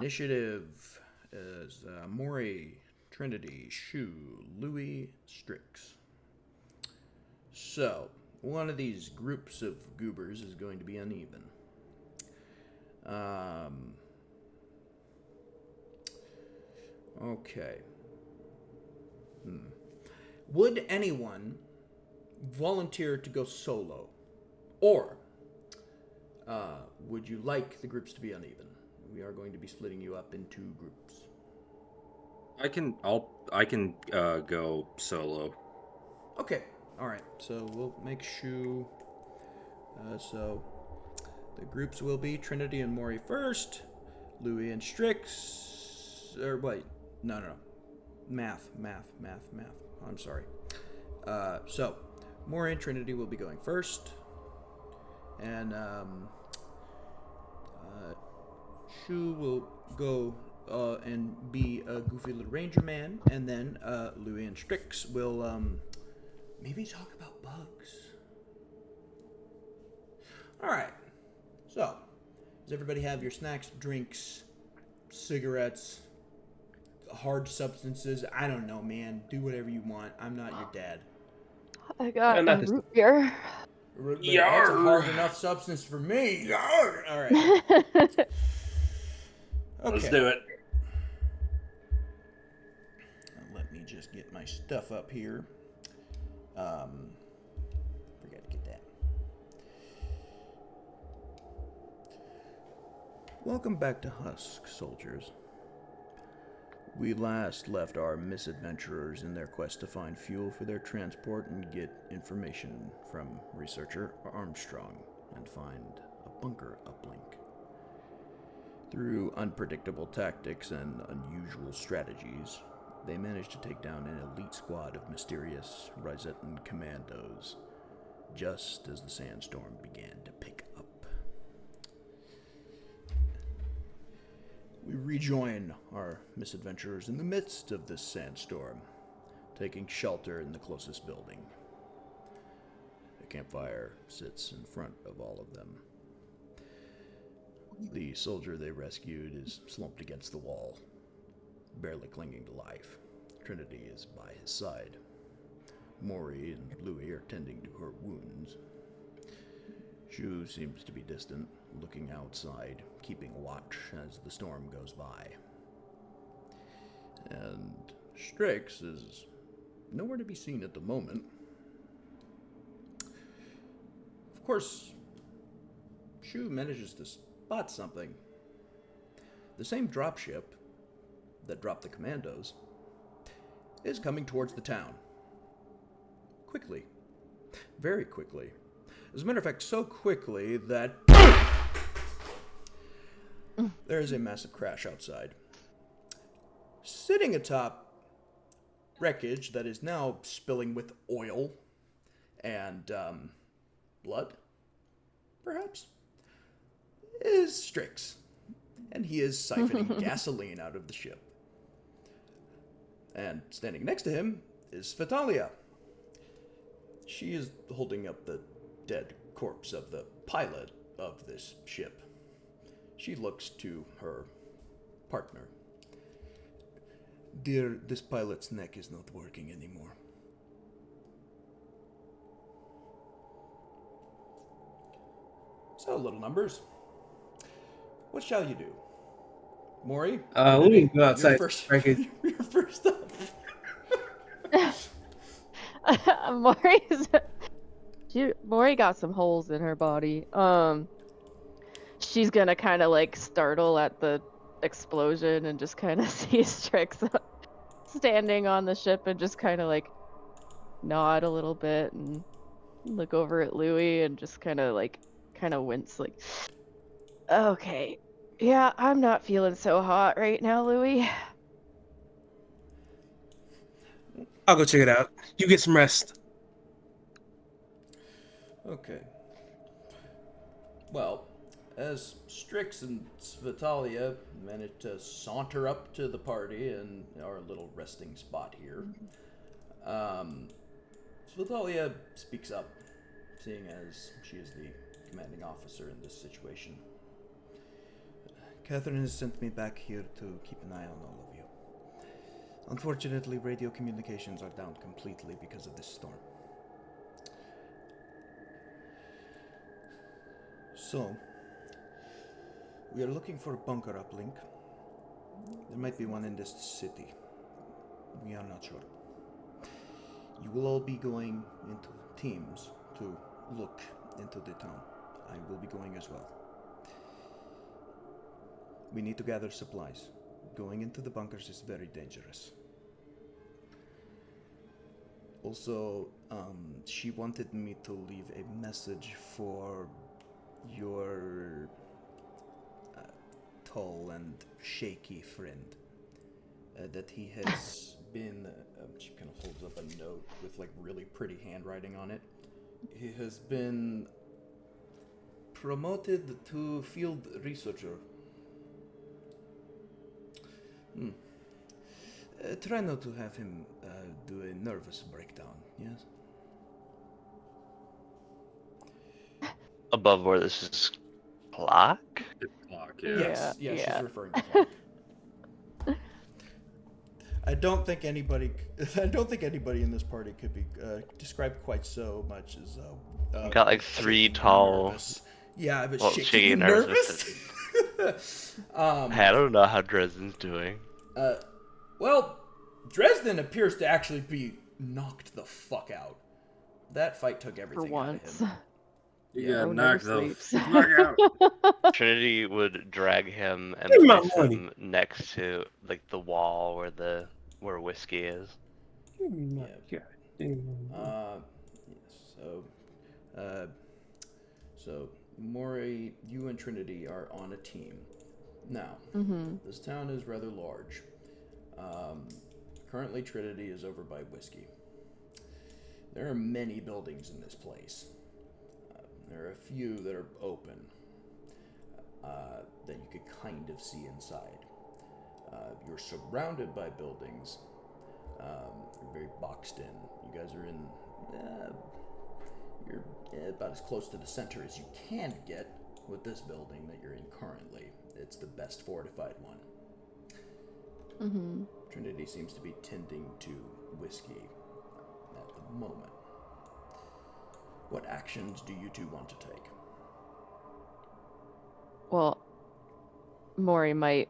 Initiative is Maury, Trinity, Shu, Louis, Strix. So, one of these groups of goobers is going to be uneven. Okay. Would anyone volunteer to go solo? Or would you like the groups to be uneven? We are going to be splitting you up into groups. I can go solo. Okay. All right. So we'll make Shu. So the groups will be Trinity and Maury first, Louis and Strix. Or wait, no. Math. I'm sorry. So Maury and Trinity will be going first, and Shu will go and be a goofy little ranger man, and then Louis and Strix will maybe talk about bugs. All right. So, does everybody have your snacks, drinks, cigarettes, hard substances? I don't know, man. Do whatever you want. I'm not your dad. I got a root beer. That's a hard enough substance for me. Yarr! All right. Okay. Let's do it. Let me just get my stuff up here. Forgot to get that. Welcome back to Husk, soldiers. We last left our misadventurers in their quest to find fuel for their transport and get information from researcher Armstrong and find a bunker uplink. Through unpredictable tactics and unusual strategies, they managed to take down an elite squad of mysterious Risetan commandos just as the sandstorm began to pick up. We rejoin our misadventurers in the midst of this sandstorm, taking shelter in the closest building. A campfire sits in front of all of them. The soldier they rescued is slumped against the wall, barely clinging to life. Trinity is by his side. Maury and Louis are tending to her wounds. Shu seems to be distant, looking outside, keeping watch as the storm goes by. And Strix is nowhere to be seen at the moment. Of course, Shu manages to spot something. The same dropship that dropped the commandos is coming towards the town. Quickly. Very quickly. As a matter of fact, so quickly that there is a massive crash outside. Sitting atop wreckage that is now spilling with oil and blood, perhaps, is Strix. And he is siphoning gasoline out of the ship. And standing next to him is Vitalia. She is holding up the dead corpse of the pilot of this ship. She looks to her partner. Dear, this pilot's neck is not working anymore. So, little numbers. What shall you do? Maury? We can go outside. You're first up. Maury got some holes in her body. She's gonna kind of like startle at the explosion and just kind of see Strix standing on the ship and just kind of like nod a little bit and look over at Louis and just kind of wince like, okay, yeah, I'm not feeling so hot right now, Louis. I'll go check it out. You get some rest. Okay. Well, as Strix and Svitalia manage to saunter up to the party in our little resting spot here, Svitalia speaks up, seeing as she is the commanding officer in this situation. Catherine has sent me back here to keep an eye on all of you. Unfortunately, radio communications are down completely because of this storm. So, we are looking for a bunker uplink. There might be one in this city. We are not sure. You will all be going into teams to look into the town. I will be going as well. We need to gather supplies. Going into the bunkers is very dangerous. Also, she wanted me to leave a message for your tall and shaky friend. That he has been, she kind of holds up a note with like really pretty handwriting on it. He has been promoted to field researcher. Try not to have him do a nervous breakdown, yes? Above where this is clock? It's clock, yeah. Yes, Yeah, she's yeah. referring to clock. I don't think anybody in this party could be described quite so much as Got like three tall. nervous. Yeah, but Well, shaky and nervous. nervous. I don't know how Dresden's doing. Well, Dresden appears to actually be knocked the fuck out. That fight took everything For out of once. him. You Yeah, got who knocked never the sleeps. fuck out. Trinity would drag him and Give me my place money. him next to like the wall where whiskey is. Oh my God. Yes, so Maury, you and Trinity are on a team. Now, this town is rather large. Currently, Trinity is over by Whiskey. There are many buildings in this place. There are a few that are open that you could kind of see inside. You're surrounded by buildings. You're very boxed in. You guys are in. You're about as close to the center as you can get with this building that you're in currently. It's the best fortified one. Trinity seems to be tending to Whiskey at the moment. What actions do you two want to take? Well, Maury might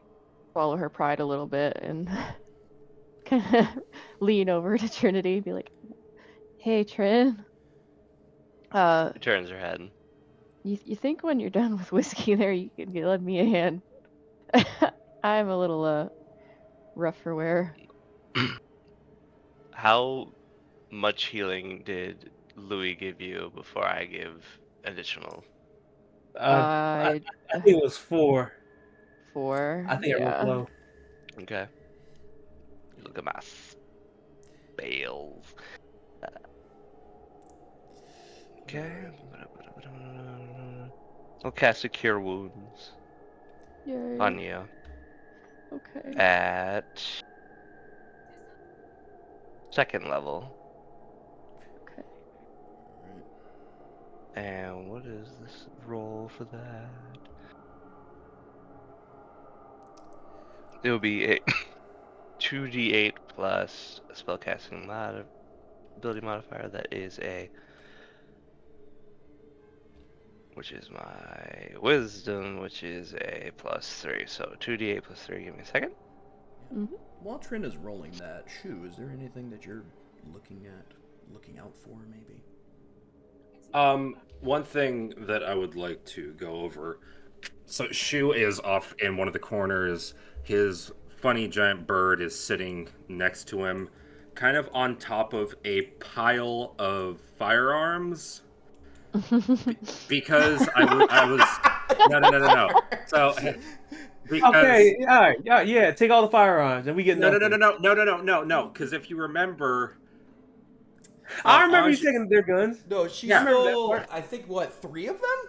follow her pride a little bit and kind of lean over to Trinity and be like, "Hey, Trin. She turns her head. You think when you're done with whiskey there, you can lend me a hand? I'm a little rough for wear." How much healing did Louis give you before I give additional? I think it was 4. 4. I think I rolled low. Okay. Look at my spells. Okay. I'll cast a Cure Wounds Yay. on you Okay. at 2nd level. Okay. And what is this roll for that? It will be a 2d8 plus a spellcasting ability modifier. That is which is my wisdom, which is a +3. So 2d8 plus 3. Give me a second. While Trin is rolling that, Shu, is there anything that you're looking out for, maybe? One thing that I would like to go over. So Shu is off in one of the corners. His funny giant bird is sitting next to him, kind of on top of a pile of firearms. Because I was no. So because Okay, all right, yeah. Take all the firearms, and we get no. nothing. Because if you remember, I remember you Anj- taking their guns. No, she Yeah. stole, Remember that I think, what, 3 of them?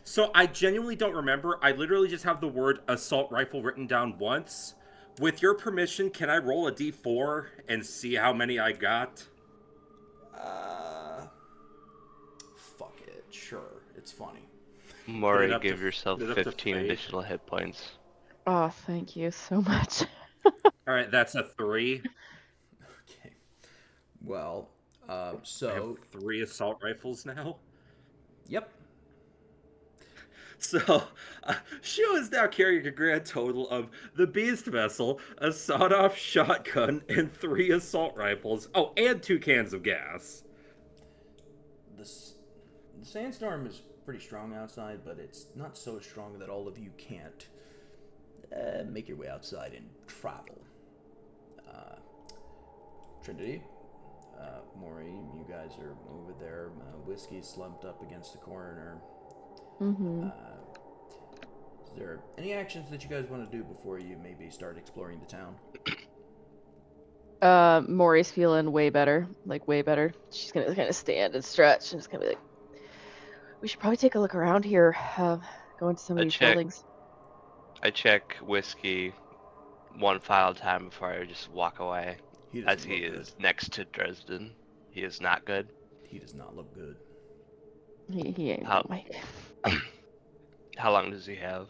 So I genuinely don't remember. I literally just have the word assault rifle written down once. With your permission, can I roll a d4 and see how many I got? Fuck it. Sure. It's funny. Maury, up to give yourself put it up to 15 fate. additional hit points. Oh, thank you so much. All right, that's a 3. Okay. Well, I have so 3 assault rifles now. yep. So, Shu is now carrying a grand total of the Beast Vessel, a sawed-off shotgun, and 3 assault rifles. Oh, and 2 cans of gas. The sandstorm is pretty strong outside, but it's not so strong that all of you can't make your way outside and travel. Trinity, Maury, you guys are over there. Whiskey's slumped up against the corner. Mm-hmm. Is there any actions that you guys want to do before you maybe start exploring the town? Maury's feeling way better, like way better. She's gonna kind of stand and stretch, and it's gonna be like, we should probably take a look around here. Go into some of these buildings. I check Whiskey one final time before I just walk away. He As doesn't he look good. is next to Dresden. He is not good. He does not look good. He ain't How- good, Mike. How long does he have?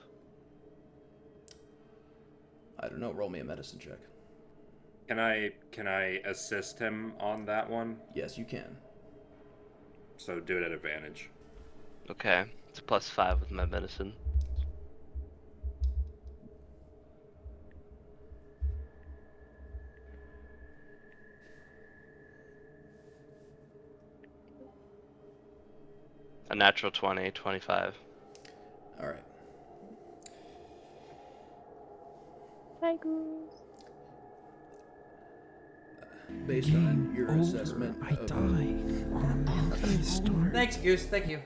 I don't know. Roll me a medicine check. Can I assist him on that one? Yes, you can. So do it at advantage. Okay, it's a +5 with my medicine. A natural 20, 25. All right. Hi, Goose. Based on your assessment, I died. Thanks, Goose. Thank you.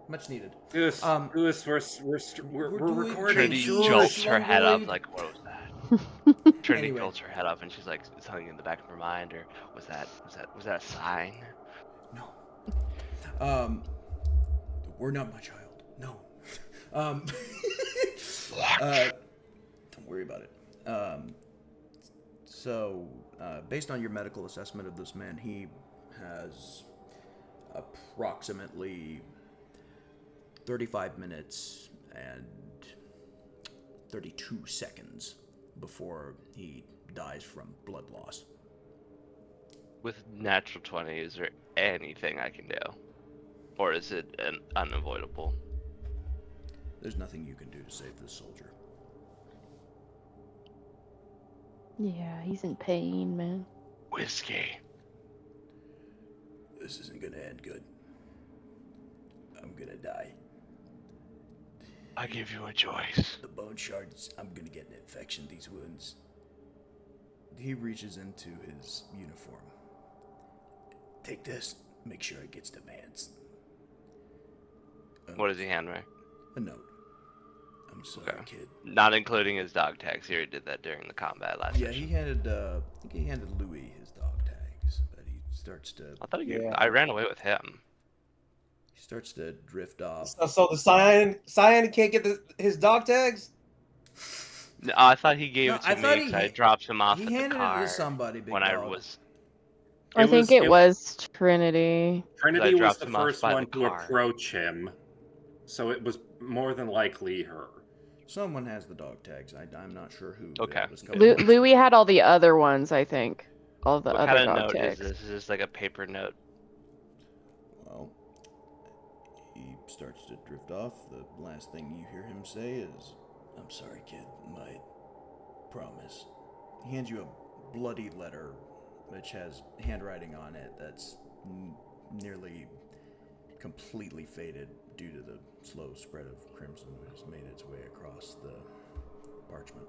Much needed. Goose, Um, Goose, we're doing recording. Trinity George jolts her head up Lumboyd. like, what was that? Trinity Anyway. jolts her head up and she's like, something in the back of her mind, or was that a sign? No. We're not my child. No. Don't worry about it. So, based on your medical assessment of this man, he has approximately 35 minutes and 32 seconds before he dies from blood loss. With natural 20, is there anything I can do? Or is it unavoidable? There's nothing you can do to save this soldier. Yeah, he's in pain, man. Whiskey. This isn't gonna end good. I'm gonna die. I give you a choice. The bone shards, I'm gonna get an infection, these wounds. He reaches into his uniform. Take this, make sure it gets to Vance. What does he hand me? A note. I'm sorry, Okay. kid. Not including his dog tags. He already did that during the combat last Yeah, session. he handed, I think he handed Louis his dog tags, but he starts to, I thought I ran away with him. drift off. So the Cyan can't get his dog tags? No, I thought he gave No, it to I me thought because he I ha- dropped him off He at the handed car it to somebody, big when dog. I was. I think it was Trinity. Trinity was dropped the him off first by the one to car. approach him, so it was more than likely her. Someone has the dog tags. I'm not sure who. Okay. It was coming. Louis had all the other ones, I think. All the What other kind of dog note tags. is this? Is this like a paper note? Well, he starts to drift off. The last thing you hear him say is, "I'm sorry, kid. My promise." He hands you a bloody letter, which has handwriting on it that's nearly completely faded due to the slow spread of crimson that has made its way across the parchment.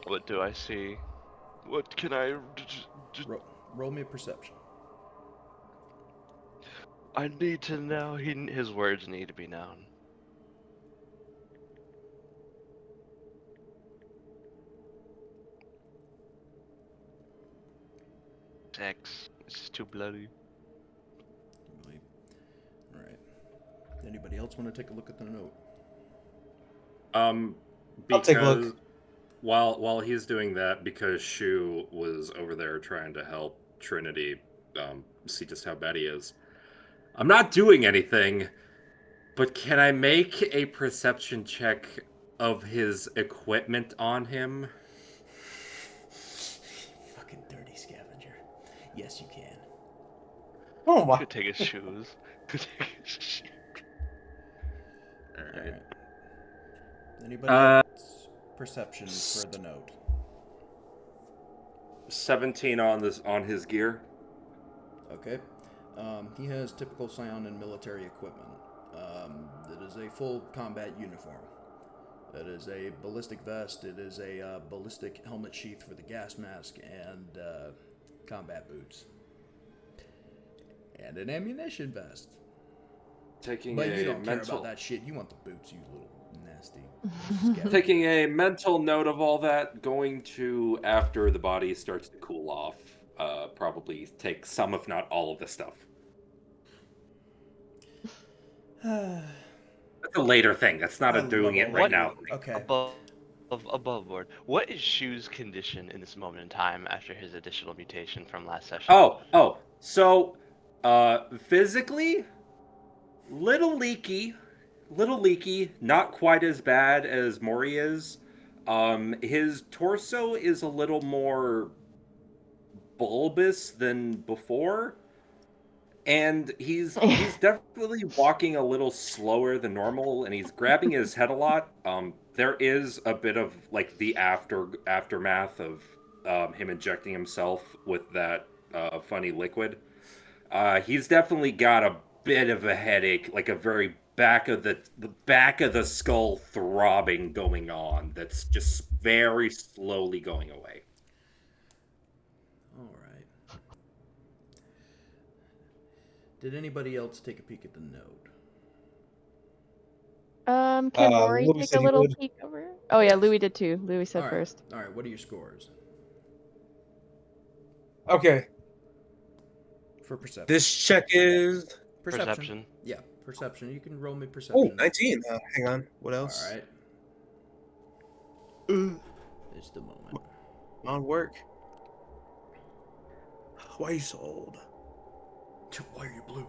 What do I see? What can I? Roll me a perception. I need to know. His words need to be known. Sex. This is too bloody. Really? All right. Anybody else want to take a look at the note? Because take a look. while he's doing that, because Shu was over there trying to help Trinity see just how bad he is. I'm not doing anything, But can I make a perception check of his equipment on him? Fucking dirty scavenger. Yes, you can. Oh my. Could take his shoes. Could take his shoes. All All right. right. Anybody Uh, else? Perception for the note. 17 on his gear. Okay. He has typical Scion and military equipment. It is a full combat uniform. It is a ballistic vest. It is a ballistic helmet sheath for the gas mask and combat boots. And an ammunition vest. Taking But a you don't care mental about that shit. You want the boots, you little nasty scavenger. taking a mental note of all that. Going to, after the body starts to cool off, probably take some, if not all, of the stuff. That's a later thing. That's not I a doing love it all right of now. you. Okay. Above board. What is Shu's condition in this moment in time after his additional mutation from last session? Oh. So, physically, little leaky, not quite as bad as Mori is. His torso is a little more bulbous than before, and he's definitely walking a little slower than normal, and he's grabbing his head a lot. There is a bit of like the aftermath of him injecting himself with that funny liquid. He's definitely got a bit of a headache, like a very back of the back of the skull throbbing going on. That's just very slowly going away. All right. Did anybody else take a peek at the note? Can Maury Louis take said a he little would. peek over? Oh yeah, Louis did too. Louis said All right. first. All right. What are your scores Okay. for perception? This check is. Perception. Yeah, perception. You can roll me Oh, perception. 19. Hang on. What else? All right. It's the moment. On work. Why are you so old? Why are you blue?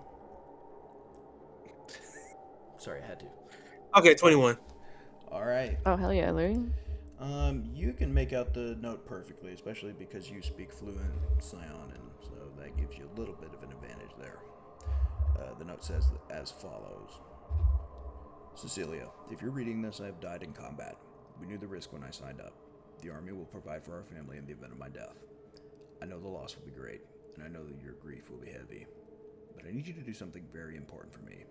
Sorry, I had to. Okay, 21. All right. Oh hell yeah, Louis. You can make out the note perfectly, especially because you speak fluent Scion, and so that gives you a little bit of an advantage there. The note says as follows. Cecilia, if you're reading this, I have died in combat. We knew the risk when I signed up. The Army will provide for our family in the event of my death. I know the loss will be great, and I know that your grief will be heavy. But I need you to do something very important for me.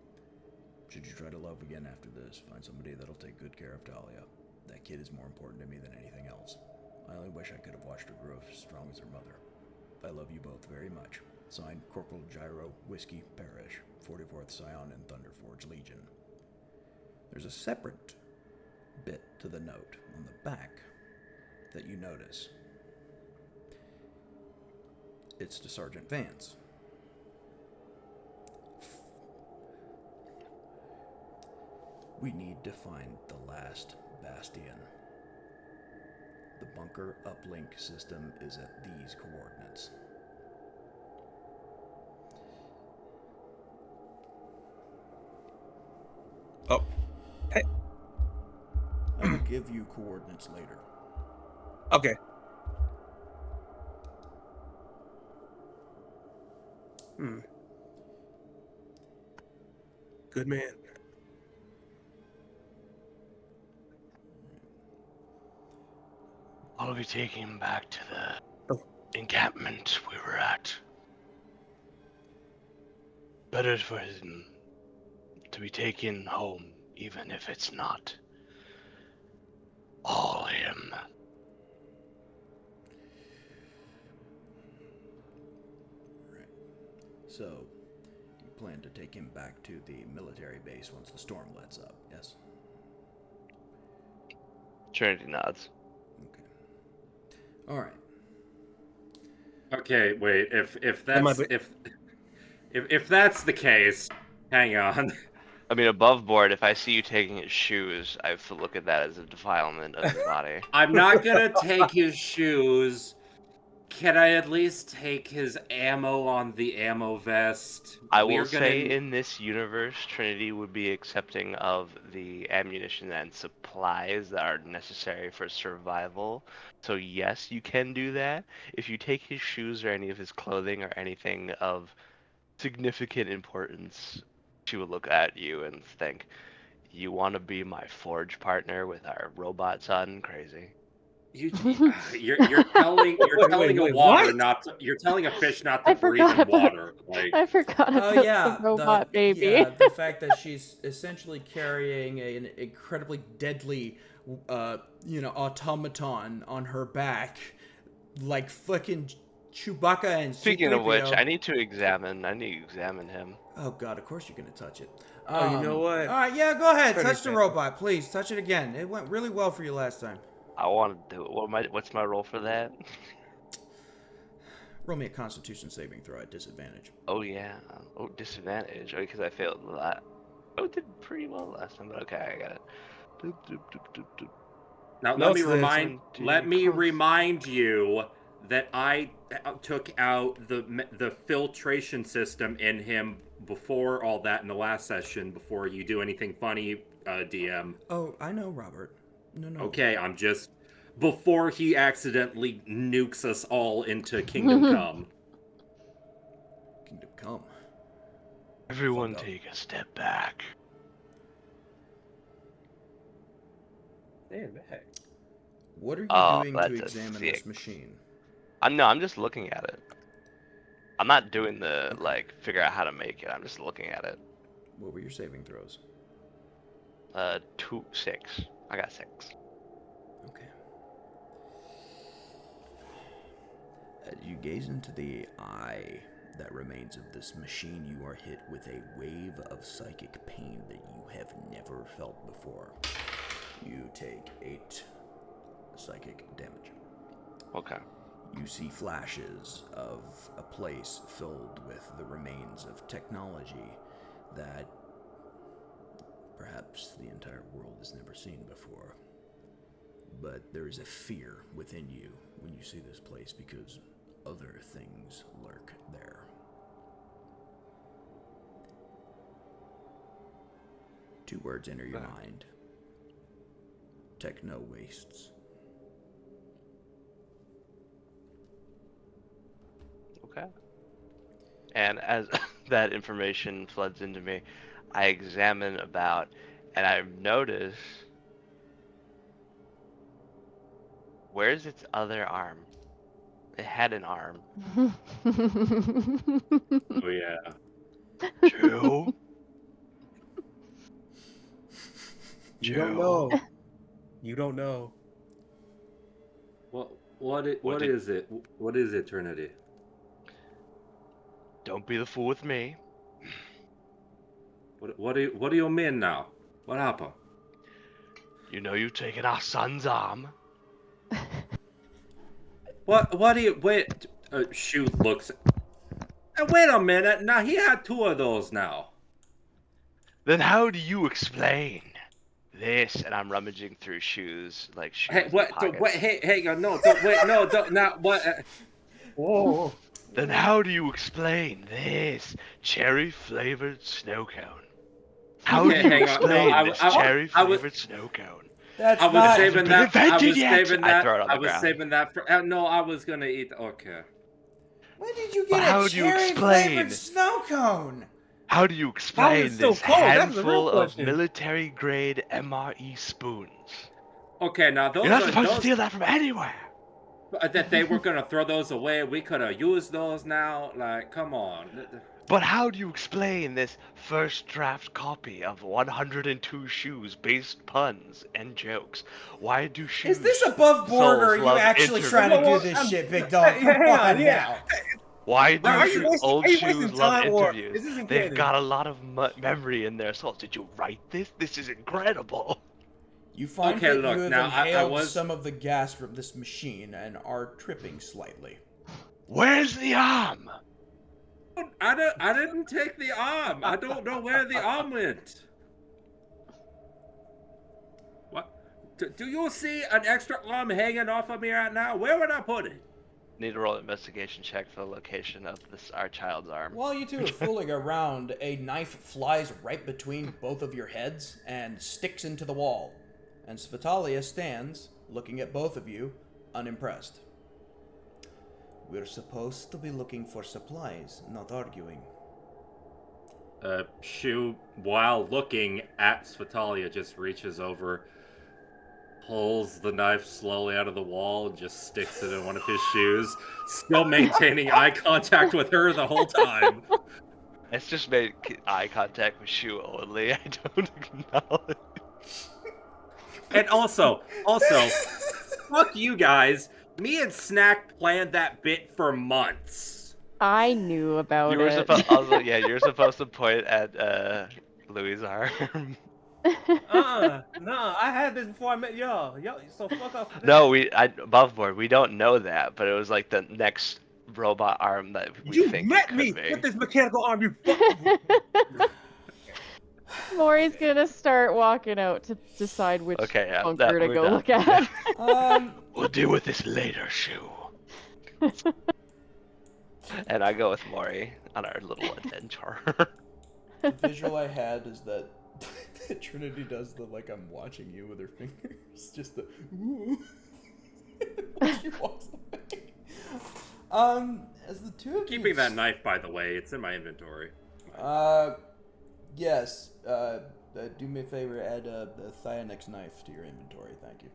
Should you try to love again after this, find somebody that'll take good care of Talia. That kid is more important to me than anything else. I only wish I could have watched her grow as strong as her mother. I love you both very much. Signed, Corporal Gyro Whiskey Parish, 44th Scion and Thunderforge Legion. There's a separate bit to the note on the back that you notice. It's to Sergeant Vance. We need to find the last bastion. The bunker uplink system is at these coordinates. Oh. Hey. I will give you coordinates later. Okay. Good man. I'll be taking him back to the encampment we were at. Better for him to be taken home, even if it's not all him. Right. So, you plan to take him back to the military base once the storm lets up, yes? Trinity nods. Okay. Alright. Okay, wait. If That might that's be- if that's the case, hang on. I mean, above board, if I see you taking his shoes, I have to look at that as a defilement of his body. I'm not gonna take his shoes. Can I at least take his ammo on the ammo vest? I We're will say gonna- in this universe, Trinity would be accepting of the ammunition and supplies that are necessary for survival. So yes, you can do that. If you take his shoes or any of his clothing or anything of significant importance, she will look at you and think, "You want to be my forge partner with our robot son? Crazy." You're telling Wait, water what? not to, you're telling a fish not to I breathe forgot in about water. Like I forgot Oh about yeah, the robot baby. the fact that she's essentially carrying an incredibly deadly, automaton on her back, like fucking Chewbacca and Speaking of which, C-3PO. I need to examine him. Oh god, of course you're gonna touch it. Oh, you know what? All right, yeah, go ahead, Predator touch the fan. robot, please. Touch it again. It went really well for you last time. I want to do it. What's my role for that? Roll me a Constitution saving throw at disadvantage. Oh yeah. Oh, disadvantage. Oh, because I failed a lot. Oh, did pretty well last time, but okay, I got it. Doop, doop, doop, doop, doop. now, No, it's this. let me remind you that I took out the filtration system in him before all that in the last session. Before you do anything funny, DM. Oh, I know, Robert. No. Okay, I'm just before he accidentally nukes us all into Kingdom Come. Kingdom Come. Everyone Fuck up. take a step back. Stand back. What are you Oh, doing that's to a examine sick- this machine? I'm just looking at it. I'm not doing the figure out how to make it. I'm just looking at it. What were your saving throws? 6. I got 6. Okay. As you gaze into the eye that remains of this machine, you are hit with a wave of psychic pain that you have never felt before. You take 8 psychic damage. Okay. You see flashes of a place filled with the remains of technology that perhaps the entire world has never seen before. But there is a fear within you when you see this place because other things lurk there. Two words enter your mind. Techno wastes. Okay. And as that information floods into me, I examine about, and I notice, where's its other arm? It had an arm. Oh yeah. Joe? You don't know. You don't know. What did- is it? What is eternity? Don't be the fool with me. What do you mean now? What happened? You know you've taken our son's arm. What do you wait? Shu looks. Wait a minute. Now he had 2 of those now. Then how do you explain this? And I'm rummaging through shoes, like shoes Hey, and what? pockets. Wait, hey, no, don't wait, no, don't, not what? Whoa. Then how do you explain this cherry-flavored snow cone? How Okay, do you hang on. No, explain I- this I- I cherry-flavored snow cone? That's I was not... saving been that. I invented was yet. saving I that. throw it on the I was ground. saving that for. No, I was gonna eat. Okay. When did you But get how a do you cherry-flavored explain- snow cone? How do you explain it's so this cold? That's the real handful of question. military-grade MRE spoons? Okay, now those You're not are supposed to those steal that from anywhere. that they were gonna throw those away. We could have used those now. Like, come on. But how do you explain this first draft copy of 102 shoes based puns and jokes? Why do shoes? Is this above board, or are souls you love actually interviews? trying to do Well, this I'm- shit, big dog? Hey, Come hang on, on yeah. now. Why do Are you wasting- old are you shoes wasting love time, or- interviews? this isn't They've canon. got a lot of memory in their souls. Did you write this? This is incredible. You find Okay, that look, you have now, I inhaled was- some of the gas from this machine and are tripping slightly. Where's the arm? I didn't take the arm. I don't know where the arm went. What? Do you see an extra arm hanging off of me right now? Where would I put it? Need to roll an investigation check for the location of our child's arm. While you two are fooling around, a knife flies right between both of your heads and sticks into the wall. And Svetalia stands, looking at both of you, unimpressed. We're supposed to be looking for supplies, not arguing. Shu, while looking at Svetalia, just reaches over, pulls the knife slowly out of the wall, and just sticks it in one of his shoes, still maintaining eye contact with her the whole time. It's just made eye contact with Shu only. I don't acknowledge. And also, fuck you guys. Me and Snack planned that bit for months. I knew about You were it. supposed also, yeah, you're supposed to point at Louis' arm. No, I had this before I met y'all. So fuck off. No, above board. We don't know that, but it was like the next robot arm that we You think met it could me be. with this mechanical arm. You fucking. Maury's gonna start walking out to decide which Okay, yeah, bunker to we're go done. look at. We'll deal with this later, Shu. And I go with Maury on our little adventure. The visual I had is that Trinity does the like I'm watching you with her fingers, just the ooh. She walks away. As the two of Keeping you that knife, by the way, it's in my inventory. Yes. Do me a favor, add a Thionix knife to your inventory, thank you.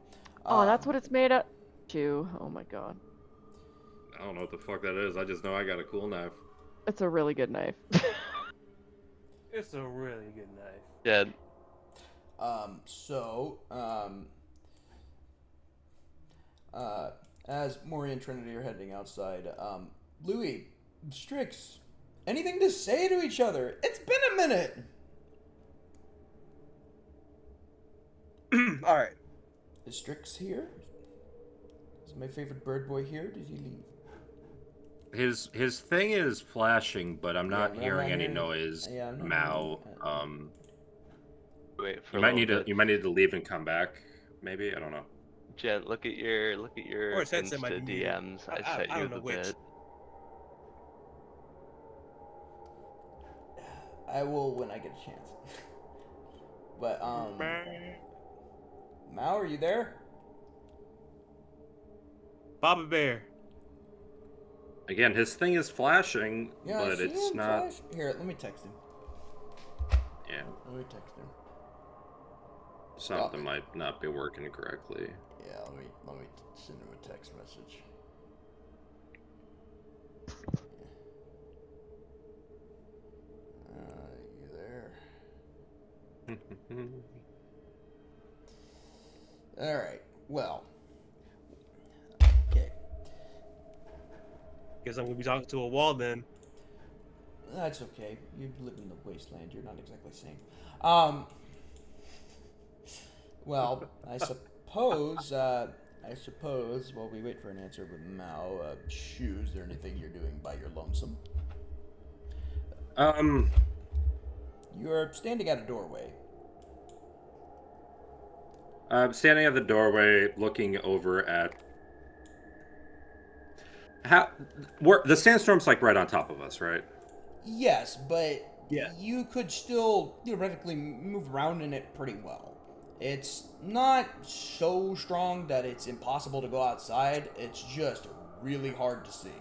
Oh, that's what it's made of. Chew. Oh my god. I don't know what the fuck that is. I just know I got a cool knife. It's a really good knife. It's a really good knife. Yeah. As Maury and Trinity are heading outside, Louis, Strix, anything to say to each other? It's been a minute! All right. Is Strix here? Is my favorite bird boy here? Did he leave? His thing is flashing, but I'm not Yeah, hearing any hearing- noise. yeah, I'm not Mao. hearing Wait for You a might little need to bit. you might need to leave and come back. Maybe, I don't know. Jen, look at your Or his headset might Insta be muted. DMs. I I sent you don't know the which. bit. I will when I get a chance. But, Mao, are you there? Baba Bear. Again, his thing is flashing, Yeah, I but see it's him not. flash. Here, let me text him. Yeah, Let me text him. something might not be working correctly. Yeah, let me send him a text message. You there? All right. Well. Okay. Guess I'm gonna be talking to a wall then. That's okay. You live in the wasteland. You're not exactly sane. Well, I suppose. While we wait for an answer with Mao, Shu, is there anything you're doing by your lonesome? You're standing at a doorway. I'm standing at the doorway, looking over at the sandstorm's like right on top of us, right? Yes, but Yeah. you could still theoretically move around in it pretty well. It's not so strong that it's impossible to go outside. It's just really hard to see.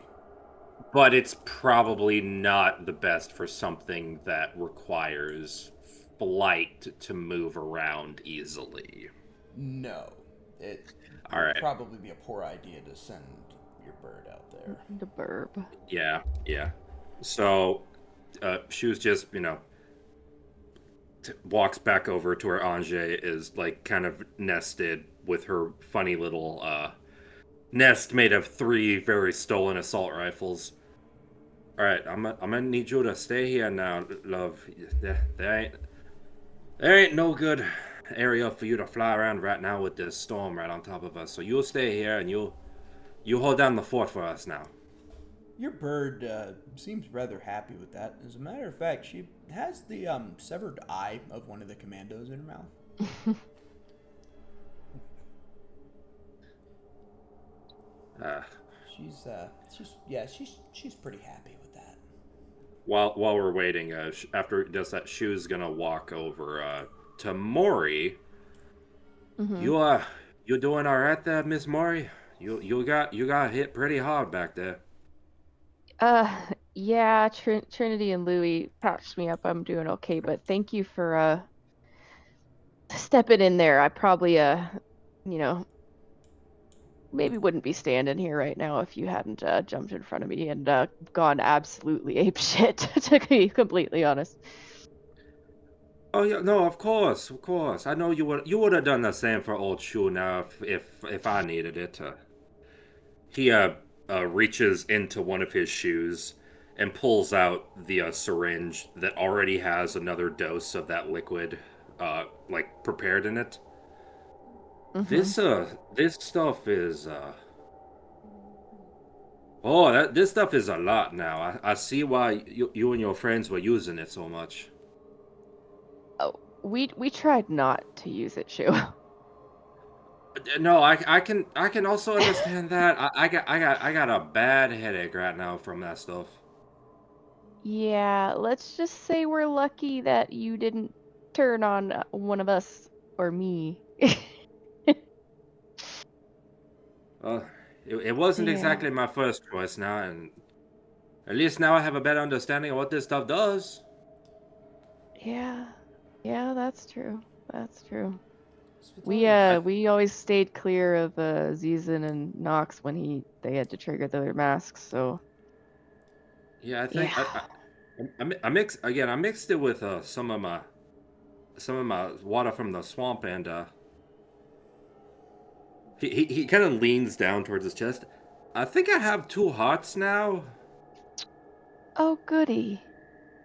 But it's probably not the best for something that requires flight to move around easily. No, it All would right. probably be a poor idea to send your bird out there. The burb. Yeah. So, she was just, walks back over to where Ange is, like, kind of nested with her funny little, nest made of 3 very stolen assault rifles. All right, I'm gonna need you to stay here now, love. There ain't no good area for you to fly around right now with this storm right on top of us. So you'll stay here and you hold down the fort for us now. Your bird seems rather happy with that. As a matter of fact, she has the severed eye of one of the commandos in her mouth. she's pretty happy with that. While we're waiting, after he does that, Shu's gonna walk over to Mori. Mm-hmm. You doing all right there, Miss Mori? You got hit pretty hard back there. Uh, yeah, Trinity and Louie patched me up. I'm doing okay, but thank you for stepping in there. I probably you know, maybe wouldn't be standing here right now if you hadn't jumped in front of me and gone absolutely ape shit, to be completely honest. Oh yeah, no, of course, of course. I know you would have done the same for old Shu now if I needed it. He reaches into one of his shoes and pulls out the syringe that already has another dose of that liquid, like prepared in it. Mm-hmm. This stuff is oh, this stuff is a lot now. I see why you and your friends were using it so much. Oh, we tried not to use it, Shu. No, I can also understand that. I got a bad headache right now from that stuff. Yeah, let's just say we're lucky that you didn't turn on one of us or me. Uh, it wasn't Yeah. exactly my first choice now, and at least now I have a better understanding of what this stuff does. Yeah. Yeah, that's true. That's true. Svitalia, We always stayed clear of Zizan and Nox when they had to trigger their masks, so Yeah, I think yeah. I mixed it with some of my water from the swamp, and he kind of leans down towards his chest. I think I have two hearts now. Oh goody.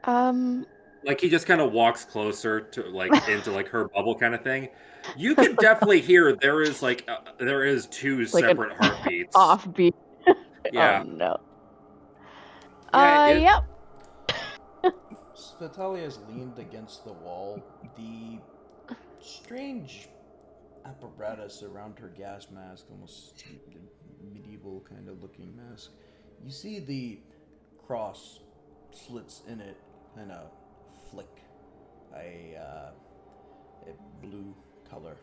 Um Like he just kind of walks closer to like into like her bubble kind of thing. You could definitely hear there is two like an separate heartbeats. offbeat. Oh Yeah, no. yeah. Yep. Svitalia's leaned against the wall. The strange apparatus around her gas mask, almost medieval kind of looking mask. You see the cross slits in it kind of flick a blue color.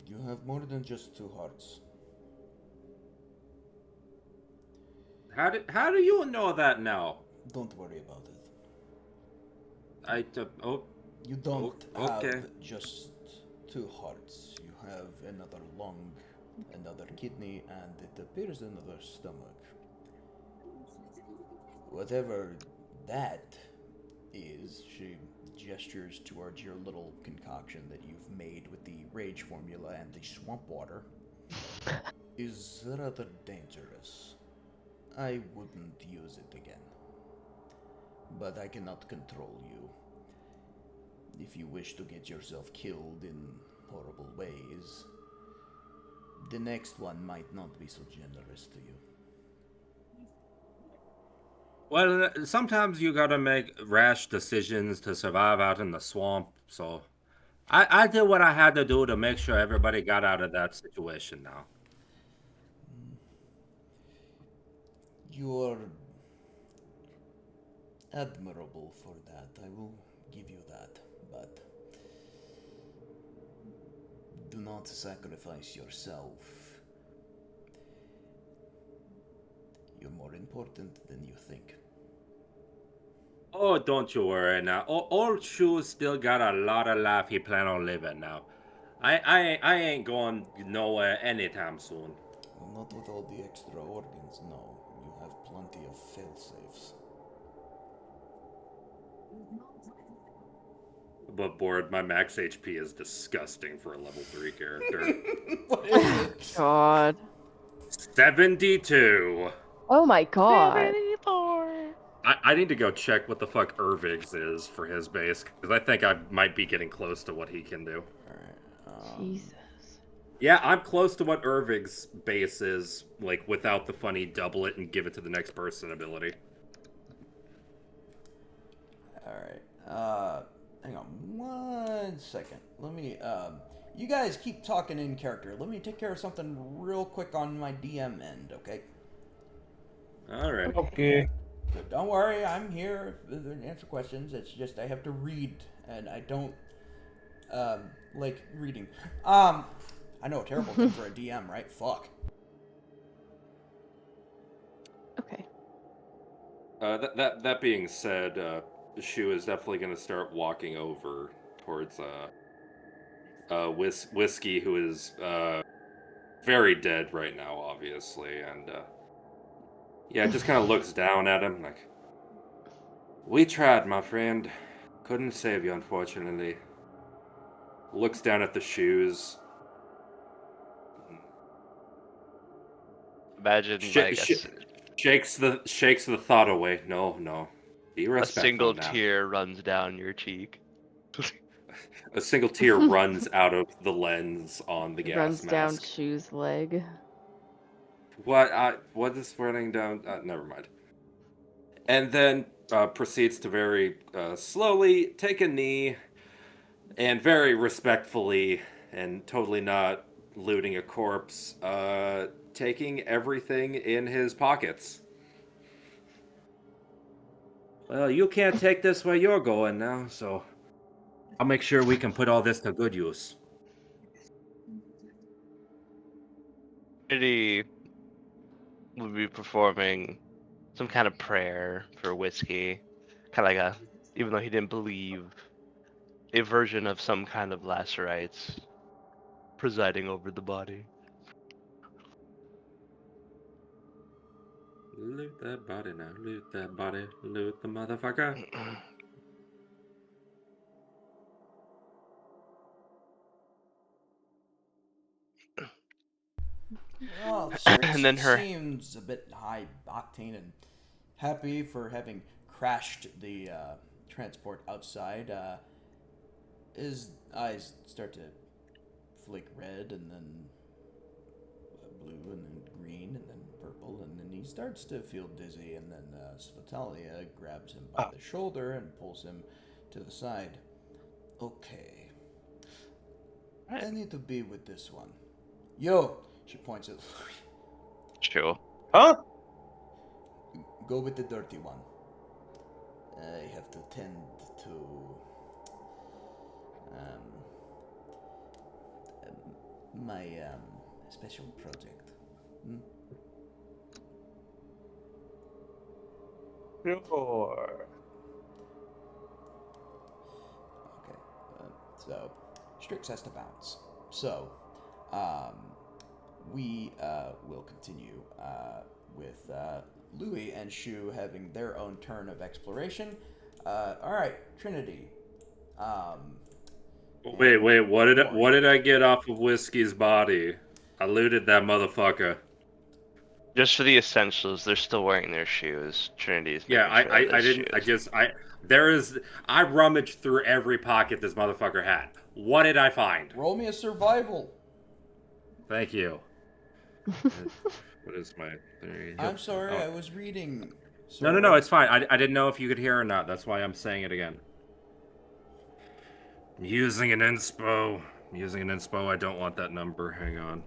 You have more than just two hearts. How do you know that now? Don't worry about it. Oh, You don't okay. have just two hearts. You have another lung, another kidney, and it appears another stomach. Whatever that is, she gestures towards your little concoction that you've made with the rage formula and the swamp water, is rather dangerous. I wouldn't use it again. But I cannot control you. If you wish to get yourself killed in horrible ways, the next one might not be so generous to you. Well, sometimes you gotta make rash decisions to survive out in the swamp. So I did what I had to do to make sure everybody got out of that situation now. You're admirable for that. I will give you that. But do not sacrifice yourself. You're more important than you think. Oh, don't you worry now. Old Shoe still got a lot of life he plan on living now. I ain't going nowhere anytime soon. Well, not with all the extra organs, no. You have plenty of failsafes. Above board, my max HP is disgusting for a level 3 character. What is it? God. 72. Oh my god. 74. I need to go check what the fuck Irvig's is for his base, because I think I might be getting close to what he can do. Alright. Jesus. Yeah, I'm close to what Irvig's base is, like, without the funny double it and give it to the next person ability. Alright. Hang on 1 second. Let me, You guys keep talking in character. Let me take care of something real quick on my DM end, okay? All right. Okay. Good. Don't worry, I'm here to answer questions. It's just I have to read, and I don't like reading. I know, a terrible thing for a DM, right? Fuck. Okay. That being said, Shu is definitely going to start walking over towards Whiskey, who is very dead right now, obviously, and yeah, just kind of looks down at him like, "We tried, my friend. Couldn't save you, unfortunately." Looks down at the shoes. Imagine Sh- like sh- shakes the thought away. No. Be a respectful single now. tear runs down your cheek. A single tear runs out of the lens on the gas Runs down mask. Shu's leg. What is running down? Never mind. And then proceeds to very slowly take a knee and very respectfully and totally not looting a corpse, taking everything in his pockets. Well, you can't take this where you're going now, so I'll make sure we can put all this to good use. Trinity would be performing some kind of prayer for Whiskey, kind of like even though he didn't believe, a version of some kind of last rites presiding over the body. Loot that body now, loot that body, loot the motherfucker. Well, Strix And then her seems a bit high octane and happy for having crashed the transport outside. His eyes start to flick red and then blue and then green and then purple, and then he starts to feel dizzy, and then Svetalia grabs him by the shoulder and pulls him to the side. Okay. I need to be with this one. Yo! She points at sure. Huh? Go with the dirty one. I have to tend to my special project. Sure. Okay. So Strix has to bounce. So we will continue with Louis and Shu having their own turn of exploration. All right, Trinity. Wait, what did I get off of Whiskey's body? I looted that motherfucker. Just for the essentials, they're still wearing their shoes. Trinity's Yeah, making sure of I those didn't. shoes. I rummaged through every pocket this motherfucker had. What did I find? Roll me a survival. Thank you. What is my? I'm sorry, I was reading. No, it's fine. I didn't know if you could hear or not. That's why I'm saying it again. Using an inspo. I don't want that number. Hang on.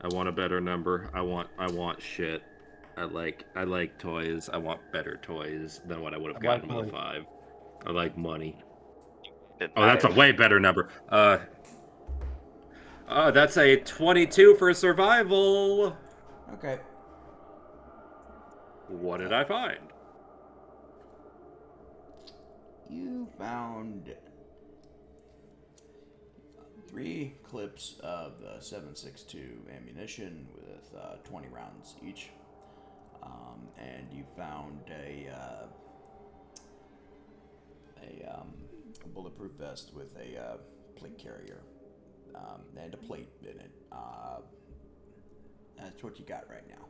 I want a better number. I want shit. I like toys. I want better toys than what I would have gotten with a 5. I like money. Oh, that's a way better number. That's a 22 for survival. Okay. What did I find? You found 3 clips of 7.62 ammunition with 20 rounds each, and you found a bulletproof vest with a plate carrier and a plate in it. That's what you got right now.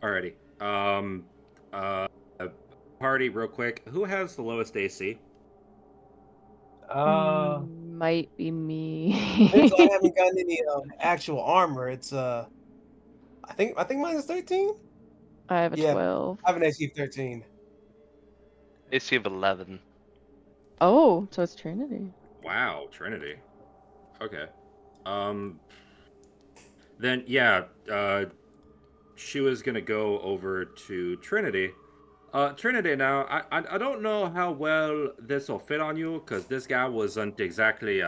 Alrighty. Party, real quick. Who has the lowest AC? Might be me. Since I haven't gotten any actual armor, it's I think mine is 13. I have a 12. I have an AC of 13. AC of 11. Oh, so it's Trinity. Wow, Trinity. Okay. Then yeah, she was gonna go over to Trinity. Trinity, now I don't know how well this will fit on you because this guy wasn't exactly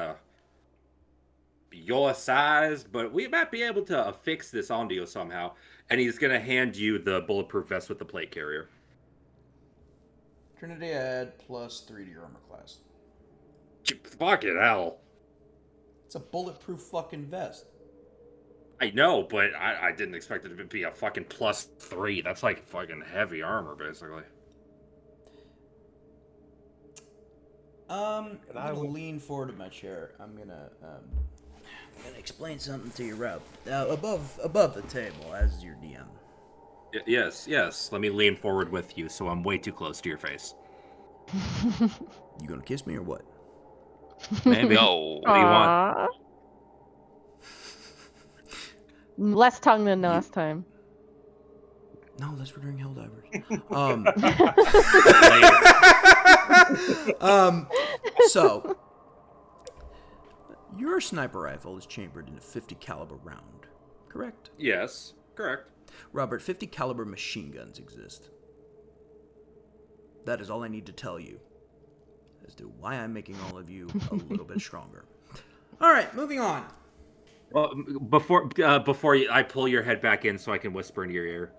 your size, but we might be able to fix this onto you somehow. And he's gonna hand you the bulletproof vest with the plate carrier. Trinity, add +3 to your armor class. Fucking hell. It's a bulletproof fucking vest. I know, but I didn't expect it to be a fucking +3. That's like fucking heavy armor, basically. I'm gonna lean forward in my chair. I'm gonna explain something to you, Rob. Above the table, as your DM. Yes. Let me lean forward with you, so I'm way too close to your face. You gonna kiss me or what? Maybe. No. What do you want? Aw. Less tongue than last time. No, that's for during Helldivers. So your sniper rifle is chambered in a 50 caliber round, correct? Yes, correct. Robert, 50 caliber machine guns exist. That is all I need to tell you as to why I'm making all of you a little bit stronger. All right, moving on. Well, before I pull your head back in so I can whisper into your ear.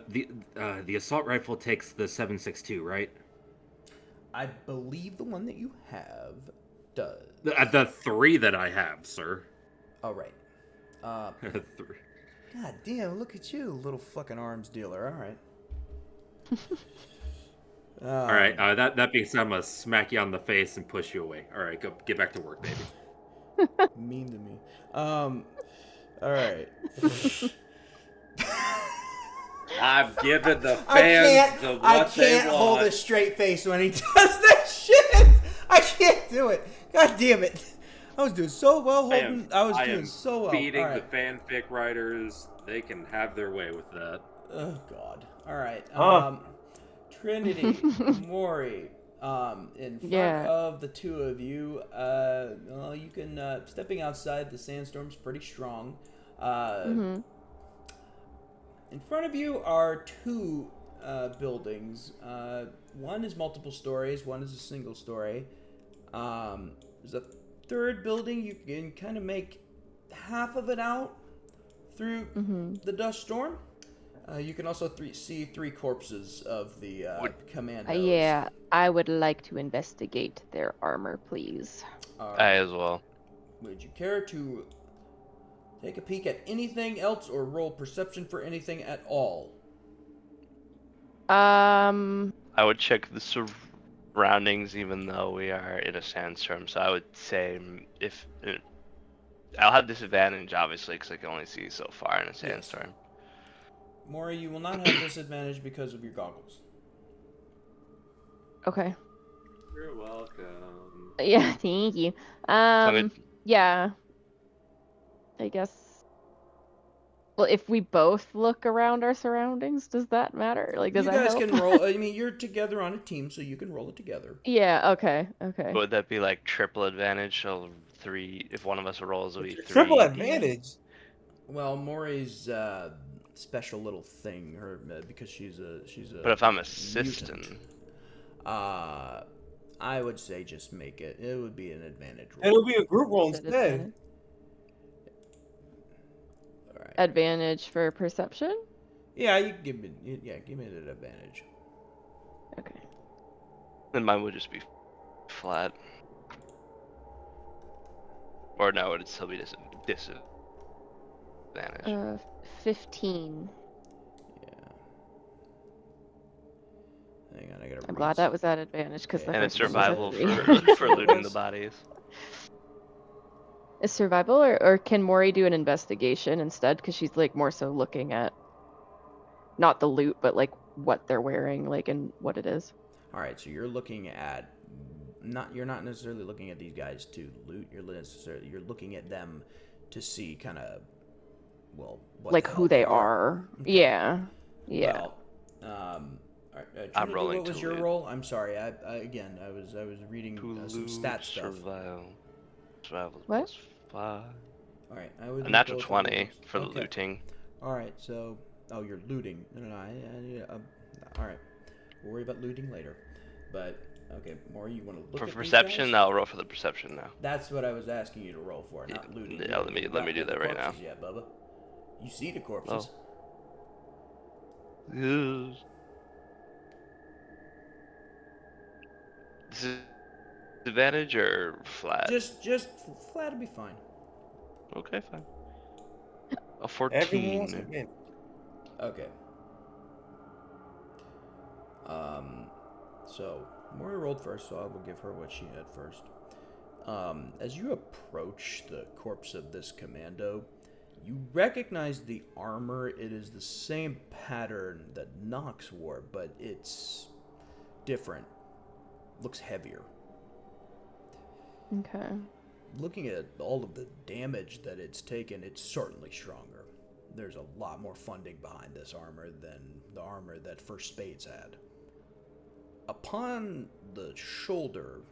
The assault rifle takes the 7.62, right? I believe the one that you have does. The 3 that I have, sir. All right. 3. God damn! Look at you, little fucking arms dealer. All right. All right. That being said, I'm gonna smack you on the face and push you away. All right, go get back to work, baby. Mean to me. All right. I'm giving the fans what I they can't hold want. a straight face when he does that shit. I can't do it. God damn it. I was doing so well holding. I was doing so well. Beating All right. the fanfic writers. They can have their way with that. Oh God. All right. Huh. Trinity, Maury, in front of the two of you, well, you can stepping outside the sandstorm's pretty strong. In front of you are two buildings. One is multiple stories. One is a single story. There's a third building. You can kind of make half of it out through the dust storm. You can also see 3 corpses of the commandos. Yeah, I would like to investigate their armor, please. I as well. Would you care to take a peek at anything else or roll perception for anything at all? I would check the surroundings, even though we are in a sandstorm. So I would say if I'll have disadvantage, obviously, because I can only see so far in a sandstorm. Maury, you will not have disadvantage because of your goggles. Okay. You're welcome. Yeah, thank you. Yeah. I guess. Well, if we both look around our surroundings, does that matter? Like, does You that guys help? can roll. I mean, you're together on a team, so you can roll it together. Yeah. Okay. Okay. Would that be like triple advantage? So 3, if one of us rolls, it'll be 3. Triple advantage. Well, Maury's special little thing, because she's a. But if I'm mutant. assistant, I would say just make it. It would be an advantage roll. It'll be a group roll instead. Advantage. All right. Advantage for perception? Yeah, you can give me. Yeah, give me an advantage. Okay. then mine would just be flat. Or no, it'd still be disadvantage. 15. Yeah. Hang on, I gotta. I'm glad that was at advantage because Okay. the And it's first one survival was a 3. for looting the bodies. Is survival, or can Maury do an investigation instead? Because she's like more so looking at not the loot, but like what they're wearing, like, and what it is. All right, so you're looking at you're not necessarily looking at these guys to loot. You're looking at them to see kind of what like the who hell they are. Okay. Yeah. Yeah. Well, All right, I'm Trinity, rolling what was to your loot. role? I'm sorry. I was reading To some loot, stat stuff. survival. Survival What? +5. All right, I would A need natural both of 20 those. for the Okay. looting. All right, so you're looting. No. All right, we'll worry about looting later. But okay, Maury, you want to look For at these perception, guys? I'll roll for the perception now. That's what I was asking you to roll for, Yeah, not looting. yeah, You haven't even let me gotten do to the that right now. corpses yet, Bubba. You see the Oh. corpses. Yes. Disadvantage or flat? Just flat would be fine. Okay, fine. A Everyone wants 14. to win. Okay. So Maury rolled first, so I will give her what she had first. As you approach the corpse of this commando, you recognize the armor. It is the same pattern that Nox wore, but it's different. Looks heavier. Okay. Looking at all of the damage that it's taken, it's certainly stronger. There's a lot more funding behind this armor than the armor that First Spades had. Upon the shoulder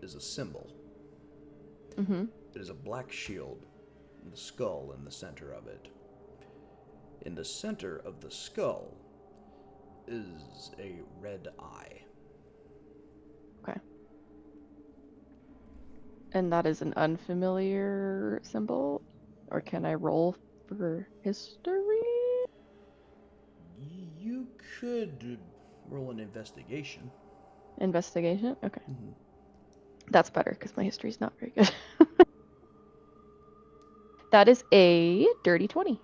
is a symbol. Mm-hmm. It is a black shield, and the skull in the center of it. In the center of the skull is a red eye. Okay. And that is an unfamiliar symbol? Or can I roll for history? You could roll an investigation. Investigation? Okay. Mm-hmm. That's better because my history's not very good. That is a dirty 20.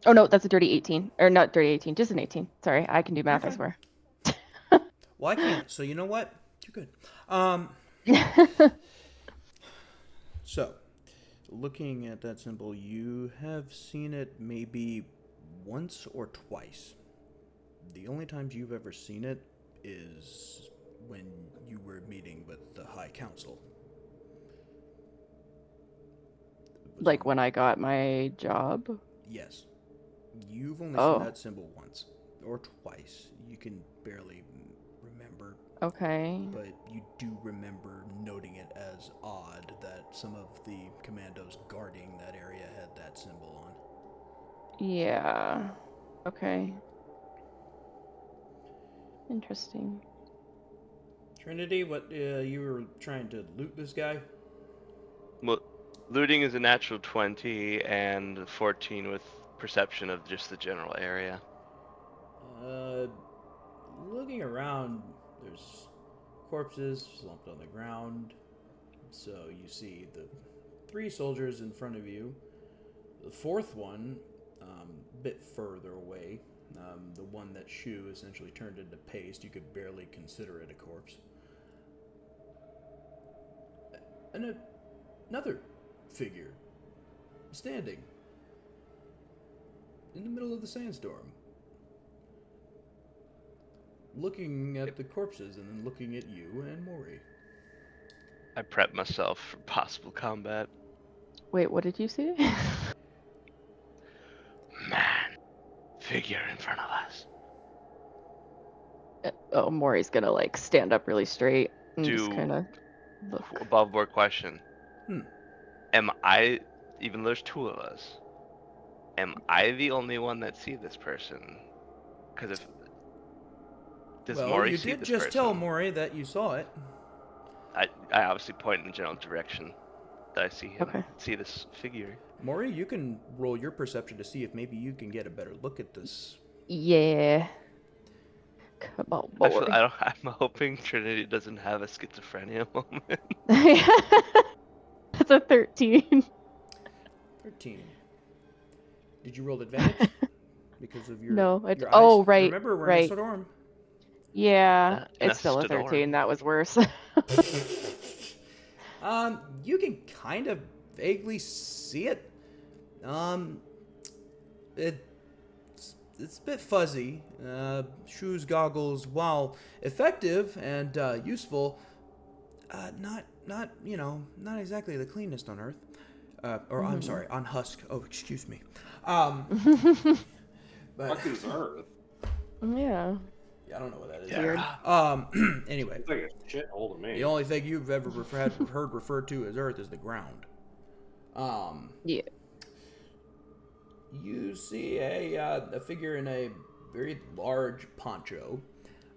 Oh no, that's a dirty 18. Or not dirty 18, just an 18. Sorry, I can do math, I Okay. swear. Well, I can't, so you know what? You're good. So, looking at that symbol, you have seen it maybe once or twice. The only times you've ever seen it is when you were meeting with the High Council. Like when I got my job? Yes. You've only Oh. seen that symbol once or twice. You can barely remember, Okay. but you do remember noting it as odd that some of the commandos guarding that area had that symbol on. Yeah. Okay. Interesting. Trinity, what you were trying to loot this guy? Well, looting is a natural 20 and 14 with perception of just the general area. Looking around, there's corpses slumped on the ground. So you see the 3 soldiers in front of you. The 4th one, a bit further away. The one that Shu essentially turned into paste. You could barely consider it a corpse. And another figure standing in the middle of the sandstorm, looking at the corpses and then looking at you and Maury. I prep myself for possible combat. Wait, what did you say? Man, figure in front of us. Oh, Maury's gonna like stand up really straight and just Do kind of look. above board question. Hmm. Am I, even though there's 2 of us, am I the only one that see this person? Because if does Well, Maury you see did this just person? tell Maury that you saw it. I obviously point in the general direction that I see him. Okay. See this figure. Maury, you can roll your perception to see if maybe you can get a better look at this. Yeah. Come on, I feel, Maury. I'm hoping Trinity doesn't have a schizophrenia moment. That's a 13. 13. Did you roll advantage? Because of your No, your eyes? oh, right, Remember, we're right. in a storm. Yeah, In a it's still a storm. 13. That was worse. You can kind of vaguely see it. It's a bit fuzzy. Shoes, goggles, while effective and useful, not exactly the cleanest on Earth. I'm sorry, on Husk. Oh, excuse me. But What is Earth? Yeah. yeah, I don't know what that is. Weird. Anyway, It's like a shithole to me. the only thing you've ever heard referred to as Earth is the ground. Yeah. You see a figure in a very large poncho,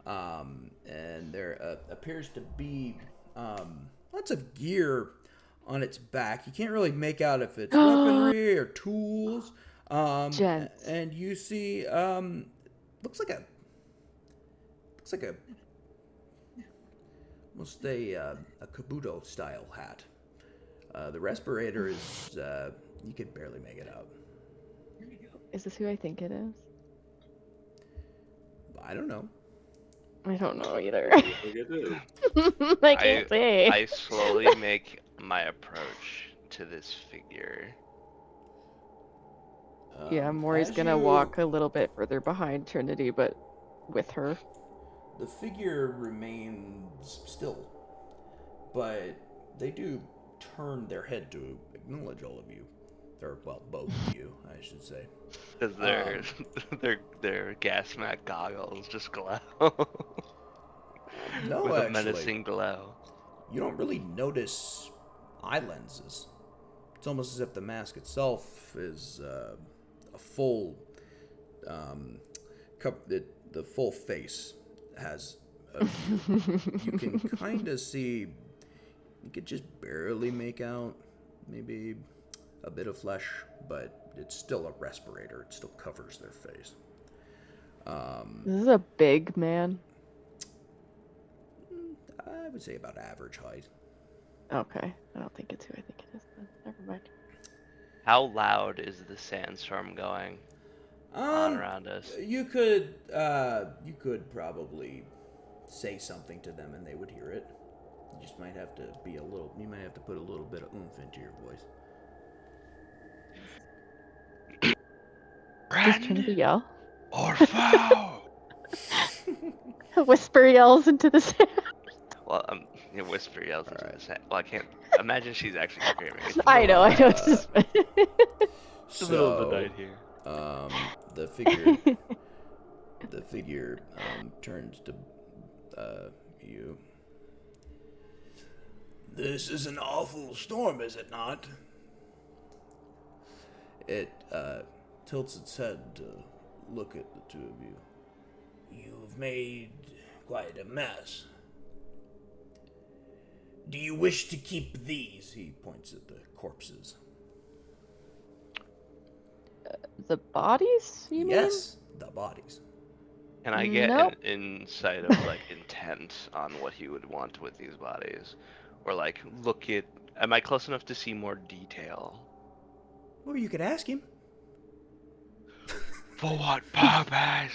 and there appears to be lots of gear on its back. You can't really make out if it's weaponry or tools. Gents. And you see looks like a almost a kabuto style hat. The respirator is you could barely make it out. Is this who I think it is? I don't know. I don't know either. I think it is. I can't say. I slowly make my approach to this figure. Yeah, Maury's As gonna you- walk a little bit further behind Trinity, but with her. The figure remains still, but they do turn their head to acknowledge all of you, or well, both of you, I should say. Because their gas mat goggles just glow. No, With a actually, menacing glow. you don't really notice eye lenses. It's almost as if the mask itself is a full, the full face has a view. You can kind of see, you could just barely make out maybe a bit of flesh, but it's still a respirator. It still covers their face. This is a big man. I would say about average height. Okay, I don't think it's who I think it is then. Never mind. How loud is the sandstorm going on around us? You could probably say something to them and they would hear it. You just might have to you might have to put a little bit of oomph into your voice. Does Trinity yell? Or foul! A whisper yells into the sand. Well, whisper yells into the sand. Well, I can't imagine she's actually screaming. I know. It's just... It's the middle of the night here. The figure turns to you. This is an awful storm, is it not? It tilts its head to look at the two of you. You've made quite a mess. Do you wish to keep these? He points at the corpses. The bodies, you mean? Yes, the bodies. Can I get Nope. an insight of like intent on what he would want with these bodies? Or like am I close enough to see more detail? Or you could ask him. For what purpose?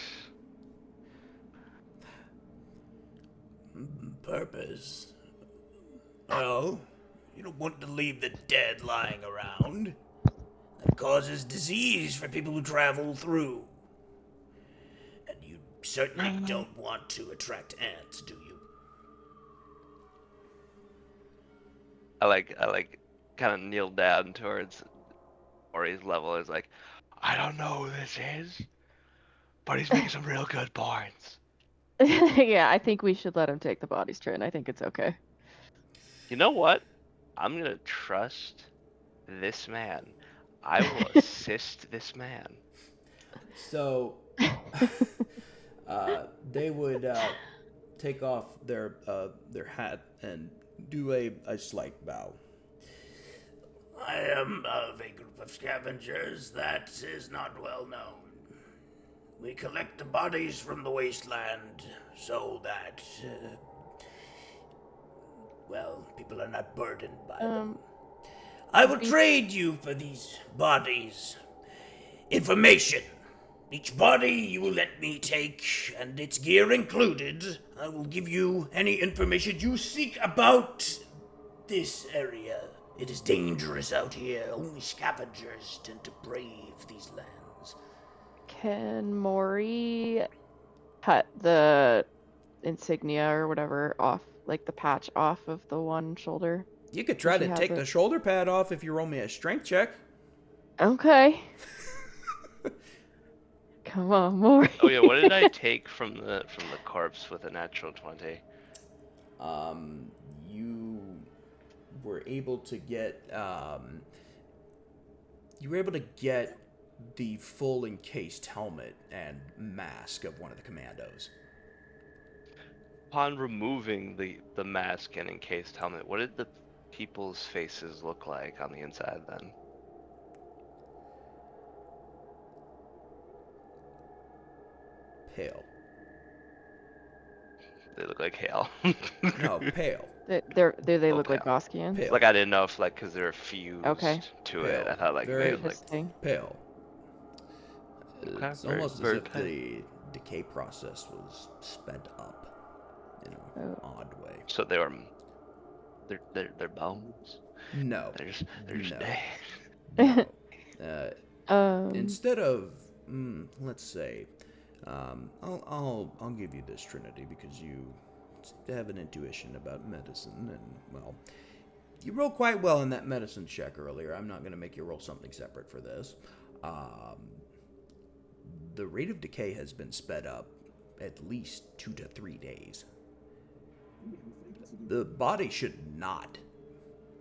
Purpose? Well, you don't want to leave the dead lying around. That causes disease for people who travel through. And you certainly don't want to attract ants, do you? I like kind of kneel down towards Ori's level. Is like, I don't know who this is, but he's making some real good points. Yeah, I think we should let him take the bodies, Trin. I think it's okay. You know what? I'm gonna trust this man. I will assist this man. So, they would take off their hat and do a slight bow. I am of a group of scavengers that is not well known. We collect the bodies from the wasteland so that, people are not burdened by them. I will trade you for these bodies information. Each body you will let me take, and its gear included. I will give you any information you seek about this area. It is dangerous out here. Only scavengers tend to brave these lands. Can Maury cut the insignia or whatever off, like the patch off of the one shoulder? You could try She to has take it. the shoulder pad off if you roll me a strength check. Okay. Come on, Maury. Oh yeah, what did I take from the corpse with a natural 20? You were able to get you were able to get the full encased helmet and mask of one of the commandos. Upon removing the mask and encased helmet, what did the people's faces look like on the inside then? Pale. They look like hail. No, pale. Do they look Okay. like Boskians? Pale. Like I didn't know if like because they're fused Okay. to it. I Pale. thought like Very they like Interesting. Pale. Okay, It's very- almost as very if pale. the decay process was sped up in an odd way. So they're bones. No. They're just No. dead. No. Um, Instead of, let's say, I'll give you this, Trinity, because you have an intuition about medicine, and well, you rolled quite well in that medicine check earlier. I'm not going to make you roll something separate for this. The rate of decay has been sped up at least 2 to 3 days. The body should not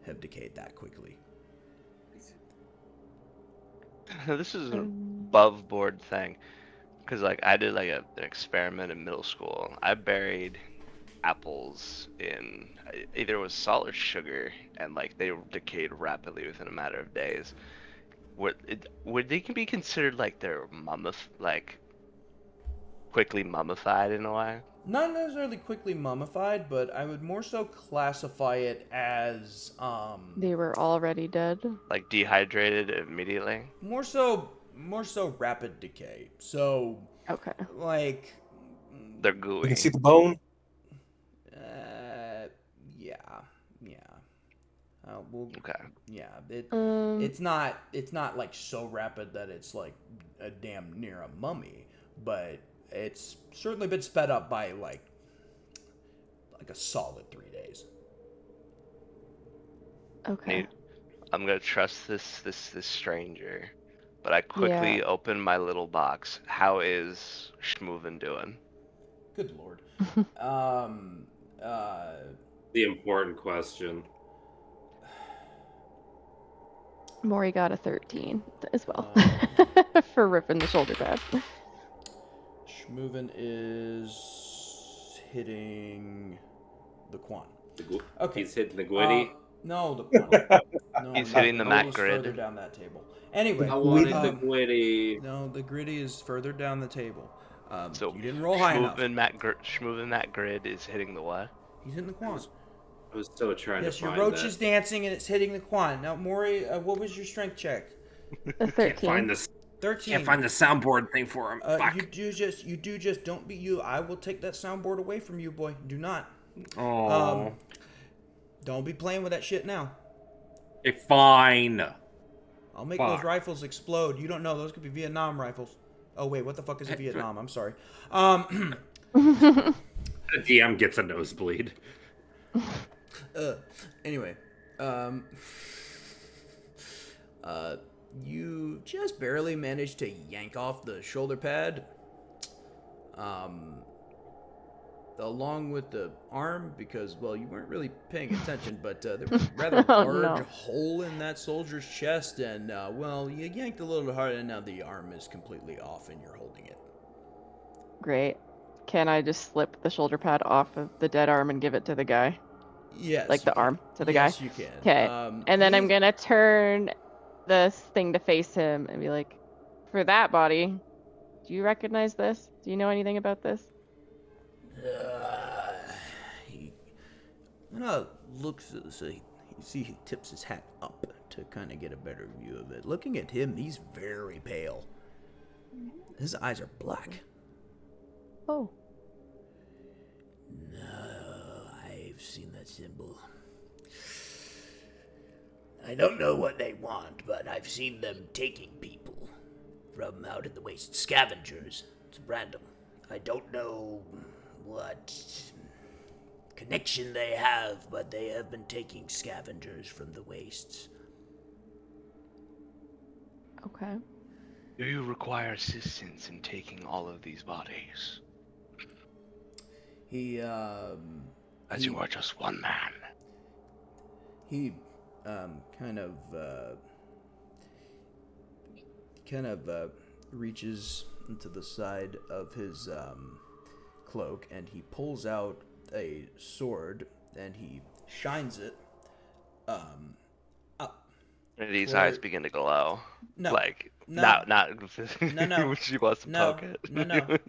have decayed that quickly. This is an above board thing, because like I did like an experiment in middle school. I buried apples in either it was salt or sugar, and like they decayed rapidly within a matter of days. Would they can be considered like they're like quickly mummified in a way? Not necessarily quickly mummified, but I would more so classify it as they were already dead. Like dehydrated immediately? more so rapid decay. So Okay. like They're You gooey. can see the bone. yeah. We'll, Okay. yeah, Um, it's not like so rapid that it's like a damn near a mummy, but it's certainly been sped up by like a solid 3 days. okay. I'm gonna trust this stranger, but I quickly open my little box. How is Schmoovin doing? Good lord. The important question. Maury got a 13 as well for ripping the shoulder pad. Schmoovin is hitting the Quan. Okay. He's hitting the Gwitty. No, the Quan. No, He's no, hitting the goal Mac is grid. further down that table. Anyway, I wanted the um, Gwitty. no, the gritty is further down the table. So You didn't roll high enough. Schmoovin Mac grid is hitting the what? He's hitting the Quan. I was still trying Yes, to your find roach that. is dancing and it's hitting the Quan. Now, Maury, what was your strength check? A 13. Can't find this. 13. Can't find the soundboard thing for him. Fuck. You do just don't be you. I will take that soundboard away from you, boy. Do not. Oh. Don't be playing with that shit now. Fine. I'll make Fuck. those rifles explode. You don't know, those could be Vietnam rifles. Oh wait, what the fuck is a Vietnam? I'm sorry. The DM gets a nosebleed. Anyway, you just barely managed to yank off the shoulder pad, along with the arm, because, well, you weren't really paying attention, but there was a rather Oh, large no. hole in that soldier's chest, and, well, you yanked a little bit harder, and now the arm is completely off, and you're holding it. Great. Can I just slip the shoulder pad off of the dead arm and give it to the guy? Yes. Like you the can. arm to the Yes, guy? you can. Okay. And then I'm he's- gonna turn this thing to face him and be like, for that body, do you recognize this? Do you know anything about this? He kind of looks at so you see he tips his hat up to kind of get a better view of it. Looking at him, he's very pale. His eyes are black. Oh. No, I've seen that symbol. I don't know what they want, but I've seen them taking people from out in the waste. Scavengers. It's random. I don't know what connection they have, but they have been taking scavengers from the wastes. Okay. Do you require assistance in taking all of these bodies? He As you are just one man. he kind of reaches into the side of his cloak and he pulls out a sword and he shines it up. Trinity's Toward- eyes begin to glow. No. Like, No. not No. when she wants to No. poke it.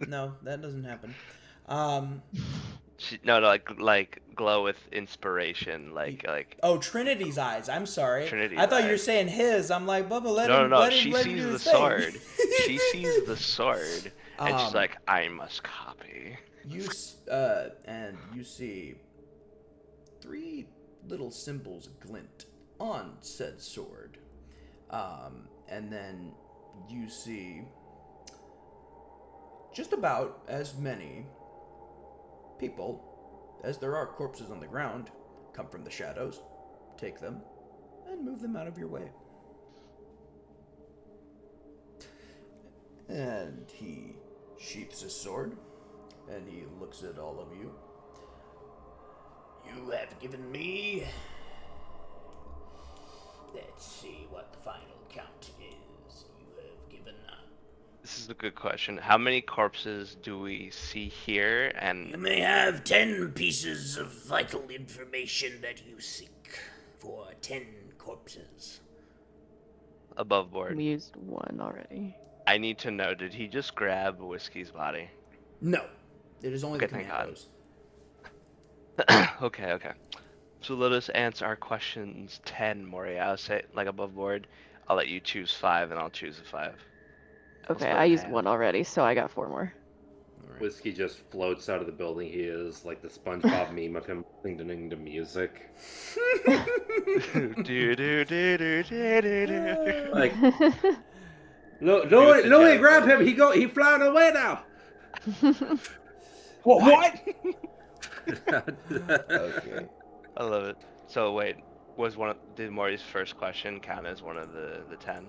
No, that doesn't happen. No, like glow with inspiration, like Oh, Trinity's eyes. I'm sorry. Trinity's I thought you were eyes. saying his. I'm like, Bubba, let No, him no, no. let him She let him sees do the his thing. sword. She sees the sword, and she's like, I must copy. And you see 3 little symbols glint on said sword. And then you see just about as many people as there are corpses on the ground come from the shadows, take them, and move them out of your way. And he sheaths his sword, and he looks at all of you. You have given me... Let's see what the final count is. You have given... This is a good question. How many corpses do we see here? You And may have 10 pieces of vital information that you seek for 10 corpses. above board, We used 1 already. I need to know, did he just grab Whiskey's body? No, it is only Okay, the thank God. commandos. Okay. So let us answer our questions 10, Mori. I'll say, like, above board. I'll let you choose 5, and I'll choose a 5. Let's Okay, go I in used half. 1 already, so I got 4 more. Whiskey just floats out of the building. He is like the SpongeBob meme of him listening to music. Like, Louis, grab him. He flying away now. What? Okay. I love it. So wait, did Maury's first question count as one of the 10?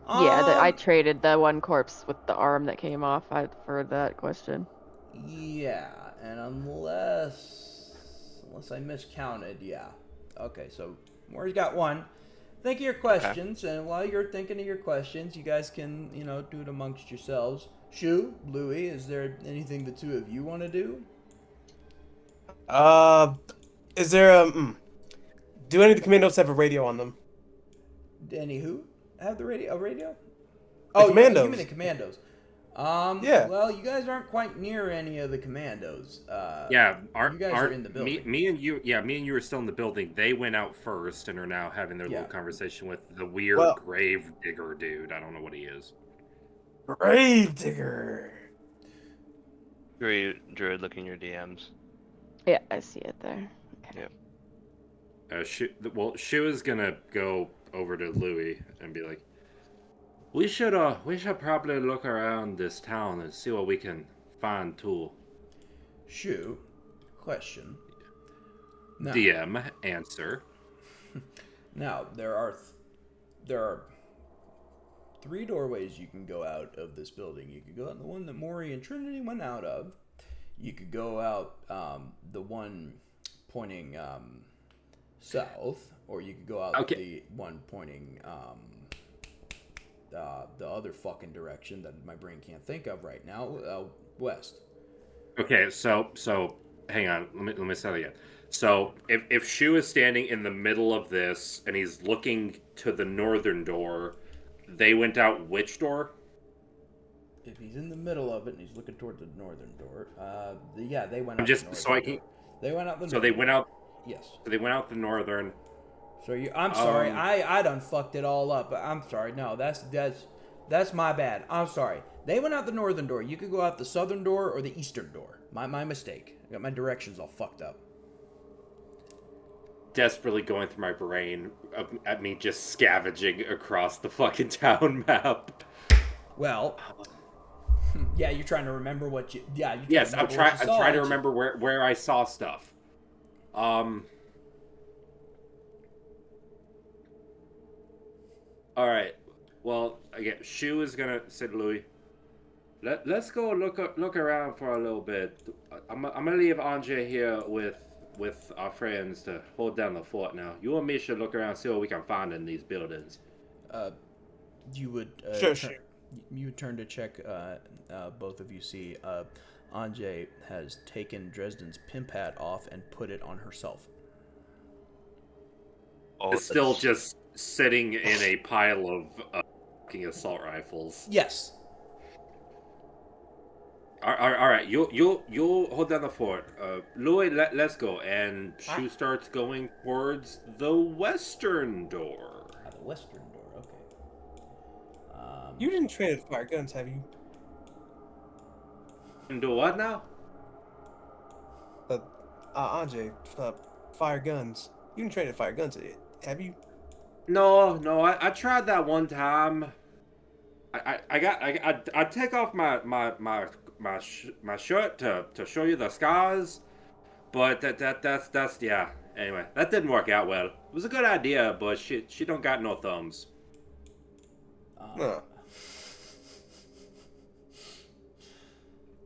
Yeah, I traded the 1 corpse with the arm that came off for that question. Yeah, and unless I miscounted, yeah. Okay, so Maury's got 1. Think of your questions, and while you're thinking of your questions, you guys can, do it amongst yourselves. Shu, Louie, is there anything the 2 of you want to do? Is there do any of the commandos have a radio on them? Any who have a radio? The commandos. You mean the commandos? Yeah. Well, you guys aren't quite near any of the commandos. Yeah, you guys are in the building. Me and you are still in the building. They went out first and are now having their little conversation with the weird grave digger dude. I don't know what he is. Grave digger. Druid, look in your DMs. Yeah, I see it there. Okay. Yep. Shu is gonna go over to Louis and be like, We should probably look around this town and see what we can find too. Shu, question. Now, DM answer. Now there are 3 doorways you can go out of this building. You could go out the one that Maury and Trinity went out of. You could go out the one pointing south, or you could go out the one pointing the other fucking direction that my brain can't think of right now, west. Okay, so hang on, let me say that again. So if Shu is standing in the middle of this and he's looking to the northern door, they went out which door? If he's in the middle of it and he's looking toward the northern door, they went out. They went out the. So they went out. Yes. So they went out the northern. So I'm sorry, I done fucked it all up. I'm sorry. No, that's my bad. I'm sorry. They went out the northern door. You could go out the southern door or the eastern door. My mistake. I got my directions all fucked up. Desperately going through my brain at me just scavenging across the fucking town map. Well, yeah, you're trying to remember what you. Yeah. Yes, I'm trying to remember where I saw stuff. All right. Well, again, Shu is gonna say to Louis, let's go look around for a little bit. I'm gonna leave Andre here with our friends to hold down the fort now. You and me should look around, see what we can find in these buildings. You would Sure, turn, sure. you would turn to check. Both of you see Anjay has taken Dresden's pimp hat off and put it on herself. Oh, It's still that's- just sitting in a pile of fucking assault rifles. Yes. All right. You'll hold down the fort. Louis, let's go. And Shu starts going towards the western door. The western door. Okay. You didn't train with fire guns, have you? And do what now? Andre, fire guns. You didn't train with fire guns, have you? No. I tried that one time. I take off my shirt to show you the scars, but that's yeah. Anyway, that didn't work out well. It was a good idea, but she don't got no thumbs. No.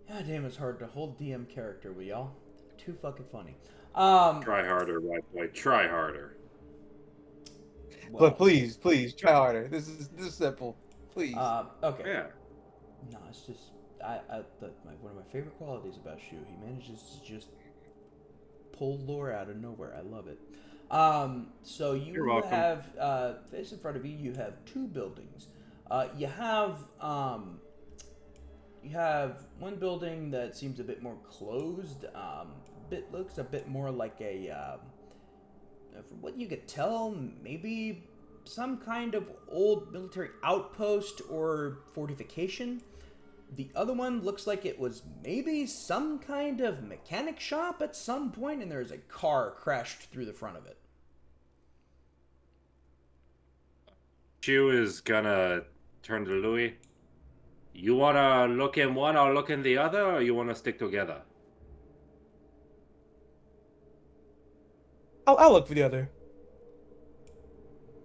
God damn, it's hard to hold DM character with y'all. Too fucking funny. Try harder, white boy. Try harder. Well, But please, try harder. This is simple. Please. okay. Yeah. No, it's just one of my favorite qualities about Shu. He manages to just pull lore out of nowhere. I love it. So You're you welcome. have face in front of you. You have two buildings. You have one building that seems a bit more closed. Looks a bit more like a from what you could tell, maybe some kind of old military outpost or fortification. The other one looks like it was maybe some kind of mechanic shop at some point, and there's a car crashed through the front of it. Shu is gonna turn to Louis. You wanna look in one or look in the other, or you wanna stick together? I'll look for the other.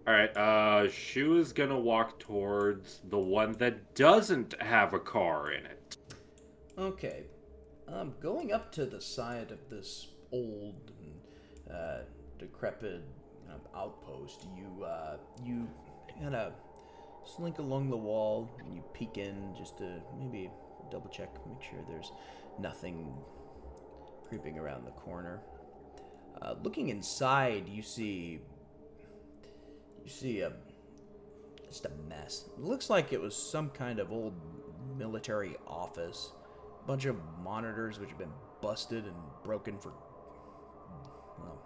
All right. Shu is gonna walk towards the one that doesn't have a car in it. Okay. Going up to the side of this old and decrepit outpost, you kind of slink along the wall and you peek in just to maybe double check, make sure there's nothing creeping around the corner. Looking inside, you see just a mess. It looks like it was some kind of old military office. A bunch of monitors which have been busted and broken for, well,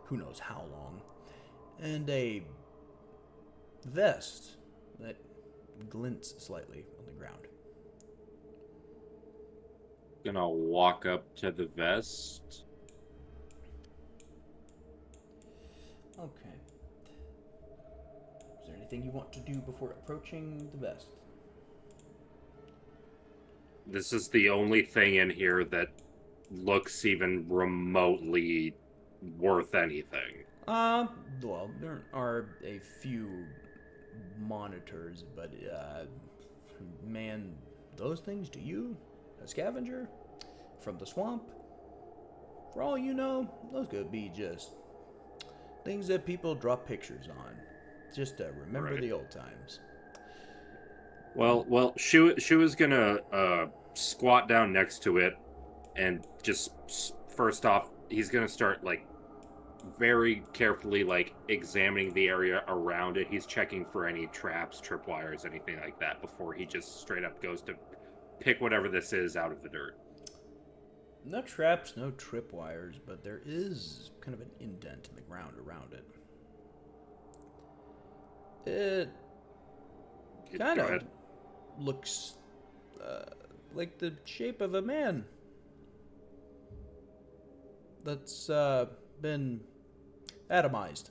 who knows how long. And a vest that glints slightly on the ground. Gonna walk up to the vest. Okay. Is there anything you want to do before approaching the vest? This is the only thing in here that looks even remotely worth anything. Well, there are a few monitors, but, man, those things to you? A scavenger? From the swamp? For all you know, those could be just things that people draw pictures on. Just to remember Right. the old times. Well, Shu is gonna squat down next to it, and just first off, he's gonna start like very carefully like examining the area around it. He's checking for any traps, tripwires, anything like that before he just straight up goes to pick whatever this is out of the dirt. No traps, no tripwires, but there is kind of an indent in the ground around it. It kind Go of ahead. looks like the shape of a man that's been atomized.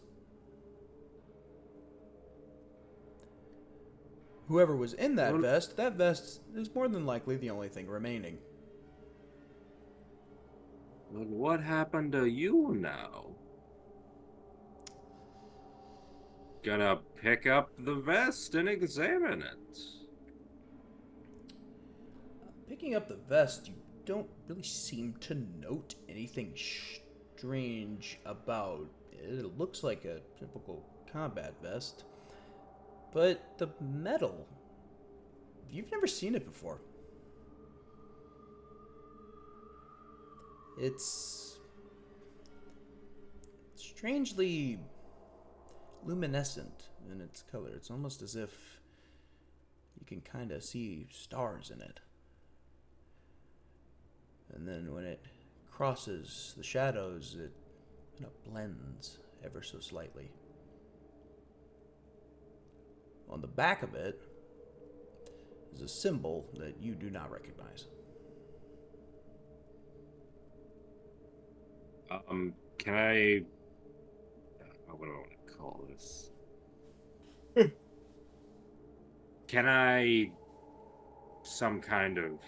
Whoever was in that vest is more than likely the only thing remaining. But what happened to you now? gonna pick up the vest and examine it. Picking up the vest, you don't really seem to note anything strange about it. It looks like a typical combat vest, but the metal, you've never seen it before. It's strangely luminescent in its color. It's almost as if you can kind of see stars in it. And then when it crosses the shadows, it kind of blends ever so slightly. On the back of it is a symbol that you do not recognize. Can I... what do I want to call this? Can I... some kind of...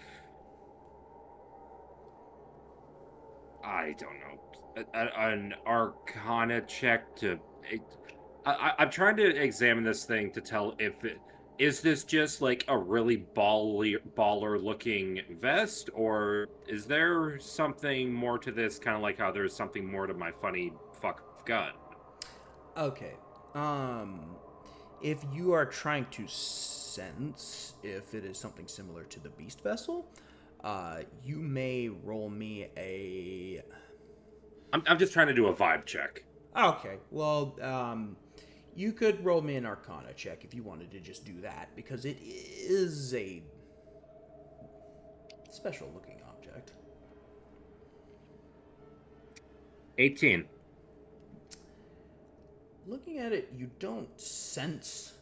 I don't know. An Arcana check to... I'm trying to examine this thing to tell if it... Is this just like a really baller looking vest, or is there something more to this, kind of like how there's something more to my funny fuck gun? Okay. If you are trying to sense if it is something similar to the Beast Vessel, you may roll me a... I'm just trying to do a vibe check. Okay, well, you could roll me an Arcana check if you wanted to just do that, because it is a special-looking object. 18. Looking at it, you don't sense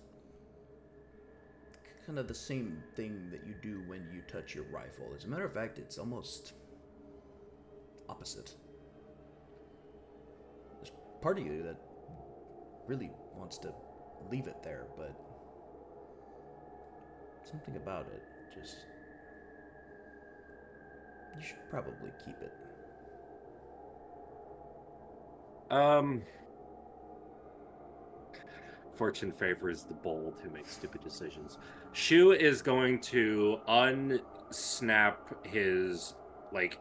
kind of the same thing that you do when you touch your rifle. As a matter of fact, it's almost opposite. There's part of you that really wants to leave it there, but something about it just... You should probably keep it. Fortune favors the bold who make stupid decisions. Shu is going to unsnap his, like,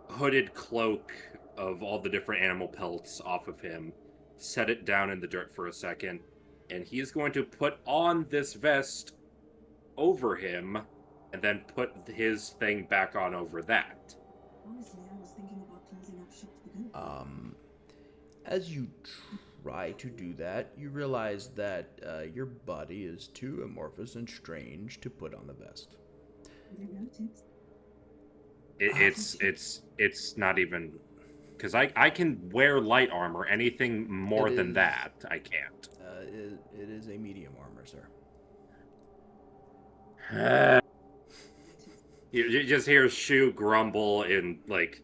hooded cloak of all the different animal pelts off of him, set it down in the dirt for a second, and he is going to put on this vest over him, and then put his thing back on over that. Honestly, I was thinking about closing up shop for good. As you try to do that, you realize that your body is too amorphous and strange to put on the vest. No tips. It's not even, because I can wear light armor. Anything more than that, I can't. It is a medium armor, sir. You just hear Shu grumble and, like,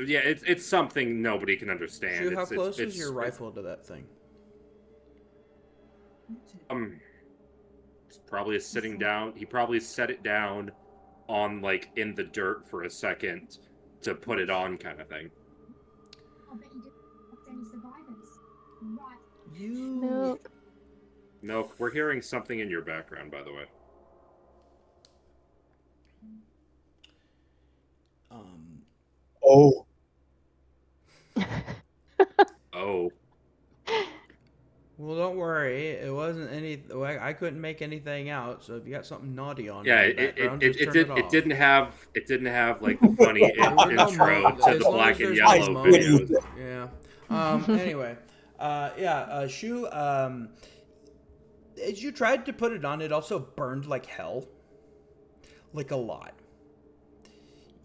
yeah, it's something nobody can understand. Shu, how close is your rifle to that thing? It's probably sitting down. He probably set it down on, like, in the dirt for a second to put it on, kind of thing. I bet you didn't any survivors. Right. You... Milk, we're hearing something in your background, by the way. Oh. Oh. Well, don't worry. It wasn't any... I couldn't make anything out, so if you got something naughty on Yeah, in the background, just turn it off. it didn't have like the funny intro to the black and yellow videos. Yeah. Anyway. Shu, as you tried to put it on, it also burned like hell. Like a lot.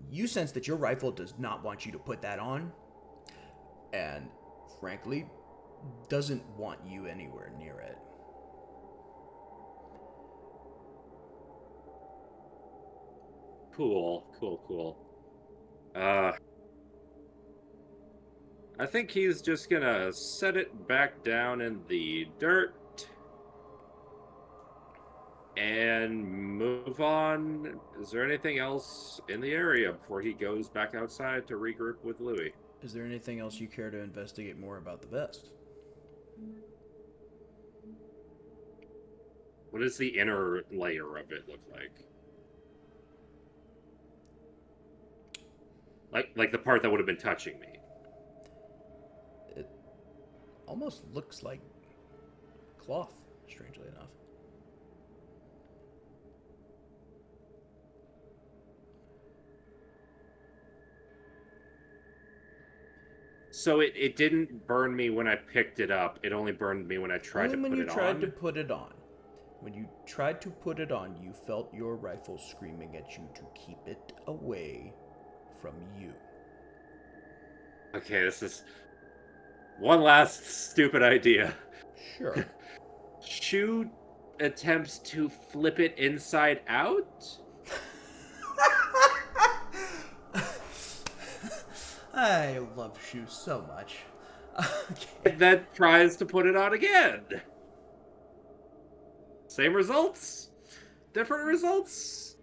You sense that your rifle does not want you to put that on. And, frankly, doesn't want you anywhere near it. Cool. I think he's just gonna set it back down in the dirt and move on. Is there anything else in the area before he goes back outside to regroup with Louis? Is there anything else you care to investigate more about the vest? What does the inner layer of it look like? Like the part that would have been touching me. It almost looks like cloth, strangely enough. So it didn't burn me when I picked it up. It only burned me when I tried Only to when put you it tried on. to put it on. When you tried to put it on, you felt your rifle screaming at you to keep it away from you. Okay, this is one last stupid idea. Sure. Shu attempts to flip it inside out? I love shoes so much. Okay. And then tries to put it on again. Same results? Different results?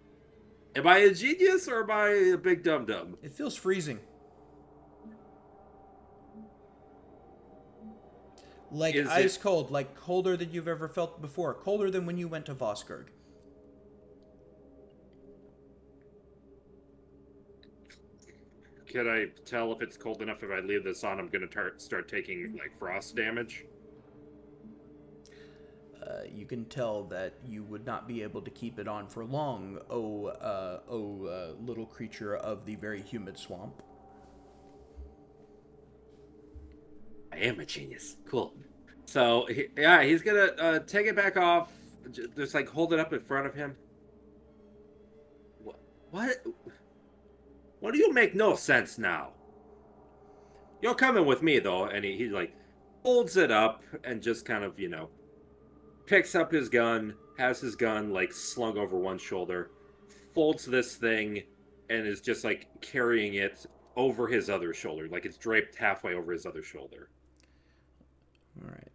Am I a genius or am I a big dum-dum? It feels freezing. Like Is ice it- cold, like colder than you've ever felt before. Colder than when you went to Voskurg. Can I tell if it's cold enough if I leave this on? I'm gonna start taking like frost damage. You can tell that you would not be able to keep it on for long, little creature of the very humid swamp. I am a genius. Cool. So he's gonna take it back off. Just like hold it up in front of him. What? What do you make no sense now? You're coming with me though, and he like holds it up and just kind of picks up his gun, has his gun like slung over one shoulder, folds this thing, and is just like carrying it over his other shoulder, like it's draped halfway over his other shoulder. All right.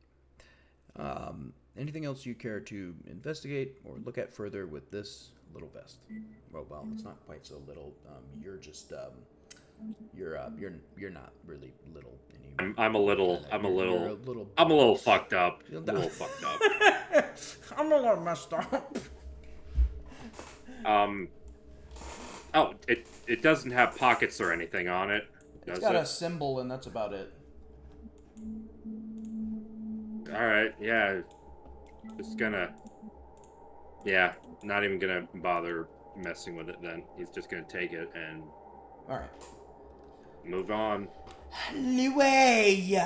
Anything else you care to investigate or look at further with this little vest? Well, it's not quite so little. You're just you're not really little anymore. I'm a little fucked up. You're A little fucked up. I'm a little messed up. Oh, it doesn't have pockets or anything on it, does It's got it? a symbol, and that's about it. All right, yeah. Just gonna, yeah, not even gonna bother messing with it. Then he's just gonna take it and All right. move on. Louis.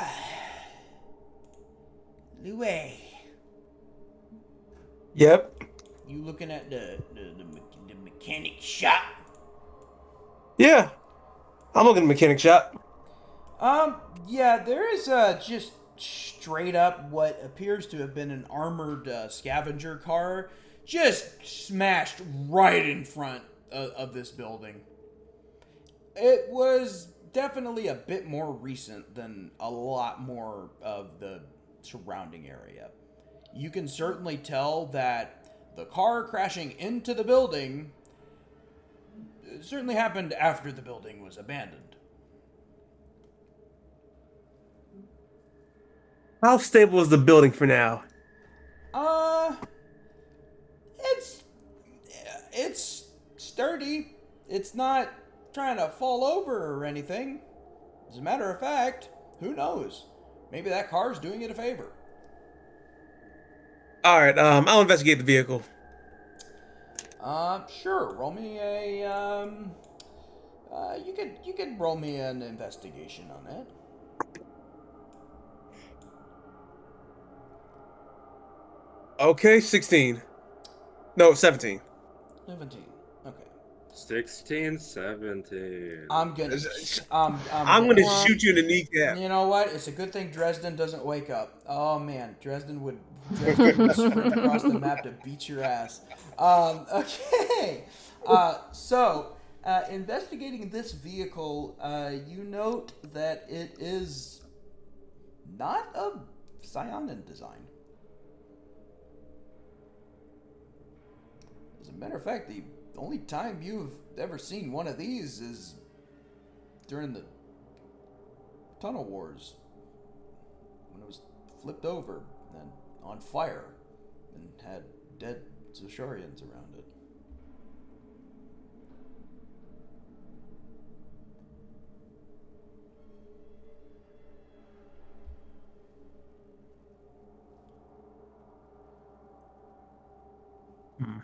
Yep. You looking at the mechanic shop? Yeah. I'm looking at a mechanic shop. Yeah, there is just straight up what appears to have been an armored scavenger car just smashed right in front of this building. It was definitely a bit more recent than a lot more of the surrounding area. You can certainly tell that the car crashing into the building certainly happened after the building was abandoned. How stable is the building for now? It's sturdy. It's not trying to fall over or anything. As a matter of fact, who knows? Maybe that car's doing it a favor. All right. I'll investigate the vehicle. Sure. Roll me a you could roll me an investigation on that. Okay, 16. No, 17. 17. Okay. 16, 17. I'm gonna I'm gonna shoot you in the kneecap. You know what? It's a good thing Dresden doesn't wake up. Oh man, Dresden would sprint across the map to beat your ass. Okay. So, investigating this vehicle, you note that it is not of Cyanan design. As a matter of fact, the only time you've ever seen one of these is during the Tunnel Wars, when it was flipped over and on fire and had dead Zosharians around it. Hmm.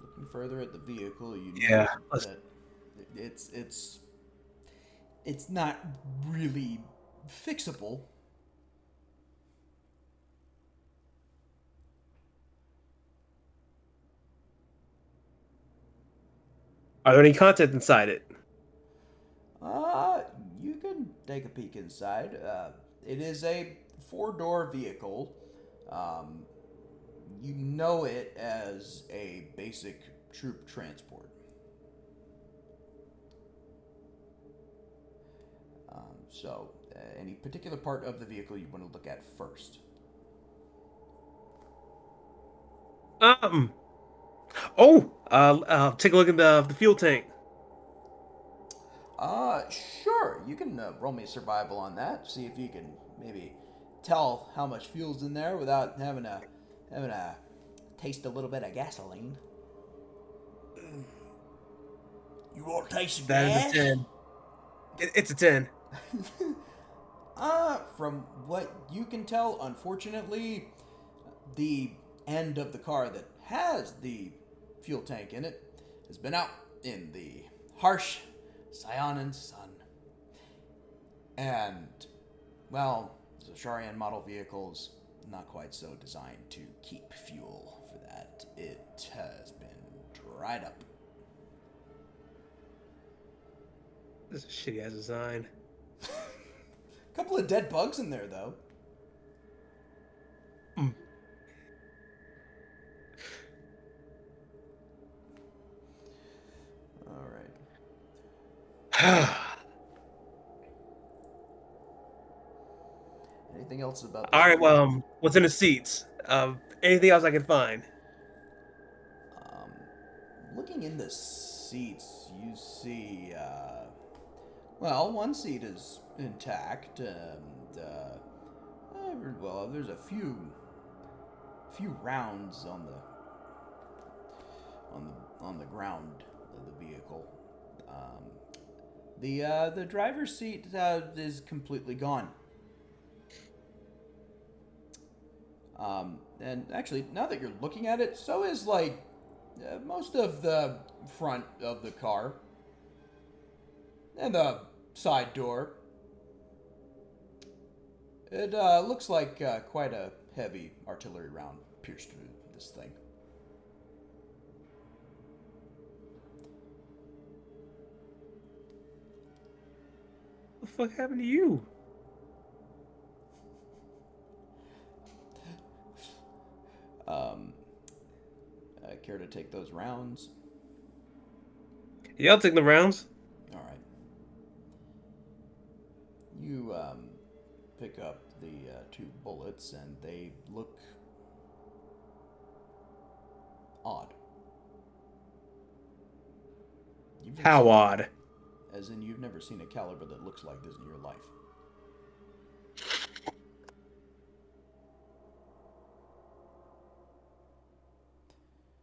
Looking further at the vehicle, you Yeah, note let's- that it's not really fixable. Are there any content inside it? You can take a peek inside. It is a four-door vehicle. Um, you know it as a basic troop transport. So, any particular part of the vehicle you want to look at first? Take a look at the fuel tank. Sure. You can roll me a survival on that. See if you can maybe tell how much fuel's in there without having to taste a little bit of gasoline. You want to taste some That is gas? a 10. It's a 10. From what you can tell, unfortunately, the end of the car that has the fuel tank in it has been out in the harsh Cyanan sun. And, well, the Sharian model vehicles not quite so designed to keep fuel for that. It has been dried up. This is a shitty ass design. Couple of dead bugs in there, though. Mm. All right. Anything else about All this? right. Well, what's in the seats? Anything else I can find? Um, Looking in the seats, you see, well, one seat is intact, and, well, there's a few rounds on the ground of the vehicle. The driver's seat is completely gone. And actually, now that you're looking at it, so is like most of the front of the car and the side door. It looks like quite a heavy artillery round pierced through this thing. What the fuck happened to you? Care to take those rounds? Yeah, I'll take the rounds. All right. You pick up the two bullets, and they look odd. How odd? As in, you've never seen a caliber that looks like this in your life.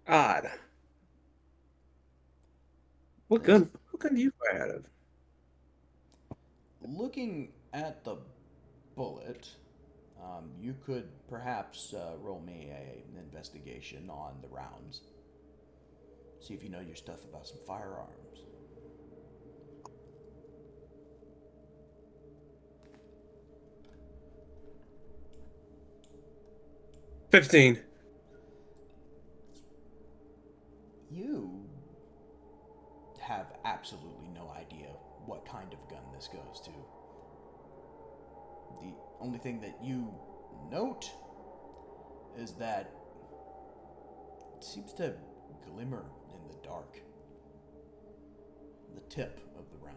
Odd. What gun? What gun do you fire out of? Looking at the bullet, you could perhaps roll me an investigation on the rounds. See if you know your stuff about some firearms. $15. You have absolutely no idea what kind of gun this goes to. The only thing that you note is that it seems to glimmer in the dark. The tip of the round.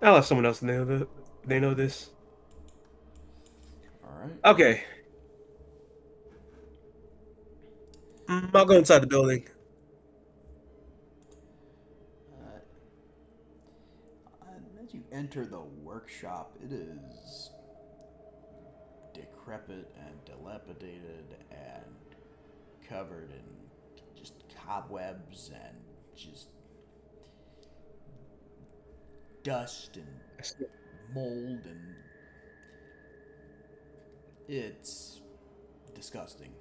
I'll let someone else know that they know this. All right. Okay. I'll go inside the building. As you enter the workshop, it is decrepit and dilapidated and covered in just cobwebs and just dust and mold, and it's disgusting.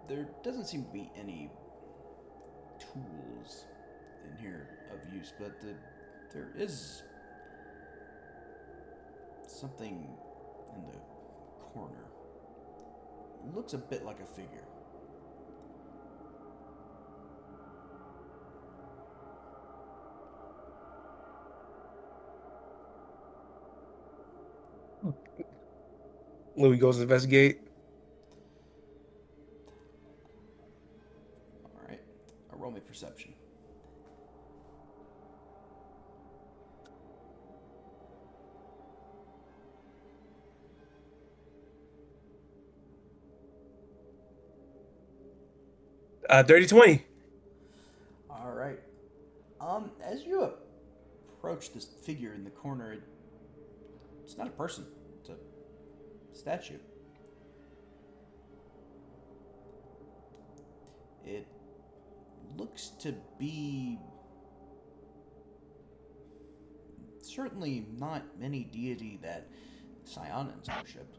There doesn't seem to be any tools in here of use, but there is something in the corner. It looks a bit like a figure. Louis goes to investigate. All right, roll me perception. Dirty 20. All right. As you approach this figure in the corner, it's not a person. It's a statue. It looks to be certainly not any deity that Psionans worshipped.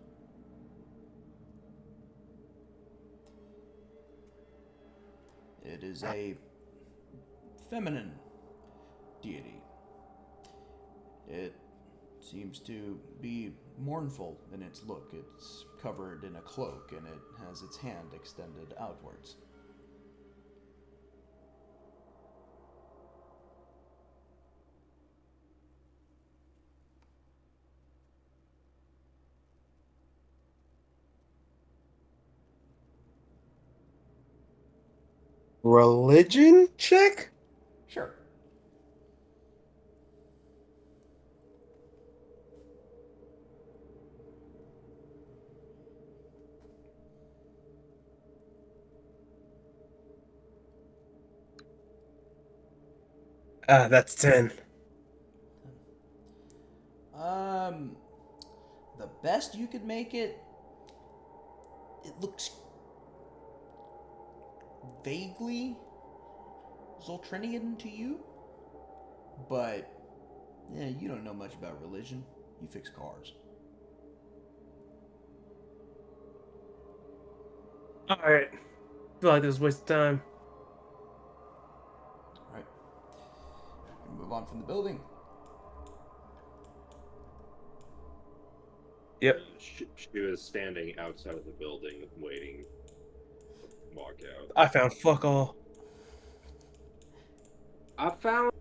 It is a feminine deity. It seems to be mournful in its look. It's covered in a cloak and it has its hand extended outwards. Religion check? Sure. That's 10. The best you could make it, it looks vaguely Zoltrinian to you, but yeah, you don't know much about religion. You fix cars. Alright. Feel like this is a waste of time. All right. We move on from the building. Yep. She was standing outside of the building, waiting to walk out. I found fuck all. I found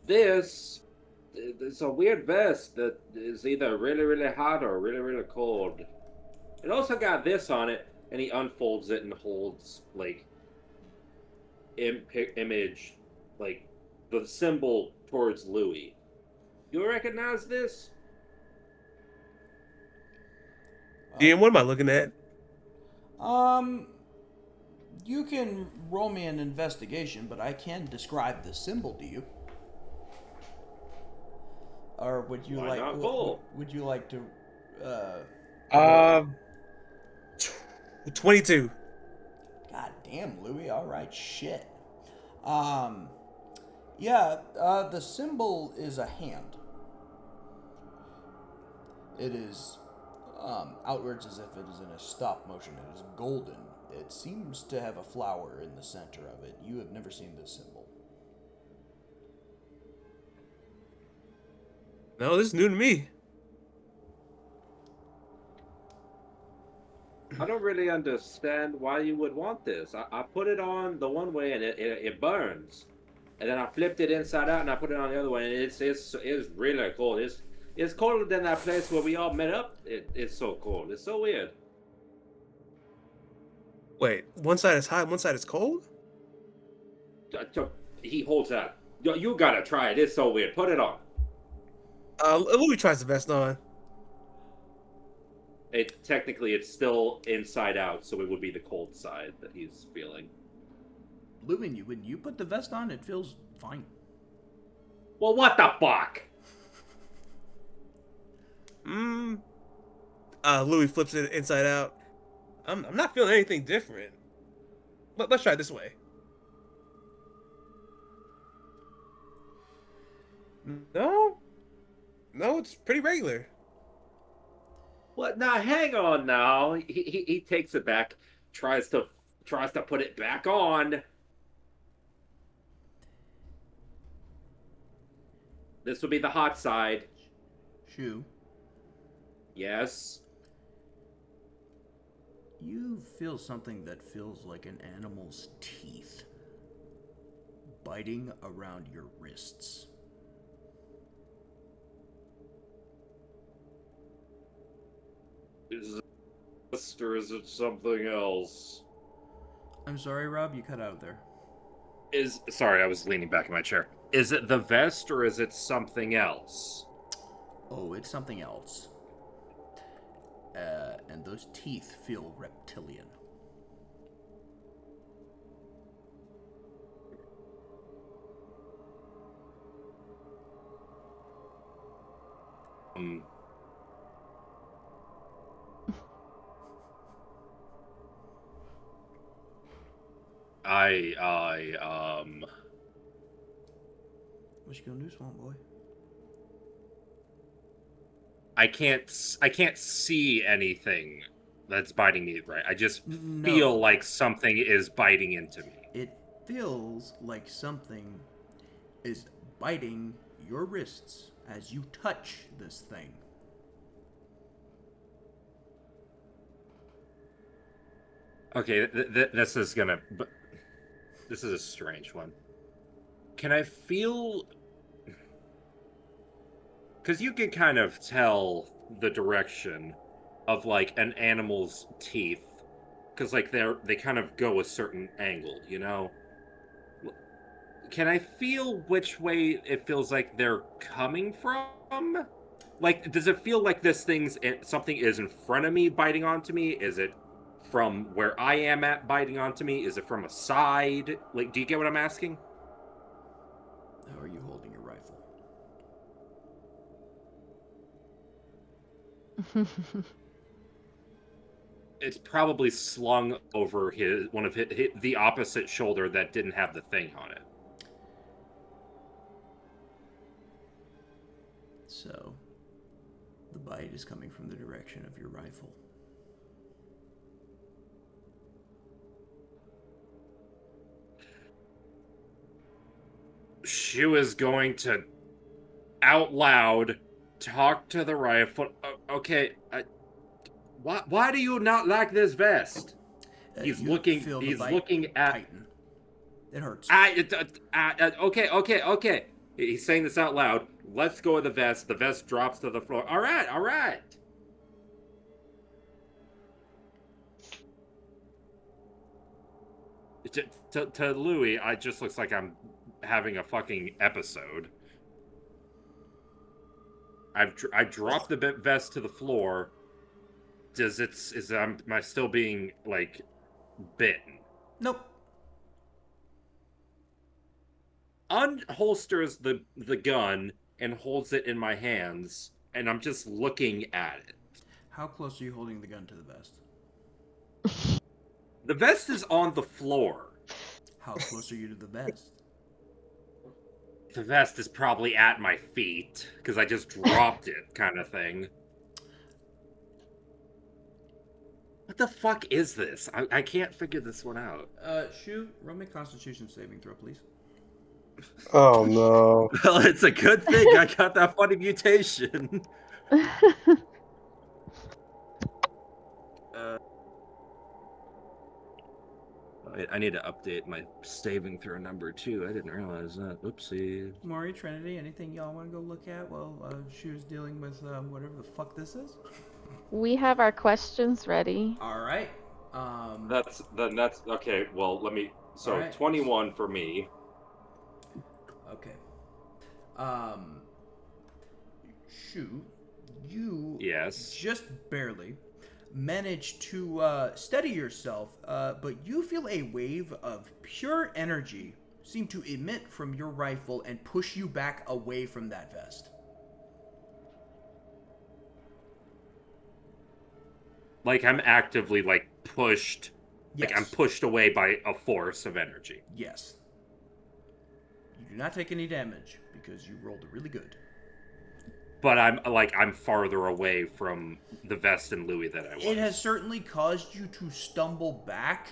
this. It's a weird vest that is either really, really hot or really, really cold. It also got this on it, and he unfolds it and holds, like, image, like, the symbol towards Louis. You recognize this? DM, what am I looking at? You can roll me an investigation, but I can describe the symbol to you. Or would you Why like? not both? Would you like to? 22. God damn, Louis. All right, shit. Yeah. The symbol is a hand. It is outwards as if it is in a stop motion. It is golden. It seems to have a flower in the center of it. You have never seen this symbol. No, this is new to me. I don't really understand why you would want this. I put it on the one way and it burns, and then I flipped it inside out and I put it on the other way, and it's really cold. It's colder than that place where we all met up. It's so cold. It's so weird. Wait, one side is hot, one side is cold? He holds that. You gotta try it. It's so weird. Put it on. Louis tries the vest on. technically it's still inside out, so it would be the cold side that he's feeling. Lubin, when you put the vest on, it feels fine. Well, what the fuck? Louis flips it inside out. I'm not feeling anything different. But let's try it this way. No, it's pretty regular. What? Now, hang on. Now he takes it back, tries to put it back on. This would be the hot side. Shu, Yes. you feel something that feels like an animal's teeth biting around your wrists. Is it this or is it something else? I'm sorry, Rob, you cut out there. Sorry, I was leaning back in my chair. Is it the vest or is it something else? Oh, it's something else. And those teeth feel reptilian. What you gonna do, Swamp Boy? I can't see anything that's biting me, right? I just No. feel like something is biting into me. It feels like something is biting your wrists as you touch this thing. Okay, this is gonna. This is a strange one. Can I feel? Because you can kind of tell the direction of like an animal's teeth, because like they kind of go a certain angle, you know. Can I feel which way it feels like they're coming from? Like, does it feel like something is in front of me biting onto me? Is it from where I am at biting onto me? Is it from a side? Like, do you get what I'm asking? How are you holding your rifle? It's probably slung over the opposite shoulder that didn't have the thing on it. So, the bite is coming from the direction of your rifle. She was going to out loud talk to the rifle. Okay, why do you not like this vest? He's You looking. feel the He's bite looking at. tighten. It hurts. Okay. He's saying this out loud. Let's go with the vest. The vest drops to the floor. All right. To Louis, I just looks like I'm having a fucking episode. I dropped the vest to the floor. Am I still being like bitten? Nope. Unholsters the gun and holds it in my hands, and I'm just looking at it. How close are you holding the gun to the vest? The vest is on the floor. How close are you to the vest? The vest is probably at my feet because I just dropped it, kind of thing. What the fuck is this? I can't figure this one out. Shu, roll me a Constitution saving throw, please. Oh no. Well, it's a good thing I got that funny mutation. I need to update my saving throw number too. I didn't realize that. Oopsie. Maury, Trinity, anything y'all want to go look at while Shu's dealing with whatever the fuck this is? We have our questions ready. All right. That's okay. Well, let me. So All right. 21 for me. Okay. Shu, you Yes. just barely manage to steady yourself, but you feel a wave of pure energy seem to emit from your rifle and push you back away from that vest. Like I'm actively like pushed. Yes. Like I'm pushed away by a force of energy. Yes. You do not take any damage because you rolled really good. But I'm farther away from the vest and Louis than I was. It has certainly caused you to stumble back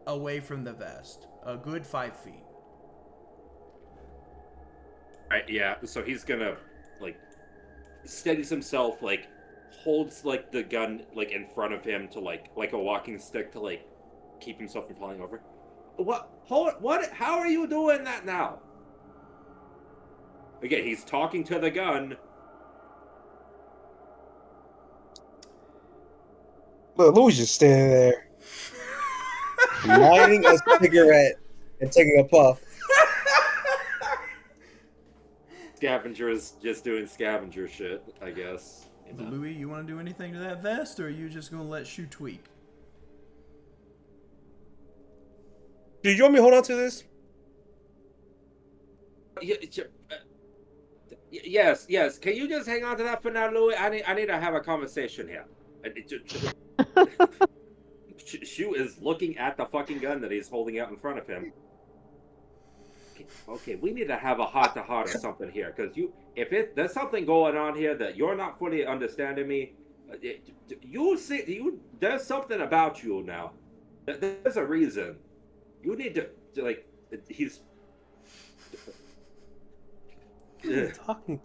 away from the vest. A good 5 feet. Yeah, so he's gonna, like, steadies himself, like, holds, like, the gun, like, in front of him to, like a walking stick to, like, keep himself from falling over. What? How are you doing that now? Again, he's talking to the gun. Look, Louis just standing there, lighting a cigarette and taking a puff. Scavenger is just doing scavenger shit, I guess. You know? Louis, you want to do anything to that vest, or are you just going to let Shu tweak? Do you want me to hold on to this? Yes. Can you just hang on to that for now, Louis? I need to have a conversation here. Shu is looking at the fucking gun that he's holding out in front of him. Okay, we need to have a heart-to-heart or something here, because there's something going on here that you're not fully understanding me. There's something about you now. There's a reason. You need to like, he's... Talking.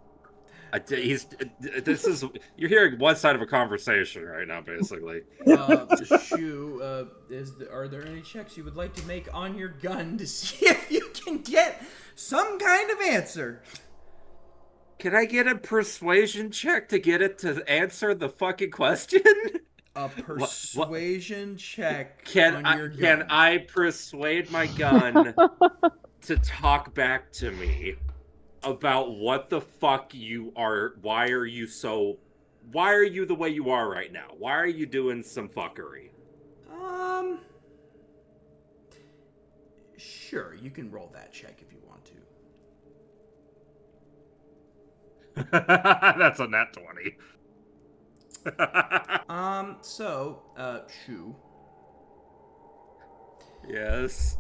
You're hearing one side of a conversation right now, basically. Shu, are there any checks you would like to make on your gun to see if you can get some kind of answer? Can I get a persuasion check to get it to answer the fucking question? A persuasion check Can I persuade my gun to talk back to me about what the fuck you are? Why are you the way you are right now? Why are you doing some fuckery? Sure, you can roll that check if you want to. That's a nat 20. Shu. Yes.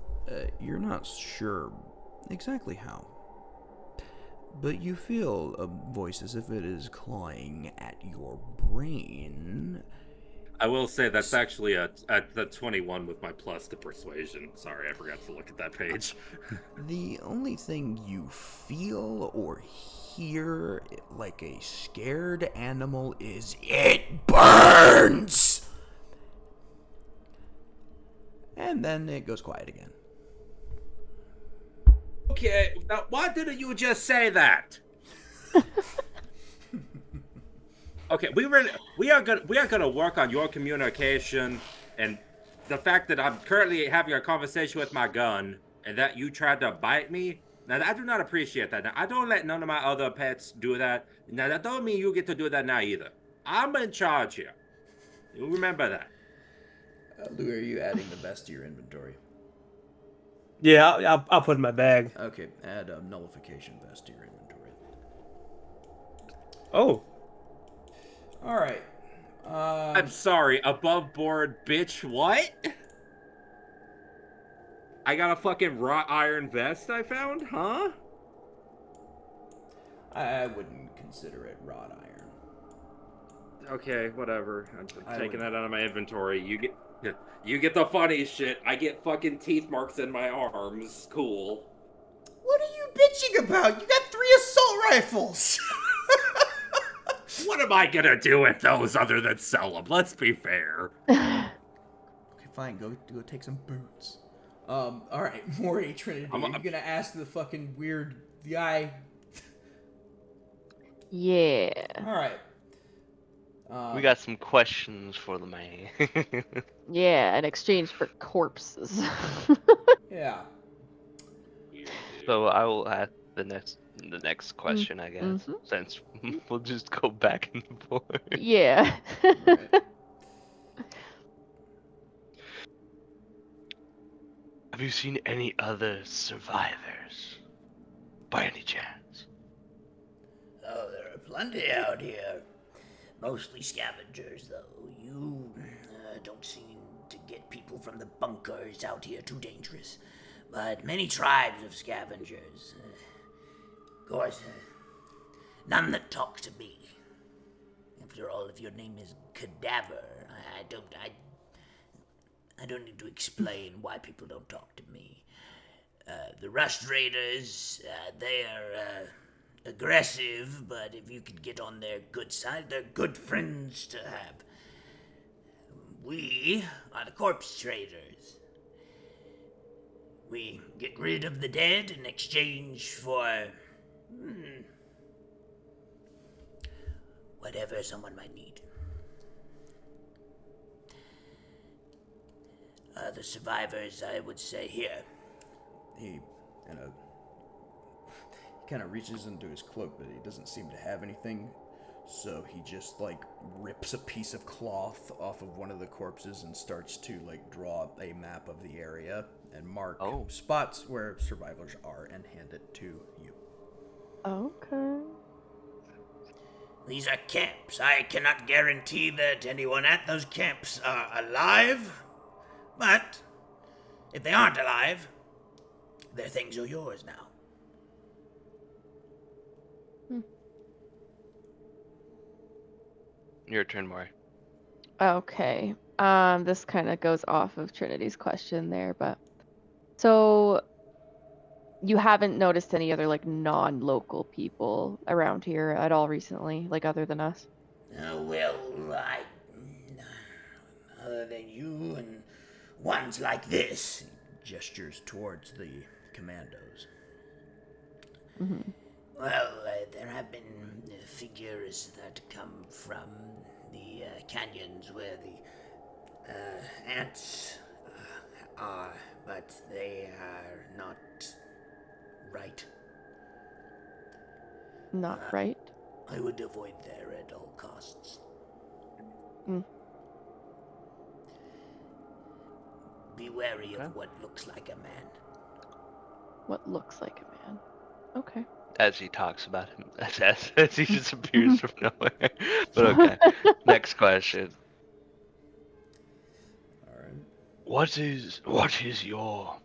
You're not sure exactly how, but you feel a voice as if it is clawing at your brain. I will say that's actually at the 21 with my plus to persuasion. Sorry, I forgot to look at that page. The only thing you feel or hear like a scared animal is, "It burns!" And then it goes quiet again. Okay, now why didn't you just say that? Okay, we are gonna work on your communication, and the fact that I'm currently having a conversation with my gun and that you tried to bite me. Now I do not appreciate that. Now I don't let none of my other pets do that. Now that don't mean you get to do that now either. I'm in charge here. You remember that. Lou, are you adding the vest to your inventory? Yeah, I'll put it in my bag. Okay, add a nullification vest to your inventory. Oh. All right. I'm sorry, above board, bitch. What? I got a fucking wrought iron vest I found, huh? I wouldn't consider it wrought iron. Okay, whatever. I'm taking that out of my inventory. You get the funny shit. I get fucking teeth marks in my arms. Cool. What are you bitching about? You got 3 assault rifles. What am I gonna do with those other than sell them? Let's be fair. Okay, fine. Go take some boots. All right, Maury, Trinity. Are you gonna ask the fucking weird guy? Yeah. All right. We got some questions for the man. Yeah, in exchange for corpses. Yeah. So I will ask the next question, I guess, Mm-hmm. since we'll just go back and forth. Yeah. Right. Have you seen any other survivors, by any chance? Oh, there are plenty out here. Mostly scavengers, though. You don't seem to get people from the bunkers out here too dangerous. But many tribes of scavengers. Of course, none that talk to me. After all, if your name is Cadaver, I don't need to explain why people don't talk to me. The Rust Raiders, they are aggressive, but if you could get on their good side, they're good friends to have. We are the corpse traders. We get rid of the dead in exchange for whatever someone might need. The survivors, I would say, here. He kind of reaches into his cloak, but he doesn't seem to have anything. So he just rips a piece of cloth off of one of the corpses and starts to draw a map of the area and mark spots where survivors are and hand it to you. Okay. These are camps. I cannot guarantee that anyone at those camps are alive, but if they aren't alive, their things are yours now. Your turn, Maury. Okay. This kind of goes off of Trinity's question there, but so you haven't noticed any other non-local people around here at all recently, other than us? Other than you and ones like this, He gestures towards the commandos. Mm-hmm. well, there have been figures that come from the canyons where the ants are, but they are not right. Not right. I would avoid there at all costs. Mm. Be wary Okay. of what looks like a man. What looks like a man. Okay. As he talks about him, as he just appears from nowhere. But okay. Next question. All right. What is your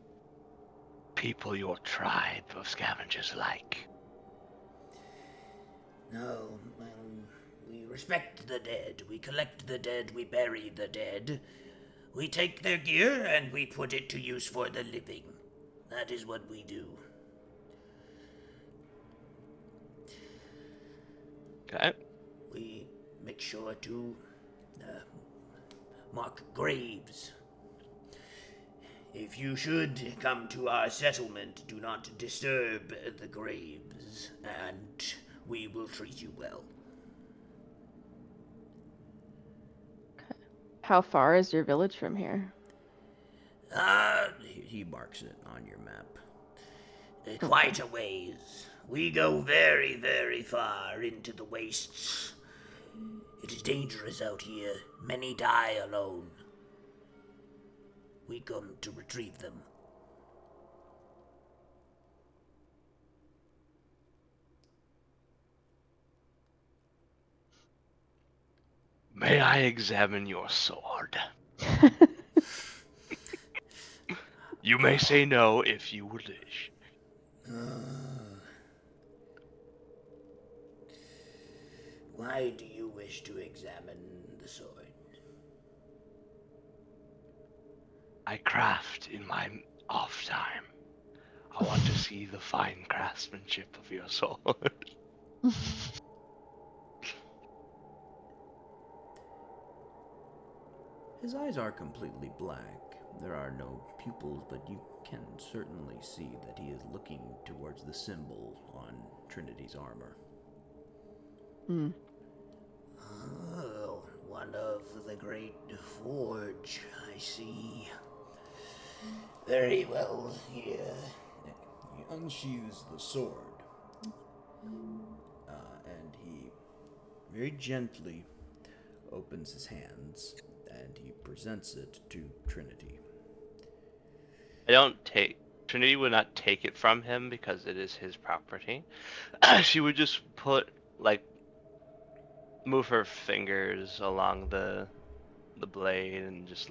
people, your tribe of scavengers like? No, we respect the dead. We collect the dead. We bury the dead. We take their gear and we put it to use for the living. That is what we do. Okay. We make sure to mark graves. If you should come to our settlement, do not disturb the graves, and we will treat you well. How far is your village from here? He marks it on your map. Quite a ways. We go very, very far into the wastes. It is dangerous out here. Many die alone. We come to retrieve them. May I examine your sword? You may say no if you wish. Why do you wish to examine the sword? I craft in my off time. I want to see the fine craftsmanship of your sword. His eyes are completely black. There are no pupils, but you can certainly see that he is looking towards the symbol on Trinity's armor. Hmm. Oh, one of the great forge, I see. Very well here. He unsheathes the sword, and he very gently opens his hands, and he presents it to Trinity. I don't take. Trinity would not take it from him because it is his property. She would just move her fingers along the blade and just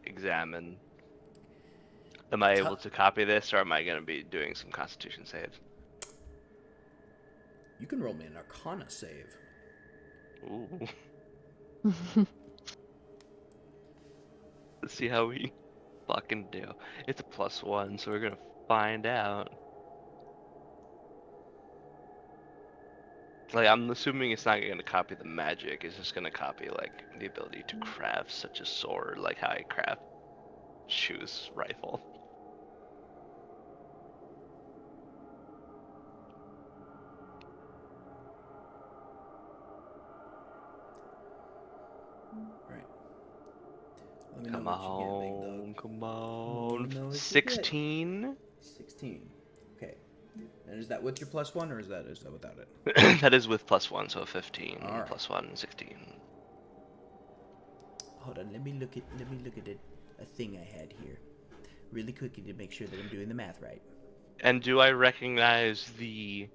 examine. Am I able to copy this, or am I going to be doing some Constitution saves? You can roll me an Arcana save. Ooh. Let's see how we fucking do. It's a +1, so we're gonna find out. I'm assuming it's not gonna copy the magic. It's just gonna copy the ability to craft such a sword, like how I craft Shu's rifle. Right. Let me Come know what you get, big dog. on, come Let me know on. what you get. 16. 16. Okay. And is that with your +1 or is that without it? That is with +1, so 15. All right. +1, 16. Hold on, let me look at a thing I had here. Really quickly to make sure that I'm doing the math right. And do I recognize the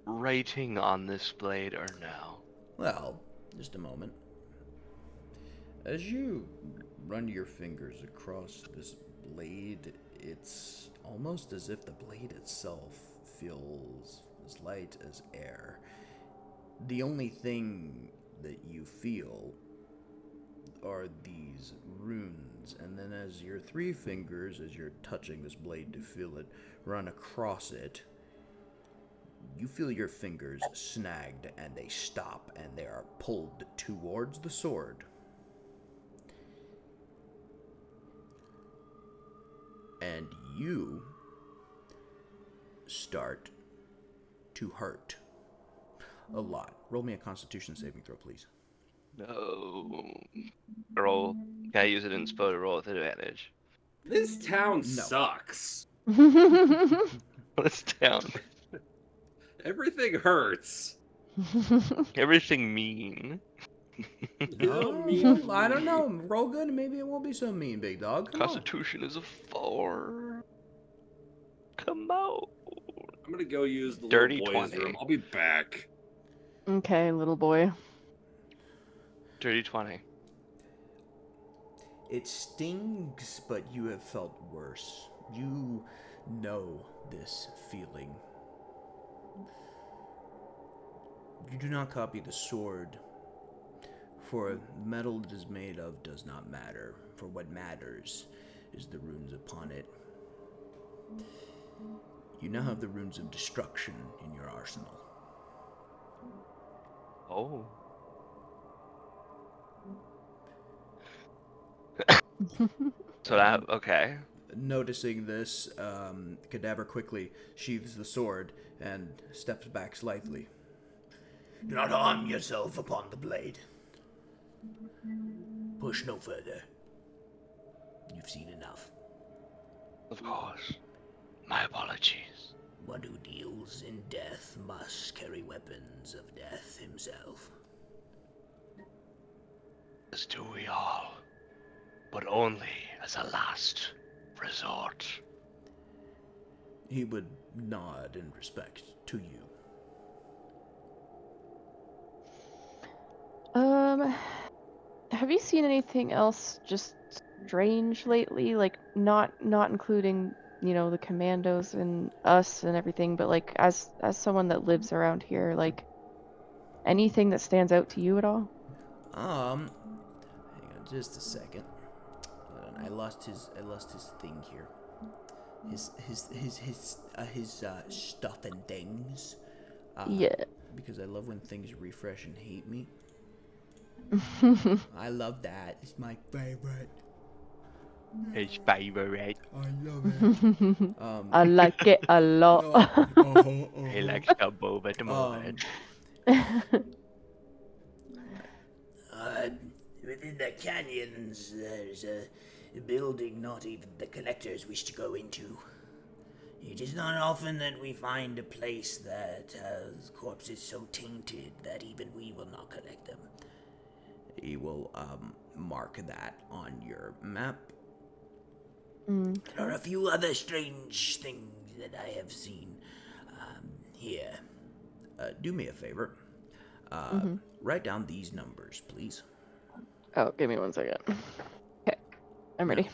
writing on this blade or no? Well, just a moment. As you run your fingers across this blade, it's almost as if the blade itself feels as light as air. The only thing that you feel are these runes, and then as your three fingers, as you're touching this blade to feel it run across it, you feel your fingers snagged and they stop and they are pulled towards the sword. And you start to hurt a lot. Roll me a Constitution saving throw, please. No. Roll. Can I use it in Spo to roll with advantage? This town sucks. What's down? Everything hurts. Everything mean. I don't know. Roll good and maybe it won't be so mean, big dog. Come Constitution is a 4. Come on. I'm gonna go use the Dirty little boys' 20. room. I'll be back. Okay, little boy. Dirty 20. It stings, but you have felt worse. You know this feeling. You do not copy the sword, for the metal it is made of does not matter, for what matters is the runes upon it. You now have the runes of destruction in your arsenal. Oh. So that, okay. Noticing this, Cadaver quickly sheathes the sword and steps back slightly. Do not harm yourself upon the blade. Push no further. You've seen enough. Of course. My apologies. One who deals in death must carry weapons of death himself. As do we all. But only as a last resort. He would nod in respect to you. Have you seen anything else just strange lately? Like not including, the commandos and us and everything, but like as someone that lives around here, like anything that stands out to you at all? Hang on just a second. I lost his thing here. His stuff and things. Yeah. Because I love when things refresh and hate me. I love that. It's my favorite. His favorite. I love it. I like it a lot. He likes to move it, Within the canyons, there's a building not even the collectors wish to go into. It is not often that we find a place that has corpses so tainted that even we will not collect them. He will mark that on your map. Mm. There are a few other strange things that I have seen here. Do me a favor. Write down these numbers, please. Oh, give me 1 second. Okay, I'm ready.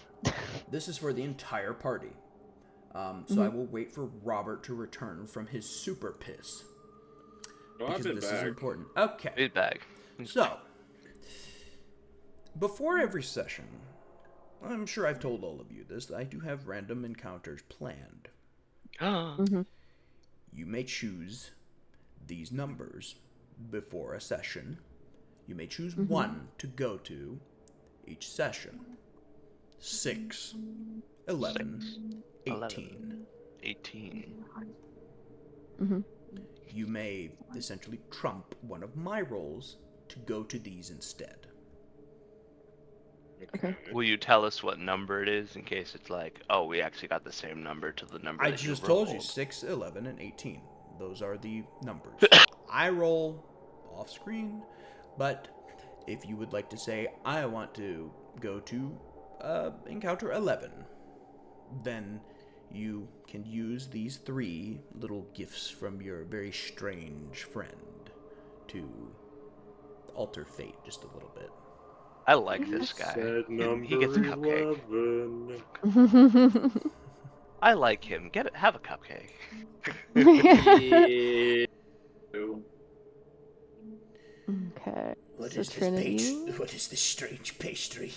This is for the entire party. So I will wait for Robert to return from his super piss. Oh, I've Because been this is back. important. Okay. Feedback. So, before every session, I'm sure I've told all of you this, I do have random encounters planned. You may choose these numbers before a session. You may choose one to go to each session. 6, 11, 18. 18. You may essentially trump one of my rolls to go to these instead. Okay. Will you tell us what number it is in case it's like, oh, we actually got the same number to the number I that just you told you rolled? 6, 11, and 18. Those are the numbers. I roll off screen, but if you would like to say, I want to go to encounter 11, then you can use these 3 little gifts from your very strange friend to alter fate just a little bit. I like this guy. Said number He gets a cupcake. 11. I like him. Have a cupcake. Yeah. Okay. What So is this Trinity. What is this strange pastry?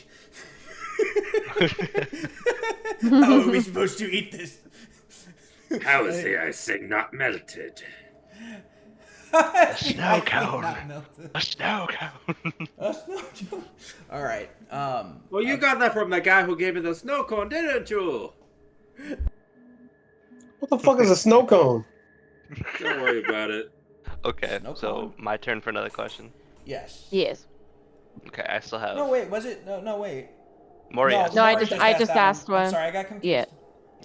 How are we supposed to eat this? How is the icing not melted? A snow cone. A snow cone. All right. Well, you got that from the guy who gave me the snow cone, didn't you? What the fuck is a snow cone? Don't worry about it. Okay, Snow so cone? my turn for another question. Yes. Yes. Okay, I still have. No, wait. Was it? No, wait. Maury no, asked No, I Maury just asked that asked I'm one. sorry, I got confused.